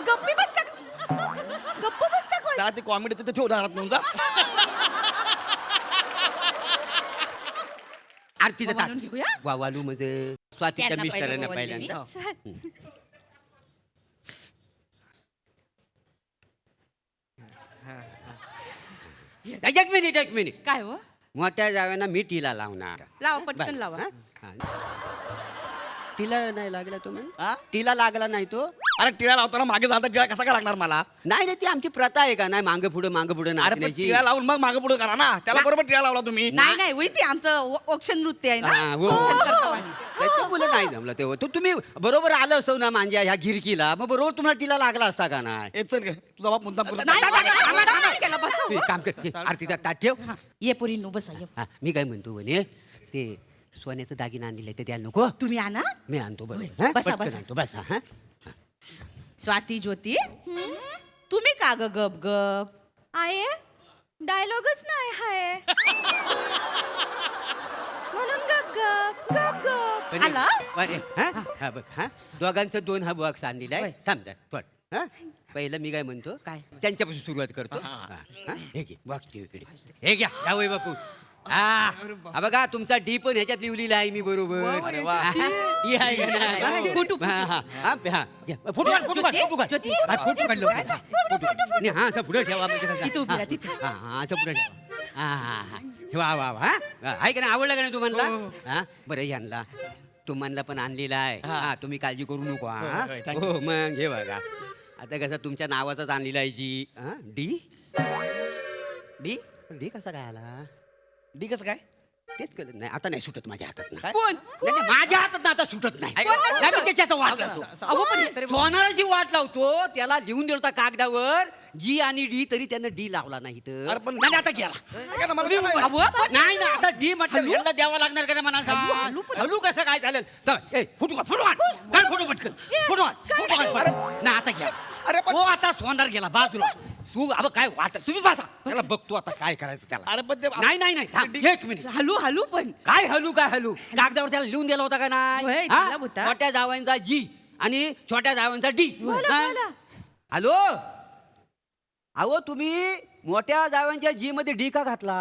गप्पी बस गप्प बस जा ती कॉमेडी तिथे ठेवून राहणार तुमचा. आरतीचा ताट वावालू म्हणजे स्वातीच्या मिस्टरांना पहिल्यांदा. एक मिनिट काय हो मोठ्या जाव्यांना मी टीला लावणार. लावा पटकन लावा. टीला नाही लागला तो म्हणजे टीला लागला नाही तो. अरे टिळा लावताना मागे जाता टिळा कसा काय लागणार मला? नाही ती आमची प्रथा आहे का नाही मागं पुढं अरे पण नाचण्याची. टिळा लावून मग मागे पुढे करा ना. त्याला बरोबर टिळा लावला तुम्ही. नाही होई ते आमचं औक्षण नृत्य आहे ना. मुलं नाही जमलं तेव्हा तो तुम्ही बरोबर आलं असतो ना माझ्या ह्या गिरकीला मग बरोबर तुम्हाला टीला लागला असता का नाही? चल तुझा बाप मुद्दाम करतो. तू एक काम कर आरतीचा ताट ठेव. ये पोरी नो बसा ये. मी काय म्हणतो म्हणे ते सोन्याचं दागिना आणलेलं ते द्यायला नको? तुम्ही आणा मी आणतो बरोबर. बसा, पटकन बसा. आणतो बसा. हा स्वाती ज्योती तुम्ही का ग गप गप? आहे डायलॉगच नाही हाय म्हणून गप गप गप गप. आला? हा बघ हा दोघांचं 2 हा बॉक्स आणलेला आहे. थांब जा पण हा पहिलं मी काय म्हणतो काय? त्यांच्यापासून सुरुवात करतो. हे घे बॉक्स ठेव इकडे. हे घ्या जावई बापू. हा बघा तुमचा डी पण ह्याच्यात लिहिलेला आहे मी बरोबर. डी आहे का नाही? फोटो काढलो. हा असं पुढे ठेवा म्हणजे असं पुढे ठेवा. वा आहे का नाही? आवडलं का नाही तुम्हाला? हा बरं यांना तुम्हाला पण आणलेला आहे. हा तुम्ही काळजी करू नको. हो मग हे बघा आता कसं तुमच्या नावाचाच आणलेला आहे जी. डी डी डी कसा काय आला? डी कसं काय? तेच कळत नाही. आता नाही सुटत माझ्या हातात ना. कोण? नाही, माझ्या हातात ना आता सुटत नाही. मी त्याच्यात वाट लावतो. सोनाराची वाट लावतो त्याला लिहून दिलं होता कागदावर जी आणि डी तरी त्यानं डी लावला नाही तर पण नाही आता गेला. नाही ना आता डी म्हटलं याला द्यावा लागणार का मला सांग. हलू कसं काय चालेल? फोटो पटकन फोटो नाही आता घ्या. अरे हो आता सोनार गेला बाजूला. तू अब काय वाट तुम्ही बसा त्याला बघतो आता काय करायचं त्याला. अरे पण ते नाही नाही नाही थांब, एक मिनिट. हलू हलू पण काय हलू कागदावर त्याला लिहून दिला होता का होय, नाही दिला हा? होता. मोठ्या जावांचा जी आणि छोट्या जावांचा डी. हॅलो अहो तुम्ही मोठ्या जावांच्या जी मध्ये डी का घातला?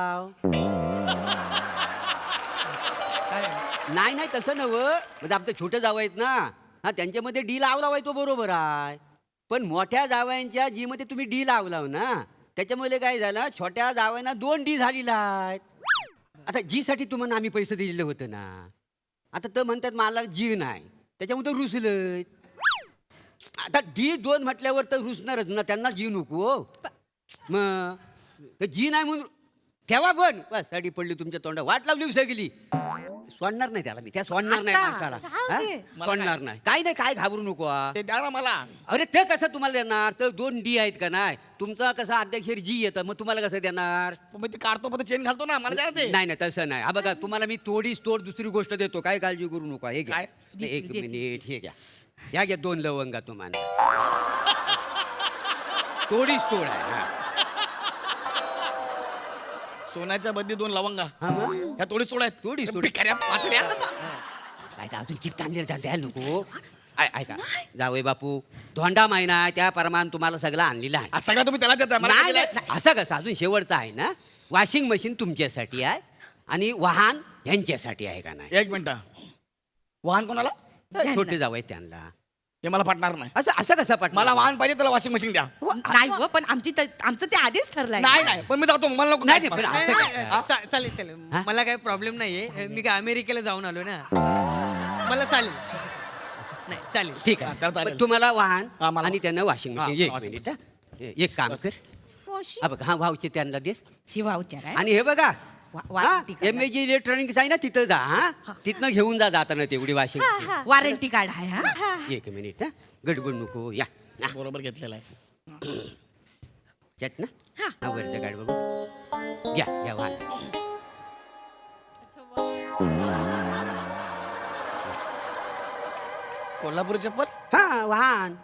नाही नाही तसं नव्ह, म्हणजे आमचे छोटे जावं आहेत ना, हा त्यांच्यामध्ये डी लावलाय तो बरोबर आहे, पण मोठ्या जावयांच्या जी मध्ये तुम्ही डी लावलाव ना, त्याच्यामुळे काय झालं छोट्या जावयांना 2 डी झालेला आहेत. आता जी साठी तुम्हाला आम्ही पैसे दिलेलं होतं ना, आता तर म्हणतात मला जी नाही, त्याच्यामुळे रुसलं. आता डी 2 म्हटल्यावर तर रुसणारच ना, त्यांना जी नको मग जी नाही म्हणून ठेवा पण बस साडी पडली तुमच्या तोंडा वाट लावली सगळी. सोडणार नाही त्याला मी, त्या सोडणार नाही माणसाला, हा? सोडणार नाही. काय नाही काय घाबरू नको हा. ते द्या ना मला. अरे ते कसं तुम्हाला देणार, तर 2 डी आहेत का नाही, तुमचा कसा अध्यक्ष जी येतं मग तुम्हाला कसं देणार? मग ते काढतो पण चेन घालतो ना, मला द्या ना ते. नाही नाही तसं नाही. हा बघा तुम्हाला मी तोडीस तोड दुसरी गोष्ट देतो, काय काळजी करू नका. हे घ्या, एक मिनिट, हे घ्या, ह्या घ्या 2 लवंगा तुम्हाला. तोडीस तोड आहे हा. सोन्याच्या बदली 2 लवंगा. हा मग ह्या तोडीस तोड आहेत. तोडीस तोड भिकाऱ्या, पातळ्या. काय तर अजून गिफ्ट आणलेलं द्यायला नको. ऐका जावई बापू, धोंडा महिना आहे त्या प्रमाण तुम्हाला सगळं आणलेलं आहे. आज सगळं तुम्ही त्याला देता मला नाही, काय दिलंय? नाही, असं कसं अजून शेवटचं आहे ना, वॉशिंग मशीन तुमच्यासाठी आहे आणि वाहन यांच्यासाठी आहे का नाही. 1 मिनिट, वाहन कोणाला? छोटे जावई त्यांना. हे मला पटणार नाही. असं असं कसं पटणार? मला वाहन पाहिजे, त्याला वॉशिंग मशीन द्या. नाही हो, पण आमचं ते आधीच ठरलंय. नाही नाही पण मी जातो, मला नको. नाही नाही, पण असं कसं? चालेल चालेल, मला काही प्रॉब्लेम नाहीये, मी काय अमेरिकेला जाऊन आलो ना, मला चालेल. नाही चालेल. ठीक हा, आहे, त्याला चालेल. पण तुम्हाला वाहन हा, मला- आणि त्यांना वॉशिंग हा, मशीन. एक washing मिनिट हा. एक काम कर, हा बघ, हा वावचे त्यांना देस. ही वावचार आहे. आणि हे बघा वारंटी कार्ड. MAG इलेक्ट्रॉनिक्स आहे ना, तिथं जा. हा तिथनं घेऊन जा जाताना तेवढी वॉशिंग मशीन. वॉरंटी कार्ड आहे हा. एक मिनिट हा, गडबड नको. या हा. बरोबर घेतलेला आहे. चट ना, हा वरचं गाड बघू. या वाहन. कोल्हापूर चप्पल. हा वाहन,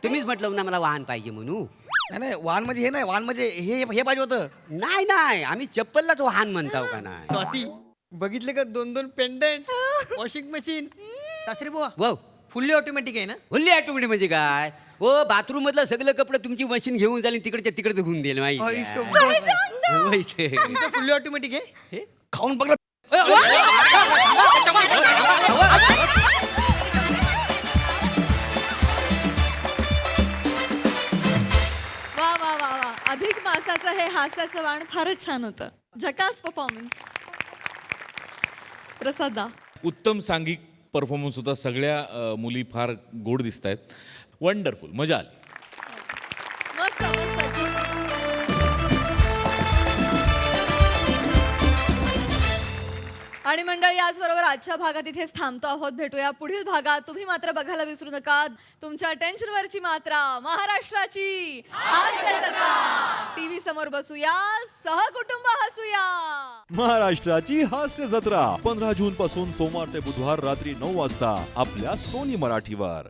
तुम्हीच म्हटलं ना मला वाहन पाहिजे म्हणून. नाही नाही, वाहन म्हणजे हे नाही, वाहन म्हणजे हे पाहिजे होतं. नाही नाही, आम्ही चप्पललाच वाहन म्हणताव का नाही. स्वाती बघितले का 2 पेंडंट, वॉशिंग मशीन. सासरे बुवा वाव, फुल्ली ऑटोमॅटिक आहे ना? फुल्ली ऑटोमॅटिक म्हणजे काय हो, बाथरूम मधलं सगळं कपडे तुमची मशीन घेऊन झाली, तिकडच्या तिकडे घेऊन दिलं आई माहिती शपथ. तुमचं फुल्ली ऑटोमॅटिक आहे हे? खाऊन बघ. वा वा वा वा, अधिक मासाचं हे हास्याचं वाण फारच छान होतं. झकास परफॉर्मन्स. प्रसादा, उत्तम सांघिक परफॉर्मन्स होता. सगळ्या मुली फार गोड दिसत आहेत. वंडरफुल, मजा आली. मस्त मस्त. आणि मंडळी याचबरोबर आजच्या भागात इथेच थांबतो आहोत. भेटूया पुढील भागात. तुम्ही मात्र बघायला विसरू नका तुमच्या टेन्शनवरची मात्रा, महाराष्ट्राची टीव्ही समोर बसूया, सहकुटुंब हसूया. महाराष्ट्राची हास्य जत्रा 15 जून पासून सोमवार ते बुधवार रात्री 9 वाजता आपल्या सोनी मराठीवर.